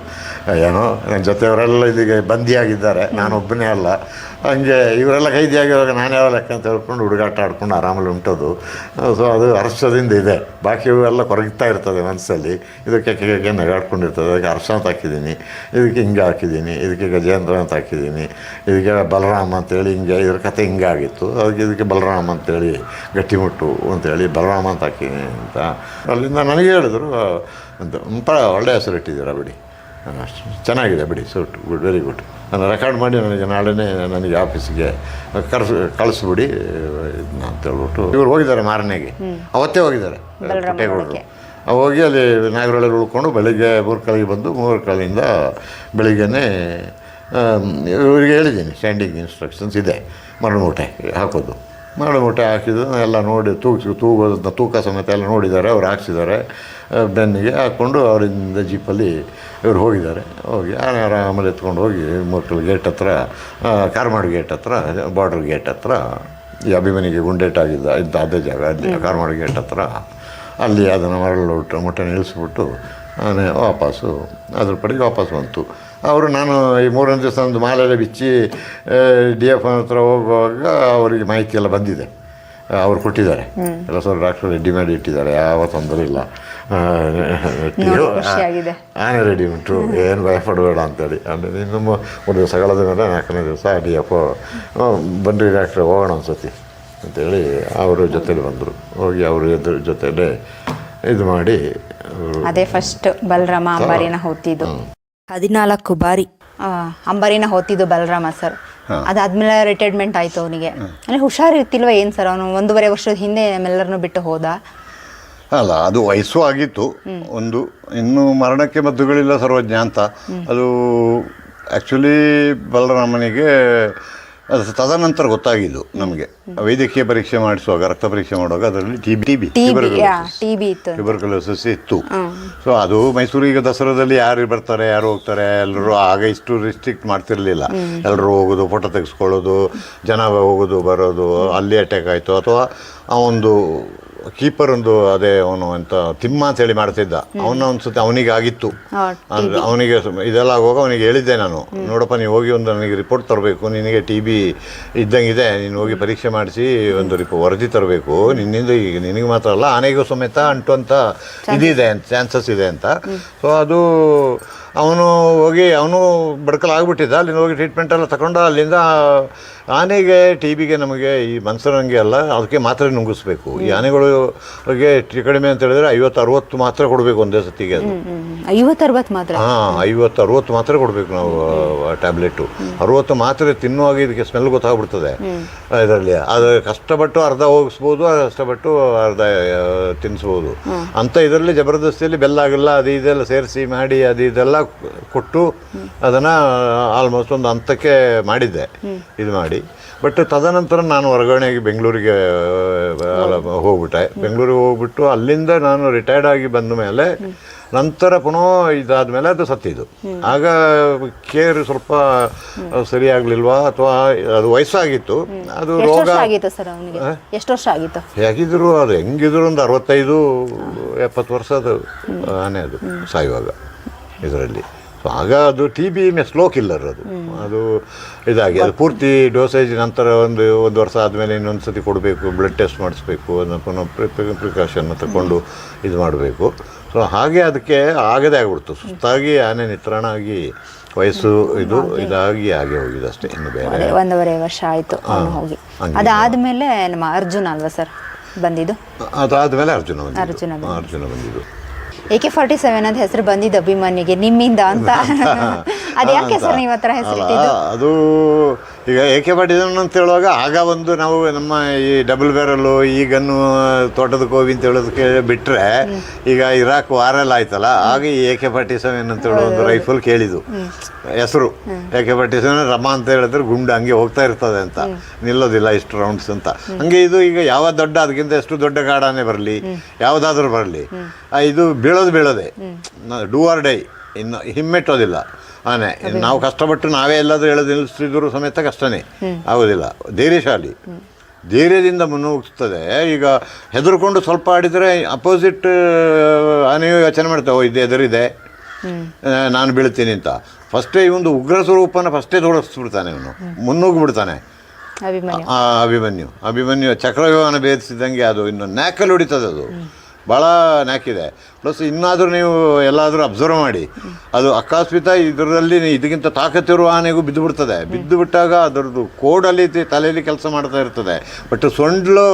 ಏನೋ ನನ್ನ ಜೊತೆಯವರೆಲ್ಲ ಇದಕ್ಕೆ ಬಂದಿಯಾಗಿದ್ದಾರೆ, ನಾನೊಬ್ಬನೇ ಅಲ್ಲ. ಹಂಗೆ ಇವರೆಲ್ಲ ಕೈದಿಯಾಗಿರುವಾಗ ನಾನು ಯಾವ ಲೆಕ್ಕ ಅಂತ ಹೇಳ್ಕೊಂಡು ಹುಡುಗಾಟ ಆಡ್ಕೊಂಡು ಆರಾಮಲ್ಲಿ ಉಂಟೋದು. ಸೊ ಅದು ಹರ್ಷದಿಂದ ಇದೆ. ಬಾಕಿ ಇವೆಲ್ಲ ಕೊರಗ್ತಾ ಇರ್ತದೆ ಮನಸ್ಸಲ್ಲಿ. ಇದಕ್ಕೆ ಕೆಕ್ಕೆ ನಗಾಡ್ಕೊಂಡಿರ್ತದೆ. ಅದಕ್ಕೆ ಹರ್ಷ ಅಂತ ಹಾಕಿದ್ದೀನಿ, ಇದಕ್ಕೆ ಹಿಂಗೆ ಹಾಕಿದ್ದೀನಿ, ಇದಕ್ಕೆ ಗಜೇಂದ್ರ ಅಂತ ಹಾಕಿದ್ದೀನಿ, ಇದಕ್ಕೆ ಬಲರಾಮ ಅಂತೇಳಿ ಹಿಂಗೆ ಇದ್ರ ಕತೆ ಹಿಂಗೆ ಆಗಿತ್ತು. ಅದಕ್ಕೆ ಇದಕ್ಕೆ ಬಲರಾಮ ಅಂತೇಳಿ ಗಟ್ಟಿಮುಟ್ಟು ಅಂತೇಳಿ ಬಲರಾಮ ಅಂತ ಹಾಕಿದ್ದೀನಿ ಅಂತ ಅಲ್ಲಿಂದ ನನಗೆ ಹೇಳಿದ್ರು. ಅಂತ ಒಳ್ಳೆಯ ಹೆಸರು ಇಟ್ಟಿದ್ದೀರಾ ಬಿಡಿ, ಅಷ್ಟು ಚೆನ್ನಾಗಿದೆ ಬಿಡಿ, ಸೂಟ್ ಗುಡ್, ವೆರಿ ಗುಡ್. ನಾನು ರೆಕಾರ್ಡ್ ಮಾಡಿ ನನಗೆ ನನಗೆ ಆಫೀಸಿಗೆ ಕಳಿಸ್ಬಿಡಿ ಅಂತ ಹೇಳ್ಬಿಟ್ಟು ಇವ್ರು ಹೋಗಿದ್ದಾರೆ ಮಾರನೆಗೆ. ಅವತ್ತೇ ಹೋಗಿದ್ದಾರೆ ಪುಟ್ಟೇಗೌಡರು. ಹೋಗಿ ಅಲ್ಲಿ ನಾಗರಹಳ್ಳಿ ಉಳ್ಕೊಂಡು ಬೆಳಿಗ್ಗೆ ಮೂರ್ಕಳಿಗೆ ಬಂದು ಮೂರ್ಕಳಿಂದ ಬೆಳಿಗ್ಗೆನೇ ಇವರಿಗೆ ಹೇಳಿದ್ದೀನಿ, ಸ್ಟ್ಯಾಂಡಿಂಗ್ ಇನ್ಸ್ಟ್ರಕ್ಷನ್ಸ್ ಇದೆ ಮರಳುಮೂಟೆ ಹಾಕೋದು. ಮರಳುಮೂಟೆ ಹಾಕಿದ್ದು ಎಲ್ಲ ನೋಡಿ ತೂಕ ಸಮೇತ ಎಲ್ಲ ನೋಡಿದ್ದಾರೆ. ಅವ್ರು ಹಾಕ್ಸಿದ್ದಾರೆ, ಬೆನ್ನಿಗೆ ಹಾಕ್ಕೊಂಡು ಅವರಿಂದ ಜೀಪಲ್ಲಿ ಇವ್ರು ಹೋಗಿದ್ದಾರೆ. ಹೋಗಿ ಆರಾಮಲ್ಲಿ ಎತ್ಕೊಂಡು ಹೋಗಿ ಮೂರ್ಕಲ್ ಗೇಟ್ ಹತ್ರ, ಕಾರ್ಮಾಡು ಗೇಟ್ ಹತ್ರ, ಬಾರ್ಡ್ರ್ ಗೇಟ್ ಹತ್ರ, ಈ ಅಭಿಮನಿಗೆ ಗುಂಡೇಟಾಗಿದ್ದ ಅದೇ ಜಾಗ, ಅಲ್ಲಿ ಕಾರ್ಮಾಡು ಗೇಟ್ ಹತ್ರ ಅಲ್ಲಿ ಅದನ್ನು ಮರಳು ಮುಟ್ಟೆ ನಿಲ್ಲಿಸ್ಬಿಟ್ಟು ವಾಪಸ್ಸು ಅದ್ರ ಪಡೆಗೆ ವಾಪಸ್ ಬಂತು. ಅವರು ನಾನು ಈ 3 ದಿವಸ ಒಂದು ಮಾಲೆಲ್ಲ ಬಿಚ್ಚಿ DF ಹತ್ರ ಹೋಗುವಾಗ ಅವರಿಗೆ ಮಾಹಿತಿ ಎಲ್ಲ ಬಂದಿದೆ. ಅವ್ರು ಕೊಟ್ಟಿದ್ದಾರೆ ಎಲ್ಲ, ಸ್ವಲ್ಪ ಡಾಕ್ಟರ್ ರೆಡಿ ಮಾಡಿ ಇಟ್ಟಿದ್ದಾರೆ, ಯಾವ ತೊಂದರೆ ಇಲ್ಲ, ಆನೆ ರೆಡಿ ಉಂಟು, ಏನು ಭಯಪಡಬೇಡ ಅಂತೇಳಿ. ಅಂದರೆ ಇನ್ನು 3 ದಿವಸ ಕಳೆದ ಮೇಲೆ 4ನೇ ದಿವಸ DF ಬನ್ರಿ ಡಾಕ್ಟ್ರೆ ಹೋಗೋಣ ಅನ್ಸತಿ ಅಂತೇಳಿ ಅವರು ಜೊತೇಲಿ ಬಂದರು. ಹೋಗಿ ಅವರು ಜೊತೆಲೇ ಇದು ಮಾಡಿ ಅದೇ ಫಸ್ಟ್ ಬಲರಾಮ ಅಂಬಾರಿನ ಹೊತ್ತಿದ್ದು 14 ಬಾರಿ ಅಂಬಾರಿನ ಹೊತ್ತಿದ್ದು ಬಲರಾಮ ಸರ್. ಅದಾದ್ಮೇಲೆ ರಿಟೈರ್ಮೆಂಟ್ ಆಯ್ತು ಅವನಿಗೆ. ಅಂದರೆ ಹುಷಾರಿರ್ತಿಲ್ವ ಏನು ಸರ್? ಅವನು 1.5 ವರ್ಷದ ಹಿಂದೆ ನಮ್ಮೆಲ್ಲರನ್ನು ಬಿಟ್ಟು ಹೋದ. ಅಲ್ಲ, ಅದು ವಯಸ್ಸು ಆಗಿತ್ತು ಒಂದು, ಇನ್ನು ಮರಣಕ್ಕೆ ಮದ್ದುಗಳಿಲ್ಲ ಸರ್ವಜ್ಞ ಅಂತ. ಅದು ಆ್ಯಕ್ಚುಲಿ ಬಲರಾಮನಿಗೆ ಅದು ತದನಂತರ ಗೊತ್ತಾಗಿದ್ದು ನಮಗೆ. ವೈದ್ಯಕೀಯ ಪರೀಕ್ಷೆ ಮಾಡಿಸುವಾಗ, ರಕ್ತ ಪರೀಕ್ಷೆ ಮಾಡುವಾಗ ಅದರಲ್ಲಿ ಟ್ಯೂಬರ್ಕ್ಯುಲೋಸಿಸ್ ಇತ್ತು. ಸೊ ಅದು ಮೈಸೂರು ಈಗ ದಸರಾದಲ್ಲಿ ಯಾರು ಬರ್ತಾರೆ, ಯಾರು ಹೋಗ್ತಾರೆ, ಎಲ್ಲರೂ ಆಗ ಇಷ್ಟು ರಿಸ್ಟ್ರಿಕ್ಟ್ ಮಾಡ್ತಿರ್ಲಿಲ್ಲ. ಎಲ್ಲರೂ ಹೋಗೋದು, ಫೋಟೋ ತೆಗೆಸ್ಕೊಳ್ಳೋದು, ಜನ ಹೋಗೋದು ಬರೋದು. ಅಲ್ಲಿ ಅಟ್ಯಾಕ್ ಆಯಿತು, ಅಥವಾ ಆ ಒಂದು ಕೀಪರ್ ಒಂದು ಅದೇ ಅವನು ಅಂತ ತಿಮ್ಮ ಅಂತೇಳಿ ಮಾಡ್ತಿದ್ದ, ಅನ್ಸುತ್ತೆ ಅವನಿಗೆ ಆಗಿತ್ತು. ಅಂದರೆ ಅವನಿಗೆ ಇದೆಲ್ಲ ಆಗುವಾಗ ಅವನಿಗೆ ಹೇಳಿದ್ದೆ ನಾನು, ನೋಡಪ್ಪ ನೀವು ಹೋಗಿ ಒಂದು ನನಗೆ ರಿಪೋರ್ಟ್ ತರಬೇಕು, ನಿನಗೆ TB ಇದ್ದಂಗಿದೆ, ನೀನು ಹೋಗಿ ಪರೀಕ್ಷೆ ಮಾಡಿಸಿ ಒಂದು ವರದಿ ತರಬೇಕು, ನಿನ್ನಿಂದ ಈಗ ನಿನಗೆ ಮಾತ್ರ ಅಲ್ಲ ಆನೆಗೂ ಸಮೇತ ಅಂಟುವಂಥ ಇದಿದೆ ಅಂತ, ಚಾನ್ಸಸ್ ಇದೆ ಅಂತ. ಸೊ ಅದು ಅವನು ಹೋಗಿ ಅವನು ಬಡ್ಕಲಾಗ್ಬಿಟ್ಟಿದ್ದ. ಅಲ್ಲಿಂದ ಹೋಗಿ ಟ್ರೀಟ್ಮೆಂಟ್ ಎಲ್ಲ ತಗೊಂಡು ಅಲ್ಲಿಂದ ಆನೆಗೆ TBಗೆ ನಮಗೆ ಈ ಮನ್ಸರಂಗೆ ಅಲ್ಲ, ಅದಕ್ಕೆ ಮಾತ್ರೆ ನುಂಗಿಸ್ಬೇಕು. ಈ ಆನೆಗಳಿಗೆ ಕಡಿಮೆ ಅಂತ ಹೇಳಿದ್ರೆ 50-60 ಮಾತ್ರೆ ಕೊಡಬೇಕು ಒಂದೇ ಸತಿಗೆ. ಅದು 50-60 ಮಾತ್ರೆ? ಹಾಂ, 50-60 ಮಾತ್ರೆ ಕೊಡಬೇಕು ನಾವು ಟ್ಯಾಬ್ಲೆಟು. 60 ಮಾತ್ರೆ ತಿನ್ನುವಾಗ ಇದಕ್ಕೆ ಸ್ಮೆಲ್ ಗೊತ್ತಾಗ್ಬಿಡ್ತದೆ ಇದರಲ್ಲಿ. ಅದು ಕಷ್ಟಪಟ್ಟು ಅರ್ಧ ಹೋಗಿಸ್ಬೋದು, ಕಷ್ಟಪಟ್ಟು ಅರ್ಧ ತಿನ್ನಿಸ್ಬೋದು ಅಂತ. ಇದರಲ್ಲಿ ಜಬರ್ದಸ್ತಿಯಲ್ಲಿ ಬೆಲ್ಲ ಅದು ಇದೆಲ್ಲ ಸೇರಿಸಿ ಮಾಡಿ ಅದು ಇದೆಲ್ಲ ಕೊಟ್ಟು ಅದನ್ನು ಆಲ್ಮೋಸ್ಟ್ ಒಂದು ಹಂತಕ್ಕೆ ಮಾಡಿದ್ದೆ ಇದು ಮಾಡಿ. ಬಟ್ ತದನಂತರ ನಾನು ಹೊರಗಡೆಗೆ ಬೆಂಗಳೂರಿಗೆ ಹೋಗ್ಬಿಟ್ಟೆ. ಬೆಂಗಳೂರಿಗೆ ಹೋಗ್ಬಿಟ್ಟು ಅಲ್ಲಿಂದ ನಾನು ರಿಟೈರ್ಡ್ ಆಗಿ ಬಂದ ಮೇಲೆ ನಂತರ ಪುನಃ ಇದಾದ್ಮೇಲೆ ಅದು ಸತ್ತಿದ್ದು. ಆಗ ಕೇರ್ ಸ್ವಲ್ಪ ಸರಿಯಾಗ್ಲಿಲ್ವಾ ಅಥವಾ ಅದು ವಯಸ್ಸಾಗಿತ್ತು. ಅದು ರೋಗ ಎಷ್ಟು ವರ್ಷ ಆಗಿತ್ತು ಹೇಗಿದ್ರು, ಅದು ಹೆಂಗಿದ್ರು ಒಂದು 65-70 ವರ್ಷದ ಆನೆ ಅದು ಸಾಯುವಾಗ ಇದರಲ್ಲಿ. ಸೊ ಆಗ ಅದು TB ಸ್ಲೋ ಕಿಲ್ಲರ್ ಅದು ಇದಾಗಿ ಅದು ಪೂರ್ತಿ ಡೋಸೇಜ್ ನಂತರ ಒಂದು ವರ್ಷ ಆದಮೇಲೆ ಇನ್ನೊಂದು ಸತಿ ಕೊಡಬೇಕು, ಬ್ಲಡ್ ಟೆಸ್ಟ್ ಮಾಡಿಸ್ಬೇಕು, ಅದನ್ನು ಪುನಃ ಪ್ರಿಕಾಷನ್ ತಗೊಂಡು ಇದು ಮಾಡಬೇಕು. ಸೊ ಹಾಗೆ ಅದಕ್ಕೆ ಆಗದೇ ಆಗ್ಬಿಡ್ತು, ಸುಸ್ತಾಗಿ ಆನೆ ನಿತ್ರಾಣ ಆಗಿ ವಯಸ್ಸು ಇದಾಗಿ ಹಾಗೆ ಹೋಗಿದೆ ಅಷ್ಟೇ. ಇನ್ನು ಬೇರೆ 1.5 ವರ್ಷ ಆಯಿತು ಹೋಗಿ. ಅದಾದಮೇಲೆ ನಮ್ಮ ಅರ್ಜುನ ಅಲ್ವಾ ಸರ್ ಬಂದಿದ್ದು? ಅದಾದಮೇಲೆ ಅರ್ಜುನ ಬಂದಿದ್ದು. AK-47 ಅಂತ ಹೆಸರು ಬಂದಿದ್ದು ಅಭಿಮನ್ಯುಗೆ ನಿಮ್ಮಿಂದ ಅಂತ. ಅದು ಯಾಕೆ ಸರ್ ನಿಮ್ಮ ಹತ್ರ ಹೆಸರಿಟ್ಟಿದ್ದು? ಅದು ಈಗ AK-47 ಅಂತ ಹೇಳುವಾಗ ಆಗ ಒಂದು ನಾವು ನಮ್ಮ ಈ ಡಬಲ್ ಬ್ಯಾರಲ್ಲು ಈ ಗನ್ನು ತೋಟದ ಕೋವಿ ಅಂತ ಹೇಳೋದಕ್ಕೆ ಬಿಟ್ಟರೆ, ಈಗ ಇರಾಕ್ ವಾರೆಲ್ಲ ಆಯ್ತಲ್ಲ, ಆಗ ಈ AK-47 ಅಂತ ಹೇಳೋ ಒಂದು ರೈಫಲ್ ಕೇಳಿದ್ದು ಹೆಸರು. AK-47 ರಮ ಅಂತ ಹೇಳಿದ್ರೆ ಗುಂಡು ಹಂಗೆ ಹೋಗ್ತಾ ಇರ್ತದೆ ಅಂತ, ನಿಲ್ಲೋದಿಲ್ಲ ಇಷ್ಟು ರೌಂಡ್ಸ್ ಅಂತ. ಹಂಗೆ ಇದು ಈಗ ಯಾವ ದೊಡ್ಡ ಅದಕ್ಕಿಂತ ಎಷ್ಟು ದೊಡ್ಡ ಕಾಡಾನೆ ಬರಲಿ, ಯಾವುದಾದ್ರೂ ಬರಲಿ, ಇದು ಬೀಳೋದೇ ಡೂ ಆರ್ ಡೈ. ಇನ್ನು ಹಿಮ್ಮೆಟ್ಟೋದಿಲ್ಲ ಆನೆ. ನಾವು ಕಷ್ಟಪಟ್ಟು ನಾವೇ ಎಲ್ಲಾದರೂ ಹೇಳೋದು ನಿಲ್ಲಿಸ್ತಿದ್ರು ಸಮೇತ ಕಷ್ಟನೇ, ಆಗೋದಿಲ್ಲ. ಧೈರ್ಯಶಾಲಿ, ಧೈರ್ಯದಿಂದ ಮುನ್ನುಗ್ಸ್ತದೆ. ಈಗ ಹೆದರ್ಕೊಂಡು ಸ್ವಲ್ಪ ಆಡಿದರೆ ಅಪೋಸಿಟ್ ಆನೆಯು ಯೋಚನೆ ಮಾಡ್ತೇವೆ, ಇದು ಎದುರಿದೆ ನಾನು ಬೀಳ್ತೀನಿ ಅಂತ. ಫಸ್ಟೇ ಇವೊಂದು ಉಗ್ರ ಸ್ವರೂಪನ ಫಸ್ಟೇ ತೋರಿಸ್ಬಿಡ್ತಾನೆ, ಇವನು ಮುನ್ನುಗ್ಗಿಬಿಡ್ತಾನೆ. ಅಭಿಮನ್ಯು ಚಕ್ರವ್ಯೂಹನ ಭೇದಿಸಿದಂಗೆ ಅದು ಇನ್ನು ನ್ಯಾಕಲ್ಲಿ ಹೊಡಿತದೆ, ಅದು ಭಾಳ ನ್ಯಾಕಿದೆ. ಪ್ಲಸ್ ಇನ್ನಾದರೂ ನೀವು ಎಲ್ಲಾದರೂ ಅಬ್ಸರ್ವ್ ಮಾಡಿ, ಅದು ಅಕಸ್ಮಾತ್ ಇದರಲ್ಲಿ ಇದಕ್ಕಿಂತ ತಾಕತ್ತಿರುವ ಆನೆಗೂ ಬಿದ್ದು ಬಿಡ್ತದೆ. ಬಿದ್ದು ಬಿಟ್ಟಾಗ ಅದರದ್ದು ಕೋಡಲ್ಲಿ ತಲೆಯಲ್ಲಿ ಕೆಲಸ ಮಾಡ್ತಾ ಇರ್ತದೆ, ಬಟ್ ಸೊಂಡ್ಲು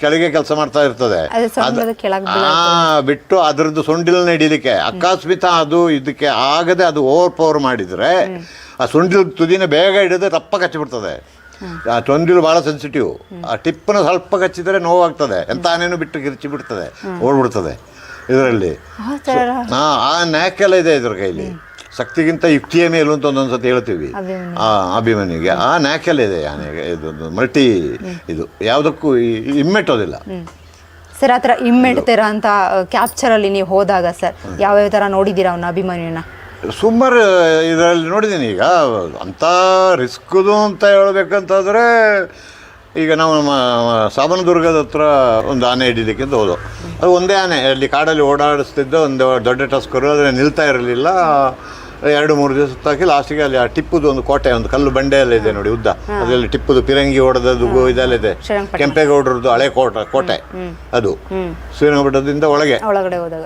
ಕೆಳಗೆ ಕೆಲಸ ಮಾಡ್ತಾ ಇರ್ತದೆ. ಬಿಟ್ಟು ಅದರದ್ದು ಸೊಂಡಿಲನ್ನ ಹಿಡಿಲಿಕ್ಕೆ ಅಕಸ್ಮಾತ್ ಅದು ಇದಕ್ಕೆ ಆಗದೆ ಅದು ಓವರ್ ಪವರ್ ಮಾಡಿದರೆ ಆ ಸೊಂಡಿಲ ತುದಿನ ಬೇಗ ಹಿಡಿದ್ರೆ ತಪ್ಪ ಕಚ್ಚಿಬಿಡ್ತದೆ. ಆ ಸೊಂಡಿಲು ಭಾಳ ಸೆನ್ಸಿಟಿವ್. ಆ ಟಿಪ್ಪನ್ನು ಸ್ವಲ್ಪ ಕಚ್ಚಿದರೆ ನೋವಾಗ್ತದೆ, ಎಂತ ಆನೇನು ಬಿಟ್ಟು ಕಿರ್ಚಿ ಬಿಡ್ತದೆ, ಓಡ್ಬಿಡ್ತದೆ ಇದರಲ್ಲಿ. ಆ ನ್ಯಾಕೆಲ್ಲ ಇದೆ ಇದ್ರ ಕೈಲಿ. ಶಕ್ತಿಗಿಂತ ಯುಕ್ತಿಯ ಮೇಲೂ ಅಂತ ಒಂದೊಂದು ಸತಿ ಹೇಳ್ತೀವಿ ಅಭಿಮನ್ಯುಗೆ. ಆ ನ್ಯಾಕೆಲ್ಲ ಇದೆ ಆನೆಗೆ. ಇದೊಂದು ಮಲ್ಟಿ ಇದು ಯಾವುದಕ್ಕೂ ಇಮ್ಮೆಟ್ಟೋದಿಲ್ಲ ಸರ್. ಆ ಥರ ಇಮ್ಮೆಟ್ತೀರ ಅಂತ ಕ್ಯಾಪ್ಚರಲ್ಲಿ ನೀವು ಹೋದಾಗ ಸರ್ ಯಾವ್ಯಾವ ಥರ ನೋಡಿದ್ದೀರಾ ಅವನ ಅಭಿಮನ್ಯುನ? ಸುಮಾರು ಇದರಲ್ಲಿ ನೋಡಿದ್ದೀನಿ. ಈಗ ಅಂಥ ರಿಸ್ಕ್ದು ಅಂತ ಹೇಳ್ಬೇಕಂತಾದರೆ, ಈಗ ನಾವು ಸಾಬನದುರ್ಗದ ಹತ್ರ ಒಂದು ಆನೆ ಹಿಡಿಲಿಕ್ಕೆ ಅಂತ ಹೋದೋ. ಅದು ಒಂದೇ ಆನೆ ಅಲ್ಲಿ ಕಾಡಲ್ಲಿ ಓಡಾಡಿಸ್ತಿದ್ದ ಒಂದು ದೊಡ್ಡ ಟಸ್ಕರು. ಆದರೆ ನಿಲ್ತಾ ಇರಲಿಲ್ಲ. 2-3 ದಿವಸ ತಾಕಿ ಲಾಸ್ಟಿಗೆ ಅಲ್ಲಿ ಆ ಟಿಪ್ಪುದು ಒಂದು ಕೋಟೆ, ಒಂದು ಕಲ್ಲು ಬಂಡೆ ಎಲ್ಲ ಇದೆ ನೋಡಿ ಉದ್ದ, ಅದರಲ್ಲಿ ಟಿಪ್ಪುದು ಪಿರಂಗಿ ಹೊಡೆದದ್ದು ಇದೆಲ್ಲ ಇದೆ. ಕೆಂಪೇಗೌಡರದ್ದು ಹಳೆ ಕೋಟೆ ಅದು ಶ್ರೀರಂಗಪಟ್ಟಣದಿಂದ ಒಳಗಡೆ ಹೋದಾಗ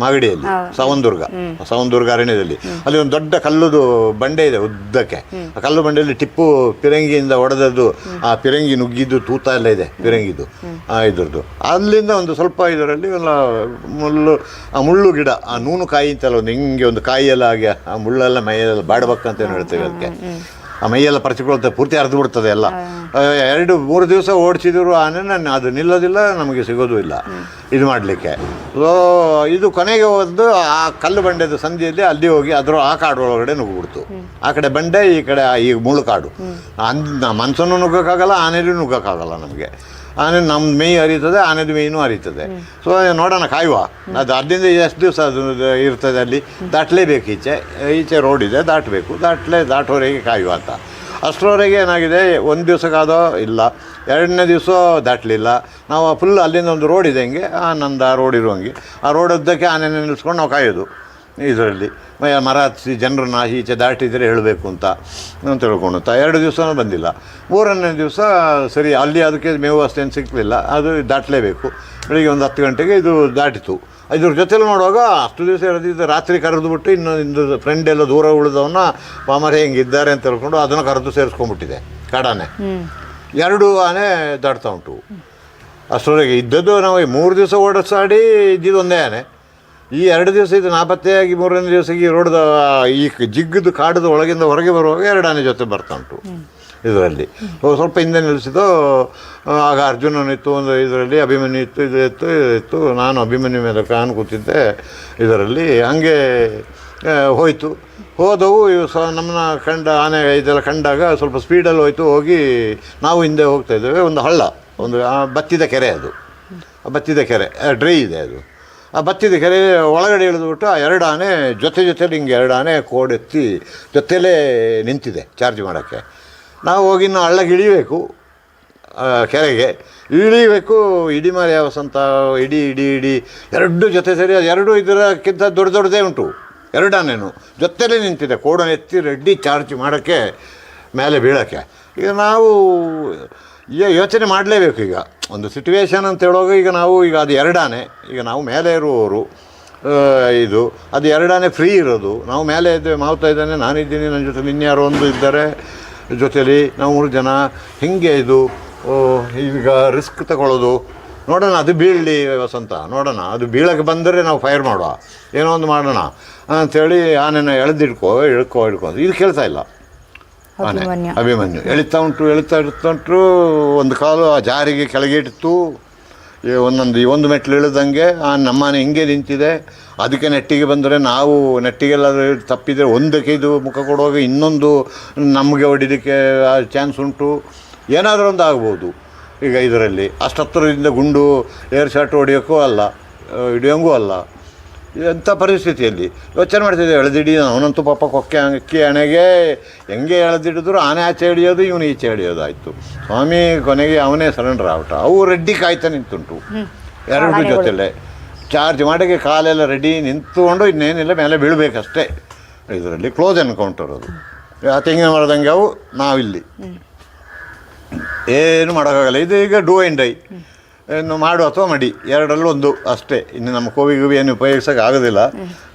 ಮಾಗಡಿಯಲ್ಲಿ ಸಾವಂದುರ್ಗ ಅರಣ್ಯದಲ್ಲಿ ಅಲ್ಲಿ ಒಂದು ದೊಡ್ಡ ಕಲ್ಲುದು ಬಂಡೆ ಇದೆ ಉದ್ದಕ್ಕೆ. ಆ ಕಲ್ಲು ಬಂಡೆಯಲ್ಲಿ ಟಿಪ್ಪು ಪಿರಂಗಿಯಿಂದ ಹೊಡೆದದ್ದು, ಆ ಪಿರಂಗಿ ನುಗ್ಗಿದ್ದು ತೂತ ಎಲ್ಲ ಇದೆ ಪಿರಂಗಿದು ಇದ್ರದ್ದು. ಅಲ್ಲಿಂದ ಒಂದು ಸ್ವಲ್ಪ ಇದರಲ್ಲಿ ಮುಳ್ಳು ಗಿಡ, ಆ ನೂನು ಕಾಯಿ ಅಂತೆಲ್ಲ ಒಂದು ಹಿಂಗೆ ಒಂದು ಕಾಯಿ ಎಲ್ಲ ಆಗಿ ಆ ಮುಳ್ಳೆಲ್ಲ ಮೈಯೆಲ್ಲ ಬಾಡ್ಬೇಕಂತ ಏನು ಹೇಳ್ತೇವೆ ಅದಕ್ಕೆ. ಆ ಮೈಯೆಲ್ಲ ಪರಿಚಿಕೊಳ್ತದೆ, ಪೂರ್ತಿ ಹರಿದು ಬಿಡ್ತದೆ ಎಲ್ಲ. 2-3 ದಿವಸ ಓಡಿಸಿದ್ರು ಆನೆ, ಅದು ನಿಲ್ಲೋದಿಲ್ಲ, ನಮಗೆ ಸಿಗೋದು ಇಲ್ಲ ಇದು ಮಾಡಲಿಕ್ಕೆ. ಸೊ ಇದು ಕೊನೆಗೆ ಒಂದು ಆ ಕಲ್ಲು ಬಂಡೆದ ಸಂಧಿಯಲ್ಲಿ ಅಲ್ಲಿ ಹೋಗಿ ಆ ಕಾಡು ಒಳಗಡೆ ನುಗ್ಗಿಬಿಡ್ತು. ಆ ಕಡೆ ಬಂಡೆ, ಈ ಕಡೆ ಈ ಮುಳ್ಳು ಕಾಡು. ಮನುಷ್ಯನೂ ನುಗ್ಗೋಕ್ಕಾಗಲ್ಲ, ಆನೆಯಲ್ಲೂ ನುಗ್ಗೋಕ್ಕಾಗಲ್ಲ ನಮಗೆ. ಆನೆ ನಮ್ಮ ಮೈ ಹರಿತದೆ, ಆನೆದು ಮೇಯ್ನೂ ಹರಿತದೆ. ಸೊ ನೋಡೋಣ, ಕಾಯುವ. ಅದು ಅಲ್ಲಿಂದ ಎಷ್ಟು ದಿವಸ ಅದು ಇರ್ತದೆ, ಅಲ್ಲಿ ದಾಟಲೇಬೇಕು. ಈಚೆ ರೋಡ್ ಇದೆ, ದಾಟೋವರೆಗೆ ಕಾಯುವ ಅಂತ. ಅಷ್ಟರವರೆಗೆ ಏನಾಗಿದೆ, 1 ದಿವಸಕ್ಕಾದೋ ಇಲ್ಲ, 2ನೇ ದಿವಸ ದಾಟಲಿಲ್ಲ. ನಾವು ಫುಲ್ ಅಲ್ಲಿಂದ ಒಂದು ರೋಡ್ ಇದೆ ಹಿಂಗೆ, ನಂದು ಆ ರೋಡ್ ಇರುವಂಗೆ, ಆ ರೋಡ್ ಉದ್ದಕ್ಕೆ ಆನೆನ ನಿಲ್ಲಿಸ್ಕೊಂಡು ನಾವು ಕಾಯೋದು. ಇದರಲ್ಲಿ ಮರ ಹತ್ತಿಸಿ ಜನರನ್ನ ಈಚೆ ದಾಟಿದರೆ ಹೇಳಬೇಕು ಅಂತ ತಿಳ್ಕೊಂಡು 2 ದಿವಸನೂ ಬಂದಿಲ್ಲ. 3ನೇ ದಿವಸ ಸರಿ, ಅಲ್ಲಿ ಅದಕ್ಕೆ ಮೇವು ಅಷ್ಟೇನು ಸಿಕ್ಕಲಿಲ್ಲ, ಅದು ದಾಟಲೇಬೇಕು. ಬೆಳಿಗ್ಗೆ ಒಂದು 10 ಗಂಟೆಗೆ ಇದು ದಾಟಿತು. ಇದ್ರ ಜೊತೆಲಿ ನೋಡುವಾಗ ಅಷ್ಟು ದಿವಸ ಇರೋದಿದ್ದು ರಾತ್ರಿ ಕರೆದುಬಿಟ್ಟು ಇನ್ನೊಂದು ಫ್ರೆಂಡ್ ಎಲ್ಲ ದೂರ ಉಳಿದವನ್ನ ಪಾಮರೆ ಹೆಂಗಿದ್ದಾರೆ ಅಂತ ಹೇಳ್ಕೊಂಡು ಅದನ್ನು ಕರೆದು ಸೇರಿಸ್ಕೊಂಡ್ಬಿಟ್ಟಿದೆ ಕಾಡಾನೆ. 2 ಆನೆ ದಾಟ್ತಾ ಉಂಟು. ಅಷ್ಟರವರೆಗೆ ಇದ್ದದ್ದು ನಾವು 3 ದಿವಸ ಓಡಿಸಾಡಿ ಇದ್ದಿದ್ದು ಒಂದೇ ಆನೆ. ಈ 2 ದಿವಸ ಇದು ನಾಪತ್ತೆಯಾಗಿ 3ನೇ ದಿವಸಕ್ಕೆ ಈ ರೋಡ್ದ ಈ ಜಿಗ್ಗದು ಕಾಡದ ಒಳಗಿಂದ ಹೊರಗೆ ಬರುವಾಗ 2 ಆನೆ ಜೊತೆ ಬರ್ತಾ ಉಂಟು ಇದರಲ್ಲಿ. ಸ್ವಲ್ಪ ಹಿಂದೆ ನಿಲ್ಲಿಸಿದ್ದು. ಆಗ ಅರ್ಜುನನಿತ್ತು ಒಂದು ಇದರಲ್ಲಿ, ಅಭಿಮನ್ಯು ಇತ್ತು, ಇತ್ತು. ನಾನು ಅಭಿಮನ್ಯು ಮೇಲೆ ಕಾನು ಕೂತಿದ್ದೆ ಇದರಲ್ಲಿ. ಹಂಗೆ ಹೋದವು. ನಮ್ಮನ್ನ ಆನೆ ಇದೆಲ್ಲ ಕಂಡಾಗ ಸ್ವಲ್ಪ ಸ್ಪೀಡಲ್ಲಿ ಹೋಗಿ ನಾವು ಹಿಂದೆ ಹೋಗ್ತಾಯಿದ್ದೇವೆ. ಒಂದು ಹಳ್ಳ, ಒಂದು ಬತ್ತಿದ ಕೆರೆ, ಅದು ಬತ್ತಿದ ಕೆರೆ ಡ್ರೈ ಇದೆ ಅದು. ಆ ಬತ್ತಿದ ಕೆರೆ ಒಳಗಡೆ ಇಳಿದುಬಿಟ್ಟು ಆ 2 ಆನೆ ಜೊತೆಲಿ ಹಿಂಗೆ 2 ಆನೆ ಕೋಡೆತ್ತಿ ಜೊತೆಲೇ ನಿಂತಿದೆ ಚಾರ್ಜ್ ಮಾಡೋಕ್ಕೆ. ನಾವು ಹೋಗಿ ಇನ್ನು ಹಳ್ಳಗೆ ಇಳಿಬೇಕು, ಕೆರೆಗೆ ಇಳಿಬೇಕು. ಇಡಿ ಮಾರಿ ವಸಂತ ಇಡಿ 2 ಜೊತೆ ಸೇರಿ, ಅದು 2 ಇದಕ್ಕಿಂತ ದೊಡ್ಡದೇ ಉಂಟು. 2 ಆನೆನು ಜೊತೆಲೇ ನಿಂತಿದೆ, ಕೋಡನ್ನು ಎತ್ತಿ ರೆಡ್ಡಿ ಚಾರ್ಜ್ ಮಾಡೋಕ್ಕೆ, ಮೇಲೆ ಬೀಳೋಕ್ಕೆ. ಈಗ ನಾವು ಯೋಚನೆ ಮಾಡಲೇಬೇಕು. ಈಗ ಒಂದು ಸಿಚುವೇಶನ್ ಅಂತ ಹೇಳುವಾಗ ಈಗ ಅದು 2 ಆನೆ, ಈಗ ನಾವು ಮೇಲೆ ಇರುವವರು, ಇದು ಅದು 2 ಆನೆ ಫ್ರೀ ಇರೋದು. ನಾವು ಮೇಲೆ ಇದ್ದೇವೆ, ಮಾವುತ ಇದ್ದಾನೆ, ನಾನಿದ್ದೀನಿ, ನನ್ನ ಜೊತೆ ಇನ್ಯಾರೋ ಒಂದು ಇದ್ದಾರೆ ಜೊತೆಲಿ, ನಾವು 3 ಜನ. ಹಿಂಗೆ ಇದು ಈಗ ರಿಸ್ಕ್ ತಗೊಳ್ಳೋದು. ನೋಡೋಣ ಅದು ಬೀಳಲಿ ವಸಂತ, ನೋಡೋಣ ಅದು ಬೀಳಕ್ಕೆ ಬಂದರೆ ನಾವು ಫೈರ್ ಮಾಡುವ, ಏನೋ ಒಂದು ಮಾಡೋಣ ಅಂಥೇಳಿ ಆನೆನ ಇಳ್ಕೊ ಇದು ಕೇಳ್ತಾ ಇಲ್ಲ. ಅಭಿಮನ್ಯು ಎಳಿತಾ ಉಂಟು. ಒಂದು ಕಾಲು ಆ ಜಾರಿಗೆ ಕೆಳಗೆ ಇಟ್ಟು ಒಂದು ಮೆಟ್ಲು ಇಳಿದಂಗೆ ನಮ್ಮನೆ ಹಿಂಗೆ ನಿಂತಿದೆ. ಅದಕ್ಕೆ ನೆಟ್ಟಿಗೆ ಬಂದರೆ ನಾವು ನೆಟ್ಟಿಗೆಲ್ಲಾದರೂ ತಪ್ಪಿದರೆ ಒಂದಕ್ಕೆ ಇದು ಮುಖ ಕೊಡುವಾಗ ಇನ್ನೊಂದು ನಮಗೆ ಹೊಡಿಲಿಕ್ಕೆ ಚಾನ್ಸ್ ಉಂಟು. ಏನಾದರೂ ಒಂದು ಆಗ್ಬೋದು. ಈಗ ಇದರಲ್ಲಿ ಅಷ್ಟು ಹತ್ತಿರದಿಂದ ಗುಂಡು ಏರ್ ಶಾಟ್ ಹೊಡಿಯೋಕ್ಕೂ ಅಲ್ಲ, ಹಿಡಿಯೋಂಗೂ ಅಲ್ಲ. ಎಂಥ ಪರಿಸ್ಥಿತಿಯಲ್ಲಿ ಯೋಚನೆ ಮಾಡ್ತಿದ್ದೆ. ಎಳೆದಿಡಿ ಅವನಂತೂ ಪಾಪ ಅಕ್ಕಿ ಹಣೆಗೆ ಹೆಂಗೆ ಎಳೆದಿಡಿದ್ರು ಆನೆ ಆಚೆ ಹಿಡಿಯೋದು, ಇವನು ಈಚೆ ಹಿಡಿಯೋದು ಆಯಿತು. ಸ್ವಾಮಿ ಕೊನೆಗೆ ಅವನೇ ಸರೆಂಡರ್ ಆಗ್ಬಿಟ್ಟ. ಅವು ರೆಡ್ಡಿ ಕಾಯ್ತಾ ನಿಂತುಂಟು 2 ಜೊತೆಲೆ ಚಾರ್ಜ್ ಮಾಡೋಕ್ಕೆ. ಕಾಲೆಲ್ಲ ರೆಡಿ ನಿಂತ್ಕೊಂಡು ಇನ್ನೇನಿಲ್ಲ, ಮೇಲೆ ಬೀಳಬೇಕಷ್ಟೇ. ಇದರಲ್ಲಿ ಕ್ಲೋಸ್ ಎನ್ಕೌಂಟರ್ ಅದು. ಆ ತೆಂಗಿನ ಮರದಂಗೆ ಅವು ನಾವಿಲ್ಲಿ ಏನು ಮಾಡೋಕ್ಕಾಗಲ್ಲ. ಇದು ಈಗ ಡೂ ಆ್ಯಂಡ್ ಡೈ, ಇನ್ನು ಮಾಡು ಅಥವಾ ಮಡಿ ಎರಡರಲ್ಲೂ ಒಂದು ಅಷ್ಟೇ. ಇನ್ನು ನಮ್ಮ ಕೋವಿ ಗಿವಿ ಏನು ಉಪಯೋಗಿಸೋಕೆ ಆಗೋದಿಲ್ಲ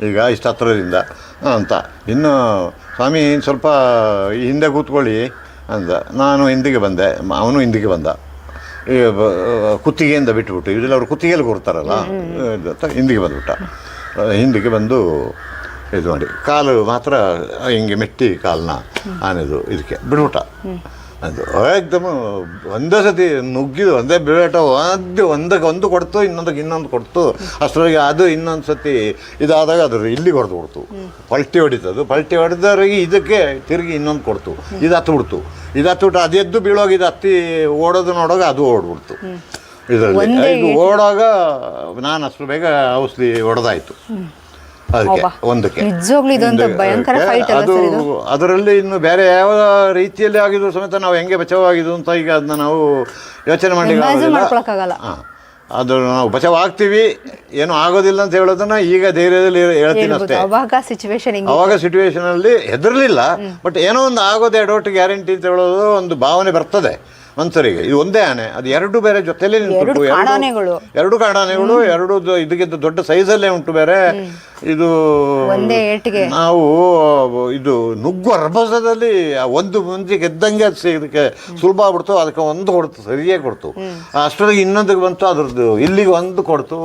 ಈಗ ಇಷ್ಟು ಹತ್ತಿರದಿಂದ ಅಂತ. ಇನ್ನು ಸ್ವಾಮಿ ಸ್ವಲ್ಪ ಹಿಂದೆ ಕೂತ್ಕೊಳ್ಳಿ ಅಂದ. ನಾನು ಹಿಂದಿಗೆ ಬಂದೆ, ಅವನು ಹಿಂದಿಗೆ ಬಂದ. ಕುತ್ತಿಗೆಯಿಂದ ಬಿಟ್ಟುಬಿಟ್ಟು ಇದೆಲ್ಲ ಅವ್ರು ಕುತ್ತಿಗೆಯಲ್ಲಿ ಕೂರ್ತಾರಲ್ಲ, ಹಿಂದಿಗೆ ಬಂದುಬಿಟ್ಟ. ಹಿಂದಿಗೆ ಬಂದು ಇದು ಮಾಡಿ ಕಾಲು ಮಾತ್ರ ಹಿಂಗೆ ಮೆಟ್ಟಿ ಕಾಲನ್ನ ಆನೆದು ಇದಕ್ಕೆ ಬಿಡ್ಬಿಟ್ಟ. ಅದು ಏಕ್ದಮ್ ಒಂದೇ ಸತಿ ನುಗ್ಗಿದು, ಒಂದೇ ಬಿಡಟ ಒಂದಕ್ಕೆ ಒಂದು ಕೊಡ್ತು, ಇನ್ನೊಂದಕ್ಕೆ ಇನ್ನೊಂದು ಕೊಡ್ತು. ಅಷ್ಟರೊಳಗೆ ಅದು ಇನ್ನೊಂದು ಸತಿ ಇದಾದಾಗ ಅದ್ರ ಇಲ್ಲಿಗೆ ಹೊಡೆದು ಬಿಡ್ತು, ಪಲ್ಟಿ ಹೊಡಿತದು. ಪಲ್ಟಿ ಹೊಡೆದವ್ರಿಗೆ ಇದಕ್ಕೆ ತಿರುಗಿ ಇನ್ನೊಂದು ಕೊಡ್ತು, ಇದು ಹತ್ತು ಬಿಡ್ತು. ಇದು ಹತ್ತು ಅದು ಎದ್ದು ಬೀಳೋಗಿ ಇದು ಹತ್ತಿ ಓಡೋದು ನೋಡೋಗ ಅದು ಓಡ್ಬಿಡ್ತು. ಇದರಲ್ಲಿ ಇದು ಓಡಾಗ ನಾನು ಅಷ್ಟು ಬೇಗ ಔಷಧಿ ಹೊಡೆದಾಯ್ತು ಅದಕ್ಕೆ ಒಂದಕ್ಕೆ. ಅದು ಅದರಲ್ಲಿ ಇನ್ನು ಬೇರೆ ಯಾವ ರೀತಿಯಲ್ಲಿ ಆಗಿದ್ರು ಸಮೇತ ನಾವು ಹೆಂಗೆ ಬಚಾವಾಗಿದ್ದು ಅಂತ ಈಗ ಅದನ್ನ ನಾವು ಯೋಚನೆ ಮಾಡಲಿಕ್ಕಾಗಲ್ಲ. ಅದು ನಾವು ಬಚಾವಾಗ್ತೀವಿ, ಏನೂ ಆಗೋದಿಲ್ಲ ಅಂತ ಹೇಳೋದನ್ನ ಈಗ ಧೈರ್ಯದಲ್ಲಿ ಹೇಳ್ತೀನಿ ಅಷ್ಟೇ. ಅವಾಗ ಸಿಚುವೇಶನಲ್ಲಿ ಹೆದರಲಿಲ್ಲ, ಬಟ್ ಏನೋ ಒಂದು ಆಗೋದು ಎಡವಟ್ಟು ಗ್ಯಾರಂಟಿ ಅಂತ ಹೇಳೋದು ಒಂದು ಭಾವನೆ ಬರ್ತದೆ ಮನ್ಸರಿಗೆ. ಇದು ಒಂದೇ ಆನೆ, ಅದು ಎರಡು ಬೇರೆ ಜೊತೆಲೇ ನಿಂತು, ಎರಡು ಕಾಡಾನೆಗಳು, ಎರಡು ಇದಕ್ಕಿಂತ ದೊಡ್ಡ ಸೈಜಲ್ಲೇ ಉಂಟು ಬೇರೆ. ಇದು ನಾವು ಇದು ನುಗ್ಗುವ ರಭಸದಲ್ಲಿ ಒಂದು ಮುಂಚೆ ಗೆದ್ದಂಗೆ ಅದು ಇದಕ್ಕೆ ಸುಲಭ ಆಗ್ಬಿಡ್ತು. ಅದಕ್ಕೆ ಒಂದು ಕೊಡ್ತು, ಸರಿಯಾಗಿ ಕೊಡ್ತು. ಅಷ್ಟೊತ್ತಿಗೆ ಇನ್ನೊಂದಕ್ಕೆ ಬಂತು, ಅದ್ರದ್ದು ಇಲ್ಲಿಗೆ ಒಂದು ಕೊಡ್ತು.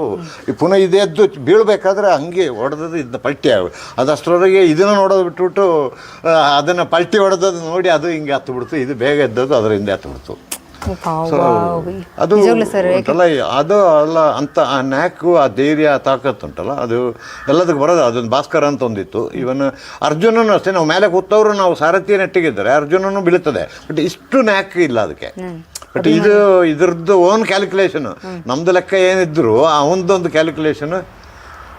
ಪುನಃ ಇದು ಎದ್ದು ಬೀಳ್ಬೇಕಾದ್ರೆ ಹಂಗೆ ಹೊಡೆದದ್ದು ಇದನ್ನ ಪಲ್ಟಿ ಆಗ ಅದು ಅಷ್ಟರವರೆಗೆ ಇದನ್ನು ನೋಡೋದು ಬಿಟ್ಬಿಟ್ಟು ಅದನ್ನು ಪಲ್ಟಿ ಹೊಡೆದದ್ದು ನೋಡಿ ಅದು ಹಿಂಗೆ ಹತ್ತು ಬಿಡ್ತು. ಇದು ಬೇಗ ಎದ್ದದ್ದು ಅದರ ಹಿಂದೆ ಹತ್ತು ಬಿಡ್ತು. ಅದು ಉಂಟಲ್ಲ, ಅದು ಅಲ್ಲ ಅಂತ ಆ ನ್ಯಾಕು, ಆ ಧೈರ್ಯ, ಆ ತಾಕತ್ತುಂಟಲ್ಲ, ಅದು ಎಲ್ಲದಕ್ಕೆ ಬರೋದು. ಅದೊಂದು ಭಾಸ್ಕರ ಅಂತ ಒಂದಿತ್ತು. ಇವನ್ ಅರ್ಜುನನು ಅಷ್ಟೇ, ನಾವು ಮೇಲೆ ಕೂತವರು ನಾವು ಸಾರಥಿಯ ನೆಟ್ಟಿಗಿದ್ದಾರೆ, ಅರ್ಜುನನು ಬೀಳುತ್ತದೆ. ಬಟ್ ಇಷ್ಟು ನ್ಯಾಕ್ ಇಲ್ಲ ಅದಕ್ಕೆ. ಬಟ್ ಇದು ಇದ್ರದ್ದು ಓನ್ ಕ್ಯಾಲ್ಕುಲೇಷನ್. ನಮ್ದು ಲೆಕ್ಕ ಏನಿದ್ರು ಅವನದೊಂದು ಕ್ಯಾಲ್ಕುಲೇಷನ್,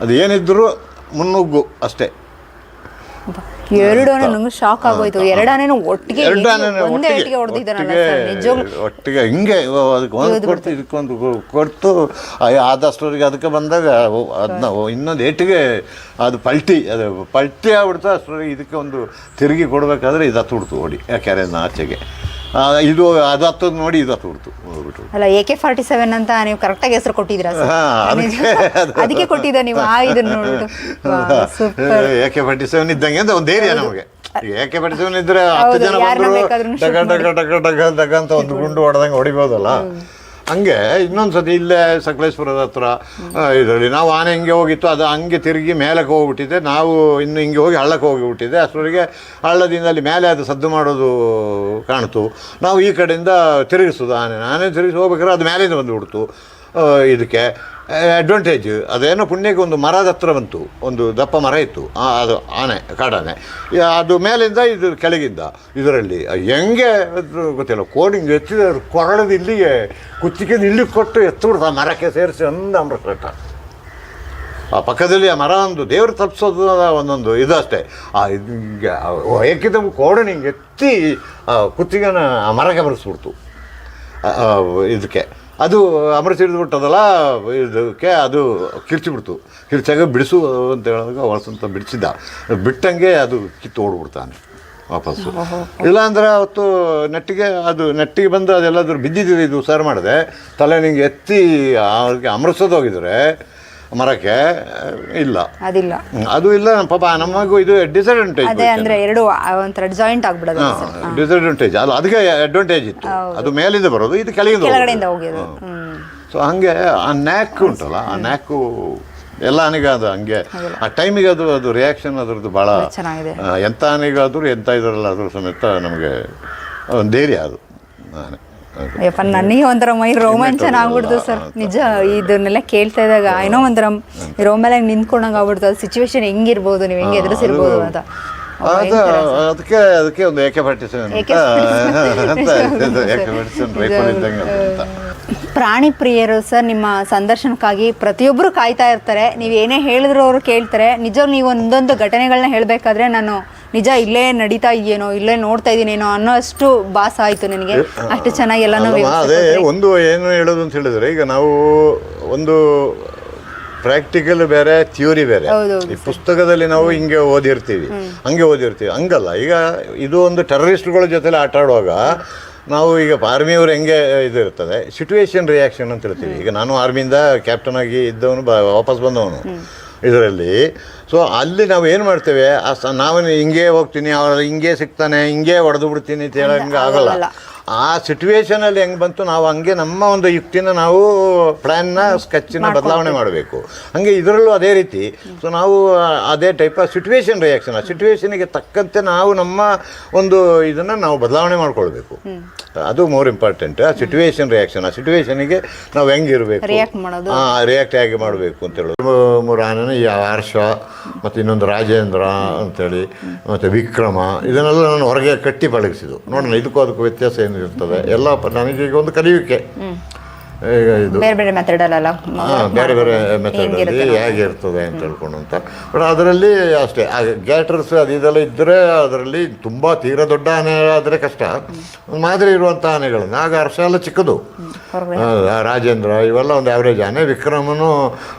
ಅದು ಏನಿದ್ರು ಮುನ್ನುಗ್ಗು ಅಷ್ಟೇ. ಎರಡು ಆನೆ ಶಾಕ್ ಆಗೋಯ್ತು. ಎರಡಾನೇನು ಒಟ್ಟಿಗೆ ಒಟ್ಟಿಗೆ ಹಿಂಗೆ ಅದಕ್ಕೆ ಒಂದು ಕೊಡ್ತು, ಇದಕ್ಕೊಂದು ಕೊಡ್ತು. ಆದಷ್ಟರಿಗೆ ಅದಕ್ಕೆ ಬಂದಾಗ ಅದನ್ನ ಇನ್ನೊಂದು ಏಟಿಗೆ ಅದು ಪಲ್ಟಿ ಆಗ್ಬಿಡ್ತು. ಅಷ್ಟರಿಗೆ ಇದಕ್ಕೆ ಒಂದು ತಿರುಗಿ ಕೊಡಬೇಕಾದ್ರೆ ಇದು ಹತ್ತು ಬಿಡ್ತು ಓಡಿ ಕ್ಯಾರೆನ ಆಚೆಗೆ. ಇದು ಅದು ಹತ್ತೋದು ನೋಡಿ ಇದು ಹತ್ತು ಬಿಡ್ತು ಹೋಗ್ಬಿಟ್ಟು. ಅಲ್ಲ, AK-47 ಅಂತ ನೀವು ಕರೆಕ್ಟಾಗಿ ಹೆಸರು ಕೊಟ್ಟಿದ್ದೀರಾ? ಅದಕ್ಕೆ ಕೊಟ್ಟಿದ್ದ ನೀವು ಇದನ್ನು AK-47 ಇದ್ದಂಗೆ ಅಂತ ಒಂದು ಧೈರ್ಯ ನಮಗೆ. AK-47 ಇದ್ರೆ 10 ಜನ ಬಂದರು ಡಗ ಅಂತ ಒಂದು ಗುಂಡು ಹೊಡೆದಂಗೆ ಹೊಡಿಬೋದಲ್ಲ. ಹಂಗೆ ಇನ್ನೊಂದು ಸತಿ ಇಲ್ಲೇ ಸಕಲೇಶ್ವರದ ಹತ್ರ ಇದರಲ್ಲಿ ನಾವು ಆನೆ ಹಿಂಗೆ ಹೋಗಿತ್ತು, ಅದು ಹಂಗೆ ತಿರುಗಿ ಮೇಲಕ್ಕೆ ಹೋಗ್ಬಿಟ್ಟಿದೆ. ನಾವು ಇನ್ನು ಹಿಂಗೆ ಹೋಗಿ ಹಳ್ಳಕ್ಕೆ ಹೋಗಿಬಿಟ್ಟಿದೆ. ಅಷ್ಟರವರೆಗೆ ಹಳ್ಳದಿಂದ ಅಲ್ಲಿ ಮೇಲೆ ಅದು ಸದ್ದು ಮಾಡೋದು ಕಾಣ್ತು. ನಾವು ಈ ಕಡೆಯಿಂದ ತಿರುಗಿಸೋದು ಆನೆ ತಿರುಗಿಸಿ ಹೋಗ್ಬೇಕಾದ್ರೆ ಅದು ಮೇಲಿಂದ ಬಂದುಬಿಡ್ತು. ಇದಕ್ಕೆ ಅಡ್ವಾಂಟೇಜ್ ಅದೇನೋ ಪುಣ್ಯಕ್ಕೆ ಒಂದು ಮರದ ಹತ್ರ ಬಂತು, ಒಂದು ದಪ್ಪ ಮರ ಇತ್ತು, ಅದು ಆನೆ ಕಾಡಾನೆ. ಅದು ಮೇಲಿಂದ ಇದು ಕೆಳಗಿಂದ ಇದರಲ್ಲಿ ಹೆಂಗೆ ಗೊತ್ತಿಲ್ಲ, ಕೋಡಿಂಗ್ ಎತ್ತಿದ ಕೊರಳದ ಇಲ್ಲಿಗೆ ಕುತ್ತಿಗೆ ಇಲ್ಲಿಗೆ ಕೊಟ್ಟು ಎತ್ತುಬಿಡ್ತು ಆ ಮರಕ್ಕೆ ಸೇರಿಸಿ ಒಂದು ಅಮೃತ. ಆ ಪಕ್ಕದಲ್ಲಿ ಆ ಮರ ಒಂದು ದೇವರು ತಪ್ಪಿಸೋದು ಒಂದೊಂದು ಇದು ಅಷ್ಟೇ. ಏಕಿದ ಕೋಡನ್ ಹಿಂಗೆ ಎತ್ತಿ ಕುತ್ತಿಗೆನ ಆ ಮರಕ್ಕೆ ಬರೆಸ್ಬಿಡ್ತು. ಇದಕ್ಕೆ ಅದು ಅಮೃತ ಹಿಡಿದ್ಬಿಟ್ಟದಲ್ಲ, ಇದಕ್ಕೆ ಅದು ಕಿರ್ಚಿಬಿಡ್ತು. ಕಿರ್ಚಾಗ ಬಿಡಿಸು ಅಂತ ಹೇಳಿದಾಗ ಹೊಳಸಂತ ಬಿಡಿಸಿದ್ದ, ಬಿಟ್ಟಂಗೆ ಅದು ಕಿತ್ತು ಓಡ್ಬಿಡ್ತಾನೆ ವಾಪಸ್ಸು. ಇಲ್ಲಾಂದರೆ ಅವತ್ತು ನೆಟ್ಟಿಗೆ ಬಂದು ಅದೆಲ್ಲಾದ್ರೂ ಬಿದ್ದಿದ್ದೀವಿ, ಇದು ಸರ್ ಮಾಡಿದೆ ತಲೆ ನಿಂಗೆ ಎತ್ತಿ ಅವ್ರಿಗೆ ಅಮೃತದೋಗಿದ್ರೆ ಮರಕ್ಕೆ ಇಲ್ಲ, ಅದು ಇಲ್ಲ. ಪಾಪ ನಮಗೂ ಇದು ಡಿಸ್ಅಡ್ವಾಂಟೇಜ್, ಡಿಸ್ಅಡ್ವಾಂಟೇಜ್ ಅಲ್ಲ, ಅದಕ್ಕೆ ಅಡ್ವಾಂಟೇಜ್ ಇತ್ತು. ಅದು ಮೇಲಿಂದ ಬರೋದು, ಇದು ಕೆಳಗಿಂದ ಹೋಗೋದು. ಸೊ ಹಂಗೆ ಆ ನ್ಯಾಕ್ ಉಂಟಲ್ಲ, ಆ ನ್ಯಾಕು ಎಲ್ಲ ಆನೆಗಾದ ಹಂಗೆ ಆ ಟೈಮಿಗೆ ಅದು ರಿಯಾಕ್ಷನ್ ಅದರದ್ದು ಭಾಳ. ಎಂಥ ಆನೆಗಾದರೂ ಎಂಥ ಇದರಲ್ಲಾದರೂ ಸಮೇತ ನಮಗೆ ಒಂದು ಧೈರ್ಯ ಅದು. ನನಗೆ ಒಂಥರ ಮೈ ರೋಮಾಂಚನ ಆಗ್ಬಿಡ್ತು ಸರ್, ನಿಜ. ಇದನ್ನೆಲ್ಲ ಕೇಳ್ತಾ ಇದ್ದಾಗ ಏನೋ ಒಂಥರ ರೋಮ್ಯಾಲಾಗಿ ನಿಂತ್ಕೊಂಡಂಗೆ ಆಗ್ಬಿಡ್ತು. ಅದು ಸಿಚುವೇಶನ್ ಹೆಂಗಿರ್ಬೋದು, ನೀವು ಹೆಂಗೆ ಎದುರಿಸಿರ್ಬೋದು ಅಂತ. ಅದಕ್ಕೆ ಒಂದು AK-47 ಪ್ರಾಣಿ ಪ್ರಿಯರು ಸರ್, ನಿಮ್ಮ ಸಂದರ್ಶನಕ್ಕಾಗಿ ಪ್ರತಿಯೊಬ್ಬರು ಕಾಯ್ತಾ ಇರ್ತಾರೆ. ನೀವು ಏನೇ ಹೇಳಿದ್ರು ಅವರು ಕೇಳ್ತಾರೆ. ನಿಜವಾಗ್ಲೂ ನೀವು ಒಂದೊಂದು ಘಟನೆಗಳನ್ನ ಹೇಳಬೇಕಾದ್ರೆ ನಾನು ನಿಜ ಇಲ್ಲೇ ನಡೀತಾ ಇದೆಯೇನೋ, ಇಲ್ಲೇ ನೋಡ್ತಾ ಇದ್ದೀನೇನೋ ಅನ್ನೋ ಅಷ್ಟು ಭಾಸ ಆಯಿತು ನನಗೆ. ಅಷ್ಟು ಚೆನ್ನಾಗಿ ಎಲ್ಲನೂ ಅದೇ ಒಂದು ಏನು ಹೇಳೋದು ಅಂತ ಹೇಳಿದ್ರೆ, ಈಗ ನಾವು ಒಂದು ಪ್ರಾಕ್ಟಿಕಲ್ ಬೇರೆ ಥಿಯೋರಿ ಬೇರೆ. ಹೌದೌದು ಈ ಪುಸ್ತಕದಲ್ಲಿ ನಾವು ಹಿಂಗೆ ಓದಿರ್ತೀವಿ, ಈಗ ಈಗ ಇದು ಒಂದು ಟೆರರಿಸ್ಟ್ಗಳ ಜೊತೆಲಿ ಆಟ ಆಡುವಾಗ ನಾವು ಈಗ ಆರ್ಮಿಯವರು ಹೆಂಗೆ ಇದು ಇರ್ತದೆ, ಸಿಚುವೇಶನ್ ರಿಯಾಕ್ಷನ್ ಅಂತ ಹೇಳ್ತೀವಿ. ಈಗ ನಾನು ಆರ್ಮಿಯಿಂದ ಕ್ಯಾಪ್ಟನ್ ಆಗಿ ಇದ್ದವನು ವಾಪಸ್ ಬಂದವನು ಇದರಲ್ಲಿ. ಸೊ ಅಲ್ಲಿ ನಾವು ಏನು ಮಾಡ್ತೇವೆ, ನಾವು ಹಿಂಗೆ ಹೋಗ್ತೀನಿ, ಅವ್ರು ಹಿಂಗೆ ಸಿಗ್ತಾನೆ, ಹಿಂಗೆ ಹೊಡೆದು ಬಿಡ್ತೀನಿ ಅಂತ ಹೇಳಂಗೆ ಆಗಲ್ಲ. ಆ ಸಿಚುವೇಶನಲ್ಲಿ ಹೆಂಗೆ ಬಂತು ನಾವು ಹಂಗೆ ನಮ್ಮ ಒಂದು ಯುಕ್ತಿನ ನಾವು ಪ್ಲ್ಯಾನ್ನ ಸ್ಕೆಚ್ನ ಬದಲಾವಣೆ ಮಾಡಬೇಕು. ಹಾಗೆ ಇದರಲ್ಲೂ ಅದೇ ರೀತಿ. ಸೊ ನಾವು ಅದೇ ಟೈಪ್ ಆಫ್ ಸಿಚುವೇಶನ್ ರಿಯಾಕ್ಷನ್, ಆ ಸಿಚುವೇಶನಿಗೆ ತಕ್ಕಂತೆ ನಾವು ನಮ್ಮ ಒಂದು ಇದನ್ನು ನಾವು ಬದಲಾವಣೆ ಮಾಡ್ಕೊಳ್ಬೇಕು. ಅದು ಮೋರ್ ಇಂಪಾರ್ಟೆಂಟ್. ಆ ಸಿಚುವೇಶನ್ ರಿಯಾಕ್ಷನ್, ಆ ಸಿಚುವೇಶನಿಗೆ ನಾವು ಹೆಂಗಿರಬೇಕು, ರಿಯಾಕ್ಟ್ ಹೇಗೆ ಮಾಡಬೇಕು ಅಂತ ಹೇಳೋದು. ಮೂರು ಆನೆನ ಈ ಹರ್ಷ ಮತ್ತು ಇನ್ನೊಂದು ರಾಜೇಂದ್ರ ಅಂತೇಳಿ ಮತ್ತು ವಿಕ್ರಮ, ಇದನ್ನೆಲ್ಲ ನಾನು ಹೊರಗೆ ಕಟ್ಟಿ ಪಳಗಿಸಿದ್ದು. ನೋಡೋಣ ಇದಕ್ಕೂ ಅದಕ್ಕೂ ವ್ಯತ್ಯಾಸ ಏನಿರ್ತದೆ ಎಲ್ಲ. ನನಗೀಗ ಒಂದು ಕಲಿಯುವಿಕೆ. ಈಗ ಇದು ಬೇರೆ ಬೇರೆ ಮೆಥಡಲ್ಲ, ಬೇರೆ ಬೇರೆ ಮೆಥಡಲ್ಲಿ ಹೇಗೆ ಇರ್ತದೆ ಅಂತ ಹೇಳ್ಕೊಂಡು ಅಂತ. ಬಟ್ ಅದರಲ್ಲಿ ಅಷ್ಟೇ ಗ್ಯಾಟ್ರಸ್ ಅದೆಲ್ಲ ಇದ್ದರೆ ಅದರಲ್ಲಿ ತುಂಬ ತೀರಾ ದೊಡ್ಡ ಆನೆ ಆದರೆ ಕಷ್ಟ. ಮಾದರಿ ಇರುವಂಥ ಆನೆಗಳನ್ನು ಆಗ ಹರ್ಷ ಎಲ್ಲ ಚಿಕ್ಕದು, ರಾಜೇಂದ್ರ ಇವೆಲ್ಲ ಒಂದು ಆವ್ರೇಜ್ ಆನೆ. ವಿಕ್ರಮನು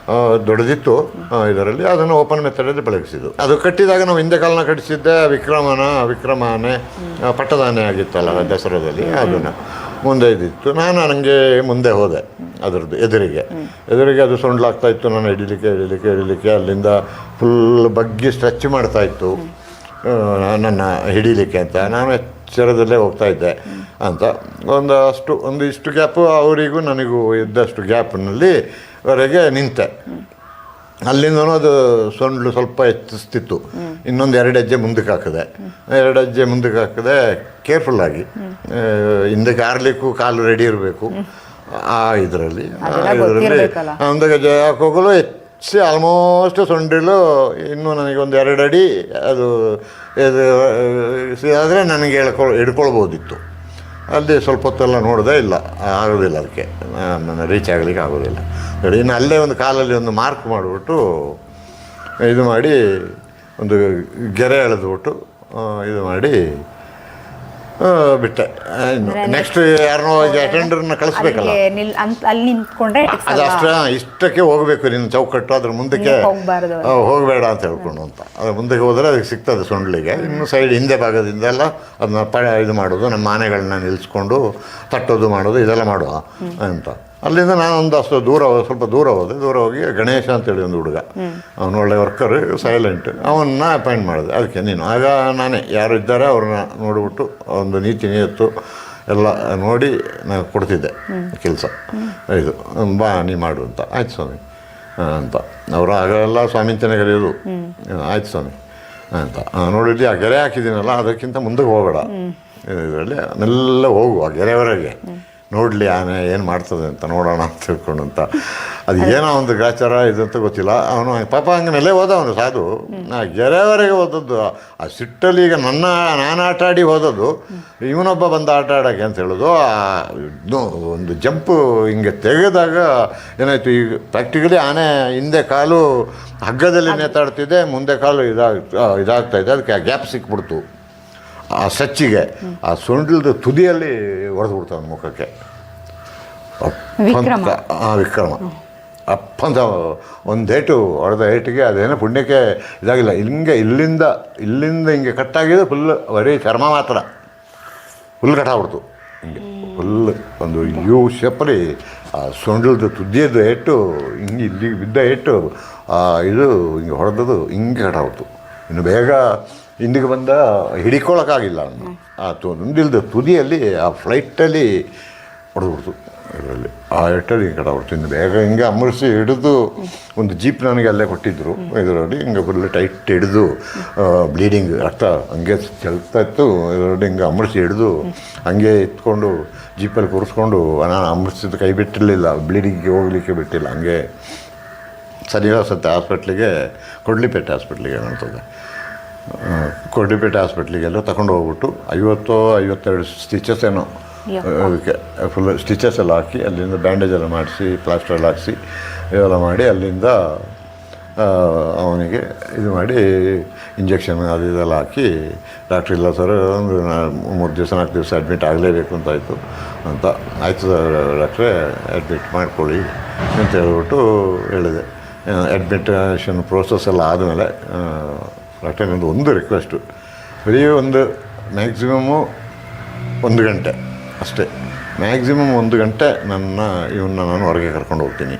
ದೊಡ್ಡದಿತ್ತು ಇದರಲ್ಲಿ, ಅದನ್ನು ಓಪನ್ ಮೆಥಡಲ್ಲಿ ಬಳಗಿಸಿದ್ದು. ಅದು ಕಟ್ಟಿದಾಗ ನಾವು ಹಿಂದೆ ಕಾಲನ ಕಟ್ಟಿಸಿದ್ದೆ ವಿಕ್ರಮ ಆನೆ ಪಟ್ಟದ ಆನೆ ಆಗಿತ್ತಲ್ಲ ದಸರಾದಲ್ಲಿ, ಅದನ್ನು ಮುಂದೆ ಇದ್ದಿತ್ತು. ನಾನು ನನಗೆ ಮುಂದೆ ಹೋದೆ ಅದರದ್ದು ಎದುರಿಗೆ ಅದು ಸೊಂಡ್ಲಾಗ್ತಾಯಿತ್ತು. ನಾನು ಹಿಡಿಲಿಕ್ಕೆ ಅಲ್ಲಿಂದ ಫುಲ್ ಬಗ್ಗಿ ಸ್ಟ್ರೆಚ್ ಮಾಡ್ತಾಯಿತ್ತು ನನ್ನ ಹಿಡೀಲಿಕ್ಕೆ ಅಂತ. ನಾನು ಎಚ್ಚರದಲ್ಲೇ ಹೋಗ್ತಾಯಿದ್ದೆ ಅಂತ. ಒಂದಿಷ್ಟು ಗ್ಯಾಪು ಅವರಿಗೂ ನನಗೂ ಇದ್ದಷ್ಟು ಗ್ಯಾಪ್ನಲ್ಲಿ ವರೆಗೆ ನಿಂತೆ. ಅಲ್ಲಿಂದನೂ ಅದು ಸೊಂಡ್ಲು ಸ್ವಲ್ಪ ಹೆಚ್ಚಿಸ್ತಿತ್ತು. ಇನ್ನೊಂದು 2 ಹೆಜ್ಜೆ ಮುಂದಕ್ಕೆ ಹಾಕಿದೆ ಕೇರ್ಫುಲ್ಲಾಗಿ. ಹಿಂದಕ್ಕೆ ಆರ್ಲಿಕ್ಕೂ ಕಾಲು ರೆಡಿ ಇರಬೇಕು. ಆ ಇದರಲ್ಲಿ ಒಂದು ಹೆಜ್ಜೆ ಹೋಗಲು ಹೆಚ್ಚು ಆಲ್ಮೋಸ್ಟ್ ಸೊಂಡಿಲು ಇನ್ನೂ ನನಗೆ ಒಂದು 2 ಅಡಿ ಅದು ಆದರೆ ನನಗೆ ಹಿಡ್ಕೊಳ್ಬೋದಿತ್ತು. ಅಲ್ಲಿ ಸ್ವಲ್ಪ ಹೊತ್ತೆಲ್ಲ ನೋಡಿದೆ, ಇಲ್ಲ ಆಗೋದಿಲ್ಲ, ಅದಕ್ಕೆ ನಾನು ರೀಚ್ ಆಗಲಿಕ್ಕೆ ಆಗೋದಿಲ್ಲ ಹೇಳಿ. ಇನ್ನು ಅಲ್ಲೇ ಒಂದು ಕಾಲಲ್ಲಿ ಒಂದು ಮಾರ್ಕ್ ಮಾಡಿಬಿಟ್ಟು ಇದು ಮಾಡಿ ಒಂದು ಗೆರೆ ಎಳೆದ್ಬಿಟ್ಟು ಇದು ಮಾಡಿ ಬಿಟ್ಟೆ. ನೆಕ್ಸ್ಟ್ ಯಾರನ್ನೋ ಅಟೆಂಡರ್ನ ಕಳಿಸ್ಬೇಕಲ್ಲ, ಅಲ್ಲಿ ನಿಂತ್ಕೊಂಡ್ರೆ ಅದು ಇಷ್ಟಕ್ಕೆ ಹೋಗಬೇಕು ನಿನ್ನ ಚೌಕಟ್ಟು, ಅದ್ರ ಮುಂದಕ್ಕೆ ಹೋಗಬೇಡ ಅಂತ ಹೇಳ್ಕೊಂಡು ಅಂತ. ಅದ್ರ ಮುಂದಕ್ಕೆ ಹೋದರೆ ಅದಕ್ಕೆ ಸಿಗ್ತದೆ ಸೊಂಡ್ಲಿಗೆ. ಇನ್ನು ಸೈಡ್ ಹಿಂದೆ ಭಾಗದಿಂದೆಲ್ಲ ಅದನ್ನ ಇದು ಮಾಡೋದು, ನಮ್ಮ ಆನೆಗಳನ್ನ ನಿಲ್ಲಿಸ್ಕೊಂಡು ತಟ್ಟೋದು ಮಾಡೋದು ಇದೆಲ್ಲ ಮಾಡುವ ಅಂತ. ಅಲ್ಲಿಂದ ನಾನು ಸ್ವಲ್ಪ ದೂರ ಹೋಗಿ ಗಣೇಶ ಅಂತೇಳಿ ಒಂದು ಹುಡುಗ, ಅವನು ಒಳ್ಳೆ ವರ್ಕರ್, ಸೈಲೆಂಟ್, ಅವನ್ನ ಅಪಾಯಿಂಟ್ ಮಾಡಿದೆ. ಅದಕ್ಕೆ ನೀನು ಆಗ ನಾನೇ ಯಾರು ಇದ್ದಾರೆ ಅವ್ರನ್ನ ನೋಡಿಬಿಟ್ಟು ಒಂದು ನೀಯತ್ತು ಎಲ್ಲ ನೋಡಿ ನಾನು ಕೊಡ್ತಿದ್ದೆ ಕೆಲಸ. ಇದು ಬಾ ನೀ ಮಾಡು ಅಂತ. ಆಯ್ತು ಸ್ವಾಮಿ ಅಂತ ಅವರು ಆಗೆಲ್ಲ ಸ್ವಾಮಿ ಅಂತಲೇ ಕರೆಯೋದು. ಆಯ್ತು ಸ್ವಾಮಿ ಅಂತ ನೋಡಿದ್ವಿ. ಆ ಗೆರೆ ಹಾಕಿದ್ದೀನಲ್ಲ ಅದಕ್ಕಿಂತ ಮುಂದಕ್ಕೆ ಹೋಗಬೇಡ, ಇದರಲ್ಲಿ ಮೆಲ್ಲ ಹೋಗು ಆ ಗೆರೆವರೆಗೆ, ನೋಡಲಿ ಆನೆ ಏನು ಮಾಡ್ತದೆ ಅಂತ ನೋಡೋಣ ಅಂತ ತಿಳ್ಕೊಂಡು ಅಂತ. ಅದು ಏನೋ ಒಂದು ಗ್ರಾಚಾರ ಇದು ಅಂತ ಗೊತ್ತಿಲ್ಲ. ಅವನು ಪಾಪ ಹಂಗೆ ಮೇಲೆ ಹೋದವನು ಸಾಧು. ಆ ಗೆರೆವರೆಗೆ ಹೋದದ್ದು ಆ ಸಿಟ್ಟಲ್ಲಿ. ಈಗ ನಾನು ಆಟ ಆಡಿ ಹೋದದ್ದು, ಇವನೊಬ್ಬ ಬಂದು ಆಟ ಆಡೋಕ್ಕೆ ಅಂತ ಹೇಳೋದು. ಒಂದು ಜಂಪು ಹಿಂಗೆ ತೆಗೆದಾಗ ಏನಾಯಿತು, ಈಗ ಪ್ರಾಕ್ಟಿಕಲಿ ಆನೆ ಹಿಂದೆ ಕಾಲು ಹಗ್ಗದಲ್ಲಿ ನೇತಾಡ್ತಿದ್ದೆ, ಮುಂದೆ ಕಾಲು ಇದಾಗ್ತಾಯಿದೆ. ಅದಕ್ಕೆ ಆ ಗ್ಯಾಪ್ ಸಿಕ್ಬಿಡ್ತು ಆ ಸಚ್ಚಿಗೆ. ಆ ಸೊಂಡಿಲ್ದ ತುದಿಯಲ್ಲಿ ಹೊಡೆದು ಬಿಡ್ತಾನೆ ಮುಖಕ್ಕೆ ವಿಕ್ರಮ. ಅಪ್ಪಂತ ಒಂದು ಹೊಡೆದ ಏಟಿಗೆ ಅದೇನೋ ಪುಣ್ಯಕ್ಕೆ ಇದಾಗಿಲ್ಲ. ಇಲ್ಲಿಂದ ಹಿಂಗೆ ಕಟ್ಟಾಗಿದೆ, ಫುಲ್ ಬರೀ ಚರ್ಮ ಮಾತ್ರ ಫುಲ್ ಕಟ್ಟಾಗ್ಬಿಡ್ತು. ಹಿಂಗೆ ಫುಲ್ ಒಂದು ಯು ಶೇಪಲ್ಲಿ ಆ ಸೊಂಡಿಲ್ದು ತುದಿಯದ್ದು ಏಟು ಇಲ್ಲಿಗೆ ಬಿದ್ದ ಏಟು ಇದು ಹಿಂಗೆ ಹೊಡೆದದು ಹಿಂಗೆ ಕಟ್ಟಾಗ್ಬಿಡ್ತು. ಇನ್ನು ಬೇಗ ಹಿಂದಿಗೆ ಬಂದ ಹಿಡ್ಕೊಳ್ಳೋಕ್ಕಾಗಿಲ್ಲ ಅವನು. ಆ ನೊಂದಿಲ್ದ ತುದಿಯಲ್ಲಿ ಆ ಫ್ಲೈಟಲ್ಲಿ ಹೊಡೆದ್ಬಿಡ್ತು. ಇದರಲ್ಲಿ ಆ ಏಟಲ್ಲಿ ಹಿಂಗೆ ಕಟ್ಟಾಗ್ಬಿಡ್ತು. ಇನ್ನು ಬೇಗ ಹಿಂಗೆ ಅಮರಿಸಿ ಹಿಡಿದು ಒಂದು ಜೀಪ್ ನನಗೆ ಅಲ್ಲೇ ಕೊಟ್ಟಿದ್ದರು. ಇದರಲ್ಲಿ ಹಿಂಗೆ ಫುಲ್ ಟೈಟ್ ಹಿಡಿದು ಬ್ಲೀಡಿಂಗ್ ರಕ್ತ ಹಂಗೆ ಚೆಲ್ತಾ ಇತ್ತು. ಇದರಲ್ಲಿ ಹಿಂಗೆ ಅಮರಿಸಿ ಹಿಡಿದು ಹಂಗೆ ಎತ್ಕೊಂಡು ಜೀಪಲ್ಲಿ ಕೂರಿಸ್ಕೊಂಡು, ನಾನು ಅಮರಿಸಿದ ಕೈ ಬಿಟ್ಟಿರಲಿಲ್ಲ, ಬ್ಲೀಡಿಂಗ್ಗೆ ಹೋಗಲಿಕ್ಕೆ ಬಿಟ್ಟಿಲ್ಲ. ಹಂಗೆ ಸನ್ನಿವಾಸತ್ತೆ ಹಾಸ್ಪಿಟ್ಲಿಗೆ, ಕೊಡ್ಲಿಪೇಟೆ ಹಾಸ್ಪಿಟ್ಲಿಗೆ ಕಾಣ್ತದೆ, ಕೊಡ್ಲಿಪೇಟೆ ಹಾಸ್ಪಿಟ್ಲಿಗೆಲ್ಲ ತಗೊಂಡು ಹೋಗ್ಬಿಟ್ಟು 52 ಸ್ಟಿಚಸ್ ಏನೋ ಅದಕ್ಕೆ ಫುಲ್ ಸ್ಟಿಚಸ್ ಎಲ್ಲ ಹಾಕಿ, ಅಲ್ಲಿಂದ ಬ್ಯಾಂಡೇಜ್ ಎಲ್ಲ ಮಾಡಿಸಿ, ಪ್ಲಾಸ್ಟರ್ ಎಲ್ಲ ಹಾಕಿಸಿ ಇವೆಲ್ಲ ಮಾಡಿ, ಅಲ್ಲಿಂದ ಅವನಿಗೆ ಇದು ಮಾಡಿ ಇಂಜೆಕ್ಷನ್ ಅದು ಇದೆಲ್ಲ ಹಾಕಿ, ಡಾಕ್ಟ್ರ್ ಇಲ್ಲ ಸರ್ ಒಂದು 3 ದಿವಸ 4 ದಿವಸ ಅಡ್ಮಿಟ್ ಆಗಲೇಬೇಕು ಅಂತಾಯಿತು ಆಯಿತು ಡಾಕ್ಟ್ರೇ ಅಡ್ಮಿಟ್ ಮಾಡ್ಕೊಳ್ಳಿ ಅಂತ ಹೇಳ್ಬಿಟ್ಟು ಹೇಳಿದೆ. ಅಡ್ಮಿಟೇಷನ್ ಪ್ರೋಸೆಸ್ ಎಲ್ಲ ಆದಮೇಲೆ ಡಾಕ್ಟರ್ ನಿಮ್ಮದು ಒಂದು ರಿಕ್ವೆಸ್ಟು, ಬರೀ ಒಂದು ಮ್ಯಾಕ್ಸಿಮಮ್ಮು 1 ಗಂಟೆ ಅಷ್ಟೇ, ಮ್ಯಾಕ್ಸಿಮಮ್ 1 ಗಂಟೆ ಇವನ್ನ ನಾನು ಹೊರಗೆ ಕರ್ಕೊಂಡು ಹೋಗ್ತೀನಿ.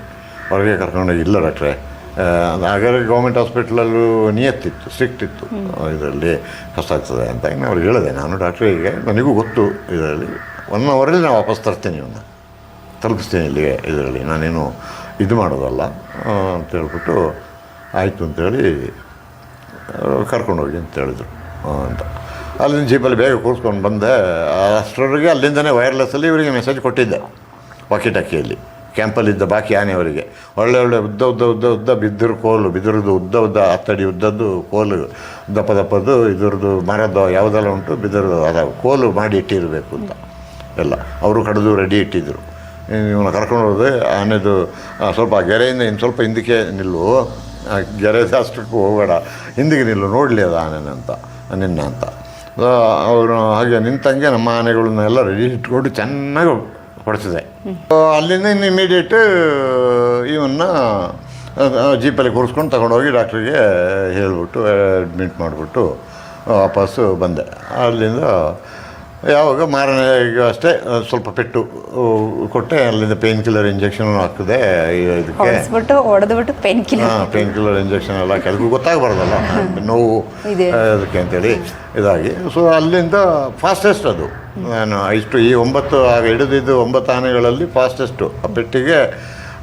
ಹೊರಗೆ ಕರ್ಕೊಂಡೋಗಿ, ಇಲ್ಲ ಡಾಕ್ಟ್ರೆ ಹಾಗಾದ್ರೆ ಗೌರ್ಮೆಂಟ್ ಹಾಸ್ಪಿಟ್ಲಲ್ಲೂ ನಿಯತ್ತಿತ್ತು, ಸ್ಟ್ರಿಕ್ಟ್ ಇತ್ತು, ಇದರಲ್ಲಿ ಕಷ್ಟ ಆಗ್ತದೆ ಅಂತ ಅವ್ರಿಗೆ ಹೇಳಿದೆ. ನಾನು ಡಾಕ್ಟ್ರಿಗೆ ನನಗೂ ಗೊತ್ತು ಇದರಲ್ಲಿ 1 ಅವರಲ್ಲಿ ನಾನು ವಾಪಸ್ ತರ್ತೀನಿ, ಇವನ್ನ ತಲುಪಿಸ್ತೀನಿ ಇಲ್ಲಿಗೆ, ಇದರಲ್ಲಿ ನಾನೇನು ಇದು ಮಾಡೋದಲ್ಲ ಅಂತ ಹೇಳ್ಬಿಟ್ಟು ಆಯಿತು ಅಂತೇಳಿ ಕರ್ಕೊಂಡೋಗಿ ಅಂತ ಹೇಳಿದರು ಅಂತ. ಅಲ್ಲಿಂದ ಜೀಪಲ್ಲಿ ಬೇಗ ಕೂರಿಸ್ಕೊಂಡು ಬಂದೆ. ಅಷ್ಟರವರೆಗೆ ಅಲ್ಲಿಂದನೇ ವೈರ್ಲೆಸ್ಸಲ್ಲಿ ಇವರಿಗೆ ಮೆಸೇಜ್ ಕೊಟ್ಟಿದ್ದೆ, ವಾಕಿಟಾಕಿಯಲ್ಲಿ, ಕ್ಯಾಂಪಲ್ಲಿದ್ದ ಬಾಕಿ ಆನೆಯವರಿಗೆ. ಒಳ್ಳೆ ಉದ್ದ ಬಿದ್ದಿರೋ ಕೋಲು, ಬಿದಿರದು ಉದ್ದ 10 ಅಡಿ ಉದ್ದದ್ದು ಕೋಲು, ದಪ್ಪದ್ದು ಇದ್ರದ್ದು ಮರದ್ದು ಯಾವುದೆಲ್ಲ ಉಂಟು ಬಿದಿರದು, ಅದು ಕೋಲು ಮಾಡಿ ಇಟ್ಟಿರಬೇಕು ಅಂತ ಎಲ್ಲ ಅವರು ಕಡಿದು ರೆಡಿ ಇಟ್ಟಿದ್ದರು. ಇವನ್ನ ಕರ್ಕೊಂಡು ಹೋದೆ. ಆನೆದು ಸ್ವಲ್ಪ ಗೆರೆಯಿಂದ ಇನ್ನು ಸ್ವಲ್ಪ ಹಿಂದಕ್ಕೆ ನಿಲ್ಲು, ಗೆರೆ ಅಷ್ಟಕ್ಕೂ ಹೋಗಬೇಡ, ಹಿಂದಿಗೆ ನಿಲ್ಲು, ನೋಡಲಿ ಅದು ಆನೆನ ಅಂತ ನಿನ್ನ ಅಂತ. ಅವರು ಹಾಗೆ ನಿಂತಂಗೆ ನಮ್ಮ ಆನೆಗಳನ್ನೆಲ್ಲ ರೆಡಿ ಇಟ್ಕೊಂಡು ಚೆನ್ನಾಗಿ ಹೊಡೆಸಿದೆ. ಅಲ್ಲಿಂದ ಇನ್ನು ಇಮಿಡಿಯೇಟ್ ಇವನ್ನ ಜೀಪಲ್ಲಿ ಕೂರಿಸ್ಕೊಂಡು ತಗೊಂಡೋಗಿ ಡಾಕ್ಟ್ರಿಗೆ ಹೇಳಿಬಿಟ್ಟು ಅಡ್ಮಿಟ್ ಮಾಡಿಬಿಟ್ಟು ವಾಪಸ್ಸು ಬಂದೆ. ಅಲ್ಲಿಂದ ಯಾವಾಗ ಮಾರನೆಗೆ ಅಷ್ಟೇ ಸ್ವಲ್ಪ ಪೆಟ್ಟು ಕೊಟ್ಟೆ. ಅಲ್ಲಿಂದ ಪೇನ್ ಕಿಲ್ಲರ್ ಇಂಜೆಕ್ಷನ್ ಹಾಕಿದೆ. ಇದಕ್ಕೆ ಹೊಡೆದ್ಬಿಟ್ಟು ಪೇನ್ ಕಿಲ್ಲರ್ ಇಂಜೆಕ್ಷನ್ ಎಲ್ಲ ಕೆಲವು ಗೊತ್ತಾಗಬಾರ್ದಲ್ಲ ನೋವು ಅದಕ್ಕೆ ಅಂತೇಳಿ ಇದಾಗಿ. ಸೊ ಅಲ್ಲಿಂದ ಫಾಸ್ಟೆಸ್ಟ್ ಅದು. ನಾನು ಇಷ್ಟು ಈ 9 ಆಗ ಹಿಡಿದಿದ್ದು 9 ಆನೆಗಳಲ್ಲಿ ಫಾಸ್ಟೆಸ್ಟು ಆ ಪೆಟ್ಟಿಗೆ.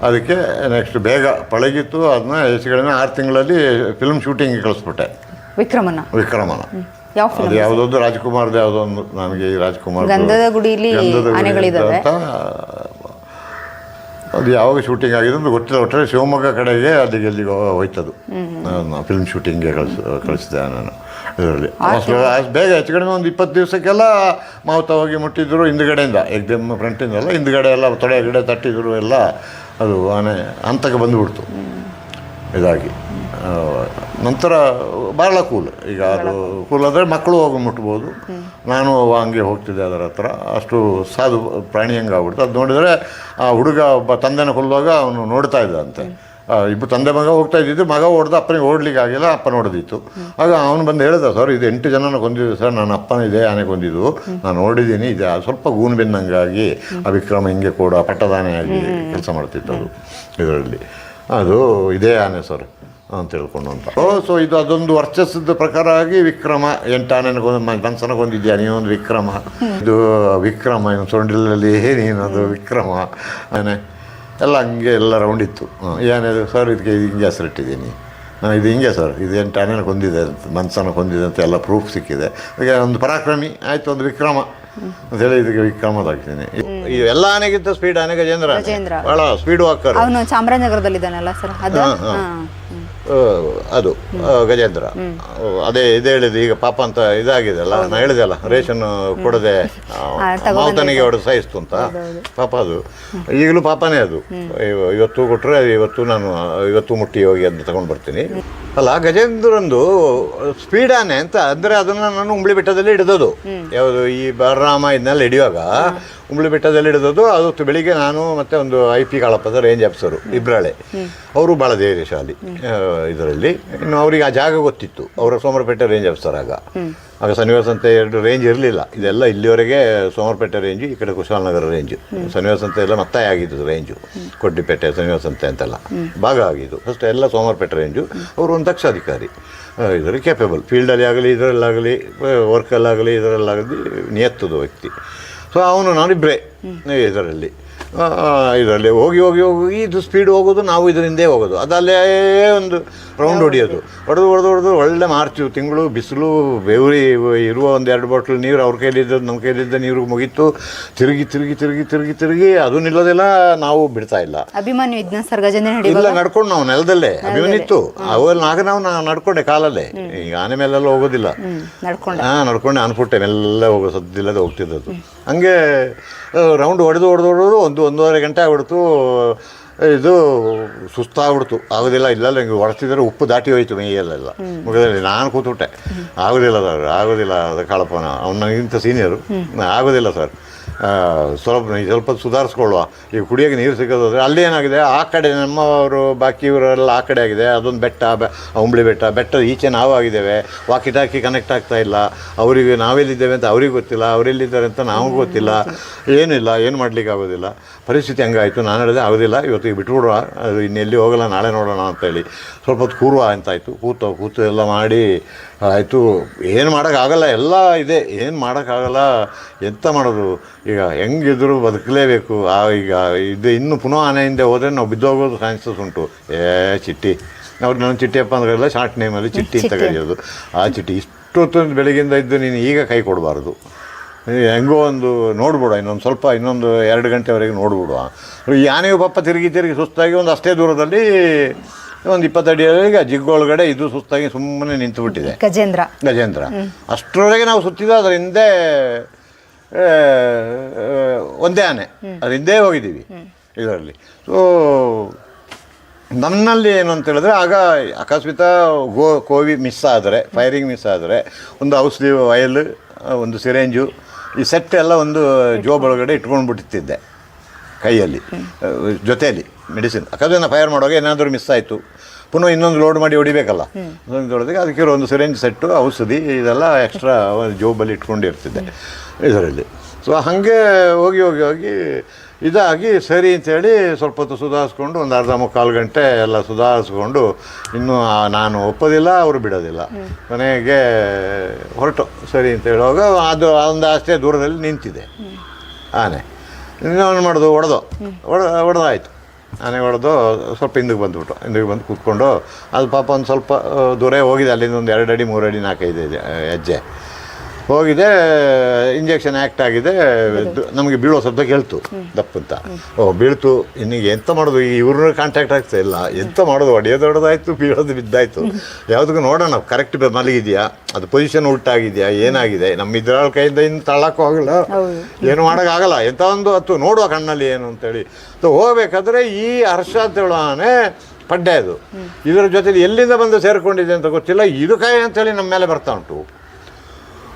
ಅದಕ್ಕೆ ನೆಕ್ಸ್ಟ್ ಬೇಗ ಪಳಗಿತ್ತು. ಅದನ್ನ ಹೆಚ್ಚು ಕಡಿಮೆ 6 ತಿಂಗಳಲ್ಲಿ ಫಿಲ್ಮ್ ಶೂಟಿಂಗಿಗೆ ಕಳಿಸ್ಬಿಟ್ಟೆ. ವಿಕ್ರಮನ ಅದು ಯಾವುದೊಂದು ರಾಜ್ಕುಮಾರ್ದು ಯಾವುದೋ ಒಂದು, ನನಗೆ ಈ ರಾಜ್ಕುಮಾರ್ ಗಂಧದ ಗುಡಿಲಿ ಅಂತ ಅದು ಯಾವಾಗ ಶೂಟಿಂಗ್ ಆಗಿದೆ ಅಂತ ಗೊತ್ತಿಲ್ಲ. ಒಟ್ಟರೆ ಶಿವಮೊಗ್ಗ ಕಡೆಗೆ ಅಲ್ಲಿಗೆ ಎಲ್ಲಿಗೆ ಹೋಯ್ತದು. ಫಿಲ್ಮ್ ಶೂಟಿಂಗ್ಗೆ ಕಳಿಸಿದೆ ನಾನು ಇದರಲ್ಲಿ. ಬೇಗ ಹೆಚ್ಚು ಕಡಿಮೆ ಒಂದು 20 ದಿವಸಕ್ಕೆಲ್ಲ ಮಾವುತ ಹೋಗಿ ಮುಟ್ಟಿದ್ರು ಹಿಂದುಗಡೆಯಿಂದ, ಎಕ್ದಮ್ ಫ್ರಂಟಿಂದಲ್ಲ, ಹಿಂದುಗಡೆ ಎಲ್ಲ ತೊಡೆ ಗಿಡ ತಟ್ಟಿದ್ರು ಎಲ್ಲ. ಅದು ಆನೆ ಹಂತಕ್ಕೆ ಬಂದುಬಿಡ್ತು ಇದಾಗಿ. ನಂತರ ಭಾಳ ಕೂಲ್. ಈಗ ಅದು ಕೂಲ್ ಅಂದರೆ ಮಕ್ಕಳು ಹೋಗಿ ಮುಟ್ಬೋದು. ನಾನು ಹಂಗೆ ಹೋಗ್ತಿದ್ದೆ ಅದರ ಹತ್ರ. ಅಷ್ಟು ಸಾಧು ಪ್ರಾಣಿ ಹಂಗೆ ಆಗ್ಬಿಡ್ತು. ಅದು ನೋಡಿದರೆ ಆ ಹುಡುಗ ಒಬ್ಬ ತಂದೆನ ಕೊಲ್ಲುವಾಗ ಅವನು ನೋಡ್ತಾ ಇದ್ದಂತೆ. ಇಬ್ಬರು ತಂದೆ ಮಗ ಹೋಗ್ತಾ ಇದ್ದಿದ್ದು, ಮಗ ಹೊಡೆದ, ಅಪ್ಪನಿಗೆ ಓಡ್ಲಿಕ್ಕೆ ಆಗಿಲ್ಲ, ಅಪ್ಪನ ಹೊಡೆದಿತ್ತು. ಆಗ ಅವನು ಬಂದು ಹೇಳಿದ, ಸರ್ ಇದು 8 ಜನನ ಕೊಂದಿದ್ದು ಸರ್, ನನ್ನ ಅಪ್ಪನ ಇದೆ ಆನೆ ಕೊಂದಿದ್ದು, ನಾನು ನೋಡಿದ್ದೀನಿ, ಇದು ಸ್ವಲ್ಪ ಗೂನು ಬೆನ್ನಂಗಾಗಿ ಆ ವಿಕ್ರಮ ಹಿಂಗೆ ಕೂಡ ಪಟ್ಟದಾನೆ ಆಗಿ ಕೆಲಸ ಮಾಡ್ತಿತ್ತು ಅದು ಇದರಲ್ಲಿ. ಅದು ಇದೇ ಆನೆ ಸರ್ ಅಂತ ಹೇಳ್ಕೊಂಡು ಅಂತ. ಸೊ ಇದು ಅದೊಂದು ವರ್ಚಸ್ಸದ ಪ್ರಕಾರ ಆಗಿ ವಿಕ್ರಮ 8 ಆನೆಗೊಂದು ಮನ್ಸನ ಕೊಂದಿದ್ಯಾ ನೀವೊಂದು ವಿಕ್ರಮ, ಇದು ವಿಕ್ರಮ, ಇವನು ಸೊಂಡಿಲಲ್ಲಿ ನೀನದು ವಿಕ್ರಮ ಆನೆ ಎಲ್ಲ ಹಂಗೆ ಎಲ್ಲ ರೌಂಡ್ ಇತ್ತು. ಏನಿದು ಸರ್ ಇದಕ್ಕೆ ಇದು ಹಿಂಗೆ ಹೆಸರಿಟ್ಟಿದ್ದೀನಿ, ಇದು ಹಿಂಗೆ ಸರ್, ಇದು 8 ಆನೆನ ಕೊಂದಿದೆ ಅಂತ, ಮನ್ಸನ ಕೊಂದಿದೆ ಅಂತ ಎಲ್ಲ ಪ್ರೂಫ್ ಸಿಕ್ಕಿದೆ. ಈಗ ಒಂದು ಪರಾಕ್ರಮಿ ಆಯಿತು, ಒಂದು ವಿಕ್ರಮ ಅಂತ ಹೇಳಿ ಇದಕ್ಕೆ ವಿಕ್ರಮದಾಗ್ತೀನಿ. ಇದು ಎಲ್ಲ ಆನೆಗಿಂತ ಸ್ಪೀಡ್ ಆನೆ ಗಜೇಂದ್ರ, ಭಾಳ ಸ್ಪೀಡ್ ವಾಕರ್. ಅವನು ಚಾಮರಾಜನಗರದಲ್ಲಿದ್ದಾನಲ್ಲ ಸರ್, ಅದು ಗಜೇಂದ್ರ. ಅದೇ ಇದು ಹೇಳಿದ್ದು ಈಗ ಪಾಪ ಅಂತ ಇದಾಗಿದೆ ಅಲ್ಲ, ನಾನು ಹೇಳಿದೆ ಅಲ್ಲ, ರೇಷನ್ ಕೊಡದೆ ಮಾವುತನಿಗೆ ಹೊಡೆದು ಸಾಯಿಸ್ತು ಅಂತ ಪಾಪ. ಅದು ಈಗಲೂ ಪಾಪನೇ ಅದು. ಇವತ್ತು ಕೊಟ್ಟರೆ ಇವತ್ತು ಮುಟ್ಟಿ ಹೋಗಿ ಅದನ್ನ ತಗೊಂಡು ಬರ್ತೀನಿ ಅಲ್ಲ. ಗಜೇಂದ್ರಂದು ಸ್ಪೀಡ್ ಆನೆ ಅಂತ ಅಂದರೆ ಅದನ್ನು ನಾನು ಉಂಬ್ಳಿ ಬೆಟ್ಟದಲ್ಲಿ ಹಿಡಿದೋದು. ಯಾವುದು ಈ ಬಲರಾಮ ಇದನ್ನೆಲ್ಲ ಹಿಡಿಯುವಾಗ ಉಂಬ್ಳಿ ಬೆಟ್ಟದಲ್ಲಿ ಹಿಡಿದೋದು. ಅದು ಬೆಳಿಗ್ಗೆ ನಾನು ಮತ್ತು ಒಂದು IP ಕಾಳಪ್ಪದ ರೇಂಜ್ ಆಫೀಸರು ಇಬ್ರಾಳೆ, ಅವರು ಭಾಳ ಧೈರ್ಯಶಾಲಿ ಇದರಲ್ಲಿ. ಇನ್ನು ಅವರಿಗೆ ಆ ಜಾಗ ಗೊತ್ತಿತ್ತು, ಅವರ ಸೋಮರಪೇಟೆ ರೇಂಜ್ ಆಫೀಸರ್. ಆಗ ಸನ್ನಿವಾಸ ಅಂತ 2 ರೇಂಜ್ ಇರಲಿಲ್ಲ. ಇದೆಲ್ಲ ಇಲ್ಲಿವರೆಗೆ ಸೋಮರಪೇಟೆ ರೇಂಜು, ಈ ಕಡೆ ಕುಶಾಲನಗರ ರೇಂಜು. ಸನ್ನಿವಾಸ ಅಂತ ಎಲ್ಲ ಮತ್ತೆ ಆಗಿದ್ದು ರೇಂಜು, ಕೊಡ್ಡಿಪೇಟೆ ಸನ್ನಿವಾಸ ಅಂತ ಅಂತೆಲ್ಲ ಭಾಗ ಆಗಿದ್ದು. ಫಸ್ಟ್ ಎಲ್ಲ ಸೋಮರಪೇಟೆ ರೇಂಜು. ಅವರು ಒಂದು ದಕ್ಷ ಅಧಿಕಾರಿ, ಇದರಲ್ಲಿ ಕೇಪೇಬಲ್, ಫೀಲ್ಡಲ್ಲಿ ಆಗಲಿ ಇದರಲ್ಲಾಗಲಿ ವರ್ಕಲ್ಲಾಗಲಿ ಇದರಲ್ಲಾಗಲಿ ನಿಯತ್ತದ ವ್ಯಕ್ತಿ. ಸೊ ಅವನು ನಾನಿಬ್ಬರೇ ಇದರಲ್ಲಿ ಹೋಗಿ ಇದು ಸ್ಪೀಡ್ ಹೋಗೋದು, ನಾವು ಇದರಿಂದೇ ಹೋಗೋದು. ಅದಲ್ಲೇ ಒಂದು ರೌಂಡ್ ಹೊಡೆಯೋದು, ಹೊಡೆದು ಒಳ್ಳೆ ಮಾರ್ಚು ತಿಂಗಳು, ಬಿಸಿಲು, ಬೆವರಿ ಇರುವ ಒಂದು 2 ಬಾಟ್ಲ್ ನೀರು ಅವ್ರ ಕೈಲಿದ್ದದ್ದು ನಮ್ಮ ಕೈಲಿದ್ದ ನೀರು ಮುಗೀತು. ತಿರುಗಿ ಅದು ನಿಲ್ಲೋದಿಲ್ಲ, ನಾವು ಬಿಡ್ತಾ ಇಲ್ಲ. ಅಭಿಮಾನಿ ಇಲ್ಲ, ನಡ್ಕೊಂಡು ನಾವು ನೆಲದಲ್ಲೇ ಅಭಿಮಾನಿ ಇತ್ತು. ಅವೆಲ್ಲ ಆಗ ನಾವು ನಡ್ಕೊಂಡೆ ಕಾಲಲ್ಲೇ. ಈಗ ಆನೆ ಮೇಲೆಲ್ಲ ಹೋಗೋದಿಲ್ಲ, ನಡ್ಕೊಂಡೆ ಅನ್ಬಿಟ್ಟೆ ಮೆಲ್ಲ ಹೋಗೋ ಸದ್ದಿಲ್ಲದೆ ಹೋಗ್ತಿದ್ದದ್ದು. ಹಂಗೆ ರೌಂಡ್ ಹೊಡೆದು 1-1.5 ಗಂಟೆ ಆಗ್ಬಿಡ್ತು. ಇದು ಸುಸ್ತಾಗ್ಬಿಡ್ತು, ಆಗೋದಿಲ್ಲ. ಇಲ್ಲ ಹಿಂಗೆ ಹೊಡೆಸ್ತಿದ್ರೆ ಉಪ್ಪು ದಾಟಿ ಹೋಯ್ತು ಮೈಯಲ್ಲೆಲ್ಲ, ಮುಖದಲ್ಲಿ. ನಾನು ಕೂತ್ಬಿಟ್ಟೆ, ಆಗೋದಿಲ್ಲ ಸರ್, ಆಗೋದಿಲ್ಲ. ಅದು ಕಾಳಪ್ಪನ, ಅವ್ನು ನನಗಿಂತ ಸೀನಿಯರು, ಆಗೋದಿಲ್ಲ ಸರ್, ಸ್ವಲ್ಪ ಸುಧಾರಿಸ್ಕೊಳ್ಳುವ. ಈಗ ಕುಡಿಯೋಕ್ಕೆ ನೀರು ಸಿಗೋದಾದ್ರೆ ಅಲ್ಲಿ ಏನಾಗಿದೆ, ಆ ಕಡೆ ನಮ್ಮವರು ಬಾಕಿ ಇವರೆಲ್ಲ ಆ ಕಡೆ ಆಗಿದೆ. ಅದೊಂದು ಉಂಬ್ಳಿ ಬೆಟ್ಟದ ಈಚೆ ನಾವು ಆಗಿದ್ದೇವೆ. ವಾಕಿಟಾಕಿ ಕನೆಕ್ಟ್ ಆಗ್ತಾ ಇಲ್ಲ. ಅವರಿಗೆ ನಾವೆಲ್ಲಿದ್ದೇವೆ ಅಂತ ಅವ್ರಿಗೆ ಗೊತ್ತಿಲ್ಲ, ಅವರೆಲ್ಲಿದ್ದಾರೆ ಅಂತ ನಮಗೂ ಗೊತ್ತಿಲ್ಲ. ಏನಿಲ್ಲ, ಏನು ಮಾಡಲಿಕ್ಕೆ ಆಗೋದಿಲ್ಲ. ಪರಿಸ್ಥಿತಿ ಹಂಗಾಯಿತು. ನಾನು ಹೇಳಿದೆ ಆಗೋದಿಲ್ಲ, ಇವತ್ತಿಗೆ ಬಿಟ್ಬಿಡುವ, ಅದು ಇನ್ನೆಲ್ಲಿ ಹೋಗಲ್ಲ, ನಾಳೆ ನೋಡೋಣ ಅಂತೇಳಿ ಸ್ವಲ್ಪ ಹೊತ್ತು ಕೂರುವ ಅಂತಾಯಿತು. ಕೂತು ಎಲ್ಲ ಮಾಡಿ ಆಯಿತು. ಏನು ಮಾಡೋಕ್ಕಾಗಲ್ಲ, ಎಲ್ಲ ಇದೆ, ಏನು ಮಾಡೋಕ್ಕಾಗಲ್ಲ. ಎಂತ ಮಾಡೋದು ಈಗ, ಹೆಂಗಿದ್ರು ಬದುಕಲೇಬೇಕು. ಈಗ ಇದು ಇನ್ನು ಪುನಃ ಆನೆ ಹಿಂದೆ ಹೋದರೆ ನಾವು ಬಿದ್ದೋಗೋದು ಚಾನ್ಸಸ್ ಉಂಟು. ಚಿಟ್ಟಿ ಅವ್ರು ನನ್ನ ಚಿಟ್ಟಿಯಪ್ಪ ಅಂದ್ರೆಲ್ಲ ಶಾರ್ಟ್ ನೇಮಲ್ಲಿ ಚಿಟ್ಟಿ ಅಂತ ಕರೆಯೋದು. ಆ ಚಿಟ್ಟಿ ಇಷ್ಟೊತ್ತೊಂದು ಬೆಳಗಿಂದ ಇದ್ದು ನೀನು ಈಗ ಕೈ ಕೊಡಬಾರ್ದು. ಹೆಂಗೋ ಒಂದು ನೋಡ್ಬಿಡುವ, ಇನ್ನೊಂದು 2 ಗಂಟೆವರೆಗೆ ನೋಡ್ಬಿಡುವ. ಈ ಆನೆಯು ಪಾಪ ತಿರುಗಿ ಸುಸ್ತಾಗಿ ಒಂದು ಅಷ್ಟೇ ದೂರದಲ್ಲಿ ಒಂದು 20 ಅಡಿಯವರೆಗೆ ಜಿಗ್ಗೊಳಗಡೆ ಇದು ಸುಸ್ತಾಗಿ ಸುಮ್ಮನೆ ನಿಂತುಬಿಟ್ಟಿದೆ ಗಜೇಂದ್ರ. ಅಷ್ಟರೊಳಗೆ ನಾವು ಸುತ್ತಿದ್ದು ಅದರ ಹಿಂದೆ ಒಂದೇ ಆನೆ, ಅದ್ರ ಹಿಂದೆ ಹೋಗಿದ್ದೀವಿ ಇದರಲ್ಲಿ. ಸೊ ನನ್ನಲ್ಲಿ ಏನು ಅಂತ ಹೇಳಿದ್ರೆ, ಆಗ ಅಕಸ್ಮಾತ್ ಕೋವಿ ಮಿಸ್ ಆದರೆ, ಫೈರಿಂಗ್ ಮಿಸ್ ಆದರೆ, ಒಂದು ಔಷಧಿ ವಯಲ್, ಒಂದು ಸಿರೇಂಜು, ಈ ಸೆಟ್ ಎಲ್ಲ ಒಂದು ಜೋಬ್ ಒಳಗಡೆ ಇಟ್ಕೊಂಡ್ಬಿಟ್ಟಿದ್ದೆ ಕೈಯಲ್ಲಿ, ಜೊತೆಯಲ್ಲಿ ಮೆಡಿಸಿನ್. ಅಕಸ್ಮಾತ್ ಫೈರ್ ಮಾಡುವಾಗ ಏನಾದರೂ ಮಿಸ್ ಆಯಿತು, ಪುನಃ ಇನ್ನೊಂದು ಲೋಡ್ ಮಾಡಿ ಹೊಡಿಬೇಕಲ್ಲ, ಹೊಡೆದಾಗ ಅದಕ್ಕೆ ಒಂದು ಸಿರೇಂಜ್ ಸೆಟ್ಟು, ಔಷಧಿ, ಇದೆಲ್ಲ ಎಕ್ಸ್ಟ್ರಾ ಜೋಬಲ್ಲಿ ಇಟ್ಕೊಂಡಿರ್ತಿದ್ದೆ ಇದರಲ್ಲಿ. ಸೊ ಹಾಗೆ ಹೋಗಿ ಇದಾಗಿ ಸರಿ ಅಂತೇಳಿ ಸ್ವಲ್ಪ ಹೊತ್ತು ಸುಧಾರಿಸ್ಕೊಂಡು ಒಂದು 1/2-3/4 ಗಂಟೆ ಎಲ್ಲ ಸುಧಾರಿಸ್ಕೊಂಡು, ಇನ್ನೂ ನಾನು ಒಪ್ಪೋದಿಲ್ಲ, ಅವರು ಬಿಡೋದಿಲ್ಲ. ಕೊನೆಗೆ ಹೊರಟು ಸರಿ ಅಂತ ಹೇಳುವಾಗ ಅದು ಒಂದು ಅಷ್ಟೇ ದೂರದಲ್ಲಿ ನಿಂತಿದೆ ಆನೆ. ಇನ್ನೇನು ಮಾಡೋದು, ಹೊಡೆದಾಯಿತು. ಆನೆ ಹೊಡೆದು ಸ್ವಲ್ಪ ಹಿಂದಕ್ಕೆ ಬಂದು ಕೂತ್ಕೊಂಡು, ಅದು ಪಾಪ ಒಂದು ಸ್ವಲ್ಪ ದೂರ ಹೋಗಿದೆ, ಅಲ್ಲಿಂದ ಒಂದು 2 ಅಡಿ 3 ಅಡಿ 4 ಅಡಿ ಹೆಜ್ಜೆ ಹೋಗಿದೆ. ಇಂಜೆಕ್ಷನ್ ಆ್ಯಕ್ಟ್ ಆಗಿದೆ. ನಮಗೆ ಬೀಳೋ ಶಬ್ದ ಕೇಳ್ತು ದಪ್ಪಂತ. ಬೀಳ್ತು. ಇನ್ನೀಗ ಎಂತ ಮಾಡೋದು, ಇವ್ರನ್ನ ಕಾಂಟ್ಯಾಕ್ಟ್ ಆಗ್ತಾ ಇಲ್ಲ, ಎಂತ ಮಾಡೋದು, ಹೊಡೆಯೋದಾಯ್ತು, ಬೀಳೋದು ಬಿದ್ದಾಯಿತು. ಯಾವುದಕ್ಕೂ ನೋಡೋಣ ಕರೆಕ್ಟ್ ಮಲಗಿದೆಯಾ, ಅದು ಪೊಸಿಷನ್ ಉಲ್ಟಾಗಿದೆಯಾ, ಏನಾಗಿದೆ. ನಮ್ಮ ಇದ್ರ ಕೈಯಿಂದ ಇನ್ನು ತಳ್ಳಕ್ಕೂ ಆಗಲ್ಲ, ಏನು ಮಾಡೋಕ್ಕಾಗಲ್ಲ. ಎಂಥ ಒಂದು ಹತ್ತು ನೋಡುವ ಕಣ್ಣಲ್ಲಿ ಏನು ಅಂತೇಳಿ. ಸೊ ಹೋಗ್ಬೇಕಾದ್ರೆ ಈ ಹರ್ಷ ಅಂತ ಹೇಳೋನೆ ಪಡ್ಡೆ, ಅದು ಇದರ ಜೊತೆಲಿ ಎಲ್ಲಿಂದ ಬಂದು ಸೇರಿಕೊಂಡಿದೆ ಅಂತ ಗೊತ್ತಿಲ್ಲ. ಇದು ಕೈ ಅಂತೇಳಿ ನಮ್ಮ ಮೇಲೆ ಬರ್ತಾ ಉಂಟು.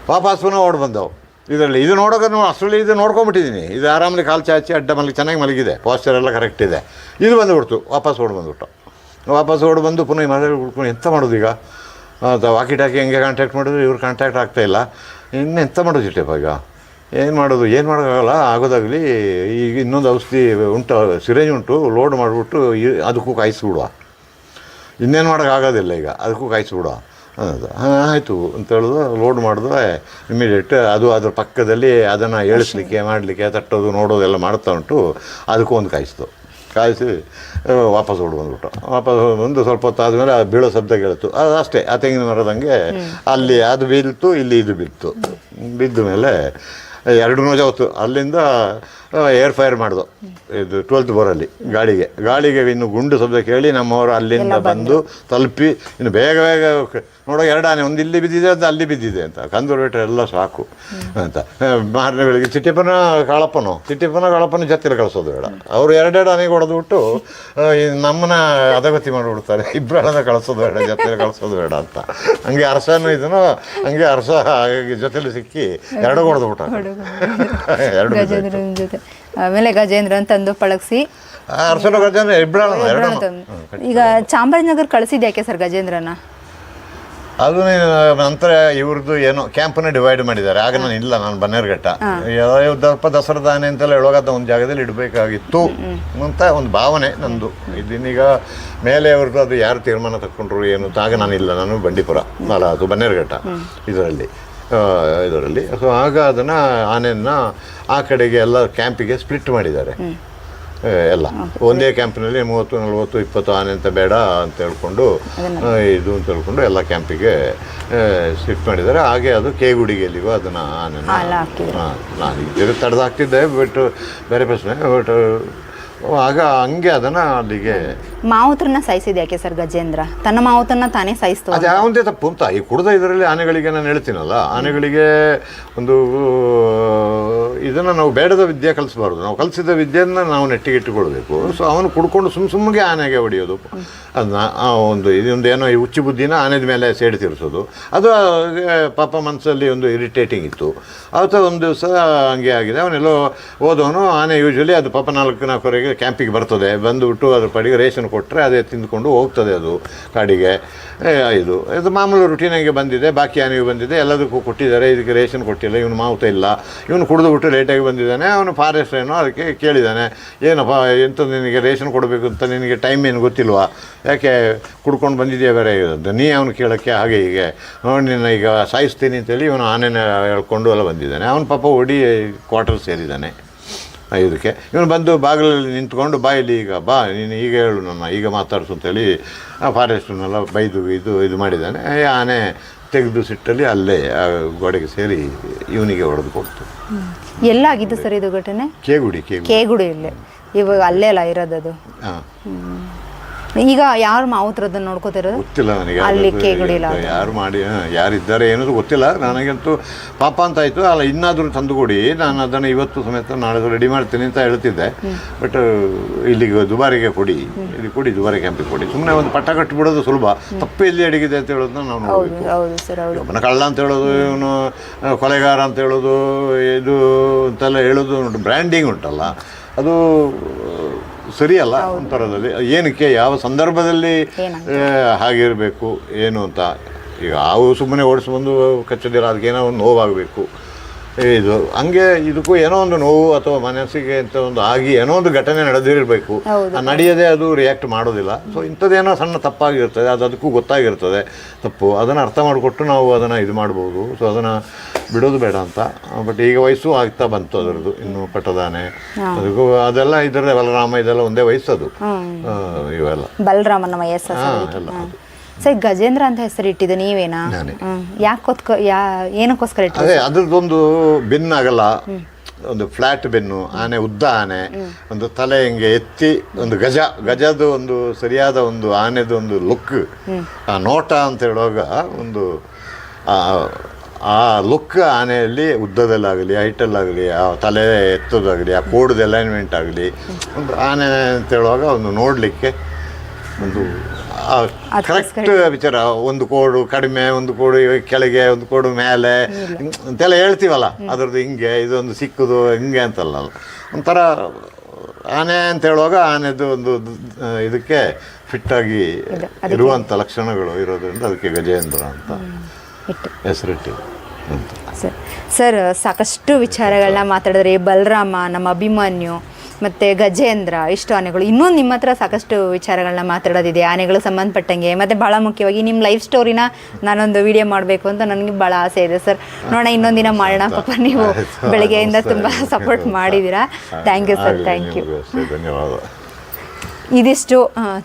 ವಾಪಸ್ ಪುನಃ ಓಡಿ ಬಂದವು ಇದರಲ್ಲಿ. ಇದು ನೋಡೋಕೆ ಅಷ್ಟರಲ್ಲಿ ಇದು ನೋಡ್ಕೊಂಬಿಟ್ಟಿದ್ದೀನಿ. ಇದು ಆರಾಮಲ್ಲಿ ಕಾಲು ಚಾಚಿ ಅಡ್ಡ ಚೆನ್ನಾಗಿ ಮಲಗಿದೆ, ಪಾಸ್ಚರ್ ಎಲ್ಲ ಕರೆಕ್ಟ್ ಇದೆ. ಇದು ಬಂದುಬಿಡ್ತು, ವಾಪಸ್ ಓಡಿ ಬಂದು ಪುನಃ ಮನೆಯಲ್ಲಿ ಉಳ್ಕೊಂಡು ಎಂತ ಮಾಡೋದು ಈಗ, ವಾಕಿಟಾಕಿ ಹೆಂಗೆ ಕಾಂಟ್ಯಾಕ್ಟ್ ಮಾಡಿದ್ರು, ಇವ್ರು ಕಾಂಟ್ಯಾಕ್ಟ್ ಆಗ್ತಾಯಿಲ್ಲ. ಎಂತ ಮಾಡೋದು ಚಿಟ್ಟಪ್ಪ ಈಗ, ಏನು ಮಾಡೋಕ್ಕಾಗಲ್ಲ. ಆಗೋದಾಗಲಿ ಈಗ ಇನ್ನೊಂದು ಔಷಧಿ ಉಂಟು, ಸಿರೇಂಜ್ ಉಂಟು, ಲೋಡ್ ಮಾಡಿಬಿಟ್ಟು ಅದಕ್ಕೂ ಕಾಯಿಸ್ಬಿಡುವ. ಇನ್ನೇನು ಮಾಡೋಕ್ಕಾಗೋದಿಲ್ಲ ಈಗ, ಅದಕ್ಕೂ ಕಾಯಿಸ್ಬಿಡುವ ಅನ್ನೋದು. ಆಯಿತು ಅಂತ ಹೇಳಿದ್ರು. ಲೋಡ್ ಮಾಡಿದ್ರೆ ಇಮಿಡಿಯೇಟ್ ಅದು ಅದ್ರ ಪಕ್ಕದಲ್ಲಿ ಅದನ್ನು ಏಳಿಸ್ಲಿಕ್ಕೆ ಮಾಡಲಿಕ್ಕೆ ತಟ್ಟೋದು ನೋಡೋದೆಲ್ಲ ಮಾಡ್ತಾ ಉಂಟು. ಅದಕ್ಕೂ ಒಂದು ಕಾಯಿಸಿ ವಾಪಸ್ ಬಂದು ಸ್ವಲ್ಪ ಹೊತ್ತು ಆದಮೇಲೆ ಆ ಬೀಳೋ ಶಬ್ದ ಕೇಳಿತು. ಅದು ಅಷ್ಟೇ, ಆ ತೆಂಗಿನ ಮರದಂಗೆ ಅಲ್ಲಿ ಅದು ಬೀಳ್ತು, ಇಲ್ಲಿ ಇದು ಬಿದ್ದ ಮೇಲೆ 2 ನಿಮಿಷ ಹೊತ್ತು ಅಲ್ಲಿಂದ ಏರ್ ಫೈರ್ ಮಾಡ್ದು. ಇದು 12th ಬೋರಲ್ಲಿ ಗಾಳಿಗೆ ಇನ್ನು ಗುಂಡು ಶಬ್ದ ಕೇಳಿ ನಮ್ಮವರು ಅಲ್ಲಿಂದ ಬಂದು ತಲುಪಿ, ಇನ್ನು ಬೇಗ ನೋಡೋ 2 ಆನೆ, ಒಂದು ಇಲ್ಲಿ ಬಿದ್ದಿದೆ ಅಂತ ಅಲ್ಲಿ ಬಿದ್ದಿದೆ ಅಂತ ಕಂದೂರ್ಬೇಟ್ರೆ ಎಲ್ಲ ಸಾಕು ಅಂತ. ಮಾರನೇ ಬೆಳಿಗ್ಗೆ ಚಿಟ್ಟಿಪ್ಪನ ಕಾಳಪ್ಪನ ಜೊತೆಲಿ ಕಳಿಸೋದು ಬೇಡ, ಅವರು 2 ಆನೆಗೆ ಹೊಡೆದ್ಬಿಟ್ಟು ನಮ್ಮನ್ನ ಅದಗತಿ ಮಾಡಿಬಿಡ್ತಾರೆ. 2 ಆನೆ ಕಳಿಸೋದು ಬೇಡ, ಜೊತೆಲಿ ಕಳಿಸೋದು ಬೇಡ ಅಂತ. ಹಂಗೆ ಅರಸನೂ ಇದನ್ನು ಹಂಗೆ ಅರಸ ಜೊತೆಲಿ ಸಿಕ್ಕಿ 2 ಹೊಡೆದ್ಬಿಟ್ಟ. 2 ಆಮೇಲೆ ಗಜೇಂದ್ರ ತಂದು ಪಳಗಿಸಿ ಅರಸನ ಗಜೇಂದ್ರ 2 ಈಗ ಚಾಮರಾಜನಗರ ಕಳಿಸಿದ್ದು ಯಾಕೆ ಸರ್ ಗಜೇಂದ್ರನ? ಅದು ನಂತರ ಇವ್ರದ್ದು ಏನೋ ಕ್ಯಾಂಪನ್ನ ಡಿವೈಡ್ ಮಾಡಿದ್ದಾರೆ. ಆಗ ನಾನು ಇಲ್ಲ, ನಾನು ಬನ್ನೇರುಘಟ್ಟ ದಸರಾದ ಆನೆ ಅಂತೆಲ್ಲ ಹೇಳುವಾಗ ಒಂದು ಜಾಗದಲ್ಲಿ ಇಡಬೇಕಾಗಿತ್ತು ಅಂತ ಒಂದು ಭಾವನೆ ನಂದು. ಇದನ್ನೀಗ ಮೇಲೆ ಅವ್ರದ್ದು ಅದು ಯಾರು ತೀರ್ಮಾನ ತಗೊಂಡ್ರು ಏನು ಆಗ ನಾನಿಲ್ಲ, ನಾನು ಬಂಡೀಪುರ ಅಲ್ಲ, ಅದು ಬನ್ನೇರುಘಟ್ಟ ಇದರಲ್ಲಿ. ಸೊ ಆಗ ಅದನ್ನು ಆನೆಯನ್ನು ಆ ಕಡೆಗೆ ಎಲ್ಲ ಕ್ಯಾಂಪಿಗೆ ಸ್ಪ್ಲಿಟ್ ಮಾಡಿದ್ದಾರೆ. ಎಲ್ಲ ಒಂದೇ ಕ್ಯಾಂಪಿನಲ್ಲಿ 30, 40, 20 ಆನೆ ಅಂತ ಬೇಡ ಅಂತ ಹೇಳ್ಕೊಂಡು ಇದು ಅಂತ ಹೇಳ್ಕೊಂಡು ಎಲ್ಲ ಕ್ಯಾಂಪಿಗೆ ಶಿಫ್ಟ್ ಮಾಡಿದ್ದಾರೆ. ಹಾಗೆ ಅದು ಕೇಗುಡಿಗೆಲ್ಲಿಗೂ ಅದನ್ನು ಆನೆನ ನಾನು ಈಗ ತಡೆದು ಹಾಕ್ತಿದ್ದೆ. ಬಟ್ ಬೇರೆ ಪ್ರಶ್ನೆ. ಬಟ್ ಆಗ ಹಂಗೆ ಅದನ್ನು ಅಲ್ಲಿಗೆ ಮಾವುತರನ್ನ ಸಾಯಿಸಿದ ಯಾಕೆ ಸರ್ ಗಜೇಂದ್ರ? ತನ್ನ ಮಾವುತನ್ನ ತಾನೇ ಸಾಯಿಸ್ತು. ಅದು ಯಾವುದೇ ತಪ್ಪು ಅಂತ ಈ ಕುಡ್ದ ಇದರಲ್ಲಿ ಆನೆಗಳಿಗೆ ನಾನು ಹೇಳ್ತೀನಲ್ಲ, ಆನೆಗಳಿಗೆ ಒಂದು ಇದನ್ನು ನಾವು ಬೇಡದ ವಿದ್ಯೆ ಕಲಿಸಬಾರ್ದು, ನಾವು ಕಲಿಸಿದ ವಿದ್ಯೆಯನ್ನು ನಾವು ನೆಟ್ಟಿಗಿಟ್ಟುಕೊಳ್ಬೇಕು. ಸೊ ಅವನು ಕುಡ್ಕೊಂಡು ಸುಮ್ಮಗೆ ಆನೆಗೆ ಹೊಡೆಯೋದು, ಅದನ್ನ ಒಂದು ಇದೊಂದು ಏನೋ ಈ ಹುಚ್ಚು ಬುದ್ಧಿನ ಆನೆದ ಮೇಲೆ ಸೇಡಿ ತೀರಿಸೋದು, ಅದು ಪಾಪ ಮನಸ್ಸಲ್ಲಿ ಒಂದು ಇರಿಟೇಟಿಂಗ್ ಇತ್ತು. ಅವತ್ತು ಒಂದು ದಿವಸ ಹಂಗೆ ಆಗಿದೆ. ಅವನೆಲ್ಲೋ ಹೋದವನು, ಆನೆ ಯೂಶ್ವಲಿ ಅದು ಪಾಪ 4-4ವರೆಗೆ ಕ್ಯಾಂಪಿಗೆ ಬರ್ತದೆ, ಬಂದುಬಿಟ್ಟು ಅದ್ರ ಪಡಿಗೆ ರೇಷನ್ ಕೊಟ್ಟರೆ ಅದೇ ತಿಂದುಕೊಂಡು ಹೋಗ್ತದೆ ಅದು ಕಾಡಿಗೆ. ಇದು ಮಾಮೂಲು ರುಟೀನಾಗೆ ಬಂದಿದೆ, ಬಾಕಿ ಆನೆಗೂ ಬಂದಿದೆ, ಎಲ್ಲದಕ್ಕೂ ಕೊಟ್ಟಿದ್ದಾರೆ, ಇದಕ್ಕೆ ರೇಷನ್ ಕೊಟ್ಟಿಲ್ಲ, ಇವನು ಮಾವುತ ಇಲ್ಲ, ಇವನು ಕುಡಿದುಬಿಟ್ಟು ಲೇಟಾಗಿ ಬಂದಿದ್ದಾನೆ. ಅವನು ಫಾರೆಸ್ಟ್ ಏನೋ ಅದಕ್ಕೆ ಕೇಳಿದ್ದಾನೆ, ಏನಪ್ಪ ಎಂತ ನಿನಗೆ ರೇಷನ್ ಕೊಡಬೇಕು ಅಂತ ನಿನಗೆ ಟೈಮ್ ಏನು ಗೊತ್ತಿಲ್ವಾ, ಯಾಕೆ ಕುಡ್ಕೊಂಡು ಬಂದಿದೆಯಾ ಬೇರೆ ಅಂತ ನೀ ಅವನು ಕೇಳೋಕ್ಕೆ ಹಾಗೆ ಹೀಗೆ ನೋಡಿ ನಿನ್ನ ಈಗ ಸಾಯಿಸ್ತೀನಿ ಅಂತೇಳಿ ಇವನು ಆನೆನ ಹೇಳ್ಕೊಂಡು ಎಲ್ಲ ಬಂದಿದ್ದಾನೆ. ಅವನು ಪಾಪ ಓಡಿ ಕ್ವಾರ್ಟರ್ ಸೇರಿದ್ದಾನೆ. ಇದಕ್ಕೆ ಇವನು ಬಂದು ಬಾಗಿಲಲ್ಲಿ ನಿಂತ್ಕೊಂಡು ಬಾಯಲ್ಲಿ ಈಗ ಬಾ ನೀನು ಈಗ ಹೇಳು ನನ್ನ ಈಗ ಮಾತಾಡಿಸು ಅಂತೇಳಿ ಆ ಫಾರೆಸ್ಟನ್ನೆಲ್ಲ ಬೈದು ಇದು ಮಾಡಿದ್ದಾನೆ. ಆನೆ ತೆಗೆದು ಸಿಟ್ಟಲ್ಲಿ ಅಲ್ಲೇ ಗೋಡೆಗೆ ಸೇರಿ ಇವನಿಗೆ ಹೊಡೆದು ಕೊಡ್ತು. ಎಲ್ಲಾಗಿದ್ದು ಸರ್ ಇದು ಘಟನೆ? ಕೇಗುಡಿಯಲ್ಲಿ. ಇವಾಗ ಅಲ್ಲೇ ಅಲ್ಲ ಇರೋದದು. ಹಾಂ, ಈಗ ಯಾರು ಮಾವುತ್ರದನ್ನು ನೋಡ್ಕೋತಿರೋದು ಗೊತ್ತಿಲ್ಲ ನನಗೆ. ಅಲ್ಲಿ ಕೇಗುಡಿಲ್ಲ ಯಾರು ಮಾಡಿ ಯಾರಿದ್ದಾರೆ ಏನದು ಗೊತ್ತಿಲ್ಲ ನನಗಂತೂ. ಪಾಪ ಅಂತ ಆಯಿತು, ಅಲ್ಲ ಇನ್ನಾದರೂ ತಂದುಕೊಡಿ, ನಾನು ಅದನ್ನು ಇವತ್ತು ಸಮೇತ ನಾಳೆ ರೆಡಿ ಮಾಡ್ತೀನಿ ಅಂತ ಹೇಳ್ತಿದ್ದೆ. ಬಟ್ ಇಲ್ಲಿಗೆ ದುಬಾರಿಗೆ ಕೊಡಿ, ಇಲ್ಲಿ ಕೊಡಿ, ದುಬಾರಿ ಕ್ಯಾಂಪಿಗೆ ಕೊಡಿ. ಸುಮ್ಮನೆ ಒಂದು ಪಟ್ಟ ಕಟ್ಟಿಬಿಡೋದು ಸುಲಭ. ತಪ್ಪು ಎಲ್ಲಿ ಅಡಗಿದೆ ಅಂತ ಹೇಳೋದನ್ನ ನಾವು ನೋಡಬೇಕು. ಅವನ ಕಳ್ಳ ಅಂತ ಹೇಳೋದು, ಇವನು ಕೊಲೆಗಾರ ಅಂತ ಹೇಳೋದು, ಇದು ಅಂತೆಲ್ಲ ಹೇಳೋದು ಬ್ರ್ಯಾಂಡಿಂಗ್ ಉಂಟಲ್ಲ, ಅದು ಸರಿಯಲ್ಲ. ಒಂಥರದಲ್ಲಿ ಏನಕ್ಕೆ ಯಾವ ಸಂದರ್ಭದಲ್ಲಿ ಹಾಗಿರಬೇಕು ಏನು ಅಂತ. ಈಗ ಹಾವು ಸುಮ್ಮನೆ ಓಡಿಸ್ಬಂದು ಕಚ್ಚದಿಲ್ಲ, ಅದಕ್ಕೇನೋ ಒಂದು ನೋವಾಗಬೇಕು. ಇದು ಹಂಗೆ ಇದಕ್ಕೂ ಏನೋ ಒಂದು ನೋವು ಅಥವಾ ಮನಸ್ಸಿಗೆ ಅಂತ ಒಂದು ಆಗಿ ಏನೋ ಒಂದು ಘಟನೆ ನಡೆದಿರಬೇಕು. ನಡೆಯದೆ ಅದು ರಿಯಾಕ್ಟ್ ಮಾಡೋದಿಲ್ಲ. ಸೊ ಇಂಥದ್ದೇನೋ ಸಣ್ಣ ತಪ್ಪಾಗಿರ್ತದೆ, ಅದಕ್ಕೂ ಗೊತ್ತಾಗಿರ್ತದೆ ತಪ್ಪು. ಅದನ್ನು ಅರ್ಥ ಮಾಡಿಕೊಟ್ಟು ನಾವು ಅದನ್ನು ಇದು ಮಾಡ್ಬೋದು. ಸೊ ಅದನ್ನು ಬಿಡೋದು ಬೇಡ ಅಂತ. ಬಟ್ ಈಗ ವಯಸ್ಸು ಆಗ್ತಾ ಬಂತು ಅದರದ್ದು, ಇನ್ನು ಪಟ್ಟದಾನೆ ಅದಕ್ಕೂ ಅದೆಲ್ಲ ಇದರ ಬಲರಾಮ ಇದೆಲ್ಲ ಒಂದೇ ವಯಸ್ಸದು. ಇವೆಲ್ಲ ಬಲರಾಮನ ವಯಸ್ಸು. ಸರ್ ಗಜೇಂದ್ರ ಅಂತ ಹೆಸರು ಇಟ್ಟಿದ್ದು ನೀವೇನಾ? ಏನಕ್ಕೋಸ್ಕರ ಇಟ್ಟು? ಅದೇ ಅದ್ರದ್ದೊಂದು ಬೆನ್ನಾಗಲ್ಲ, ಒಂದು ಫ್ಲಾಟ್ ಬೆನ್ನು, ಆನೆ ಉದ್ದ ಆನೆ, ಒಂದು ತಲೆ ಹಿಂಗೆ ಎತ್ತಿ ಒಂದು ಗಜದ ಒಂದು ಸರಿಯಾದ ಒಂದು ಆನೆದು ಒಂದು ಲುಕ್, ಆ ನೋಟ ಅಂತ ಹೇಳುವಾಗ ಒಂದು ಆ ಲುಕ್ ಆನೆಯಲ್ಲಿ ಉದ್ದದಲ್ಲಾಗಲಿ ಹೈಟಲ್ಲಾಗಲಿ ಆ ತಲೆ ಎತ್ತೋದಾಗಲಿ ಆ ಕೋಡದ ಅಲೈನ್ಮೆಂಟ್ ಆಗಲಿ ಒಂದು ಆನೆ ಅಂತ ಹೇಳುವಾಗ ಒಂದು ನೋಡಲಿಕ್ಕೆ ಒಂದು ಕರೆಕ್ಟ್ ವಿಚಾರ. ಒಂದು ಕೋಡು ಕಡಿಮೆ, ಒಂದು ಕೋಡು ಕೆಳಗೆ, ಒಂದು ಕೋಡು ಮೇಲೆ ಅಂತೆಲ್ಲ ಹೇಳ್ತೀವಲ್ಲ, ಅದರದ್ದು ಹಿಂಗೆ ಇದೊಂದು ಸಿಕ್ಕುದು ಹಿಂಗೆ ಅಂತಲ್ಲ, ಒಂಥರ ಆನೆ ಅಂತ ಹೇಳುವಾಗ ಆನೆದು ಒಂದು ಇದಕ್ಕೆ ಫಿಟ್ಟಾಗಿ ಇರುವಂಥ ಲಕ್ಷಣಗಳು ಇರೋದ್ರಿಂದ ಅದಕ್ಕೆ ಗಜೇಂದ್ರ ಅಂತ ಹೆಸರಿಟ್ಟಿದೆ ಅಂತ. ಸರ್ ಸಾಕಷ್ಟು ವಿಚಾರಗಳನ್ನ ಮಾತಾಡಿದ್ರೆ, ಬಲರಾಮ, ನಮ್ಮ ಅಭಿಮನ್ಯು ಮತ್ತು ಗಜೇಂದ್ರ, ಇಷ್ಟು ಆನೆಗಳು. ಇನ್ನೊಂದು ನಿಮ್ಮ ಹತ್ರ ಸಾಕಷ್ಟು ವಿಚಾರಗಳನ್ನ ಮಾತಾಡೋದಿದೆ ಆನೆಗಳು ಸಂಬಂಧಪಟ್ಟಂಗೆ. ಮತ್ತು ಭಾಳ ಮುಖ್ಯವಾಗಿ ನಿಮ್ಮ ಲೈಫ್ ಸ್ಟೋರಿನ ನಾನೊಂದು ವಿಡಿಯೋ ಮಾಡಬೇಕು ಅಂತ ನನಗೆ ಭಾಳ ಆಸೆ ಇದೆ ಸರ್. ನೋಡೋಣ, ಇನ್ನೊಂದಿನ ಮಾಡೋಣ. ಪಾಪ ನೀವು ಬೆಳಗ್ಗೆಯಿಂದ ತುಂಬ ಸಪೋರ್ಟ್ ಮಾಡಿದ್ದೀರಾ. Thank you sir, thank you. ಧನ್ಯವಾದ. ಇದಿಷ್ಟು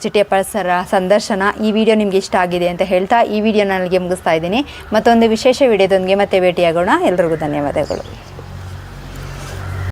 ಚಿಟ್ಟಿಯಪ್ಪ ಸರ ಸಂದರ್ಶನ. ಈ ವಿಡಿಯೋ ನಿಮಗೆ ಇಷ್ಟ ಆಗಿದೆ ಅಂತ ಹೇಳ್ತಾ ಈ ವಿಡಿಯೋ ನನಗೆ ಮುಗಿಸ್ತಾ ಇದ್ದೀನಿ. ಮತ್ತೊಂದು ವಿಶೇಷ ವಿಡಿಯೋದೊಂದಿಗೆ ಮತ್ತೆ ಭೇಟಿಯಾಗೋಣ. ಎಲ್ರಿಗೂ ಧನ್ಯವಾದಗಳು.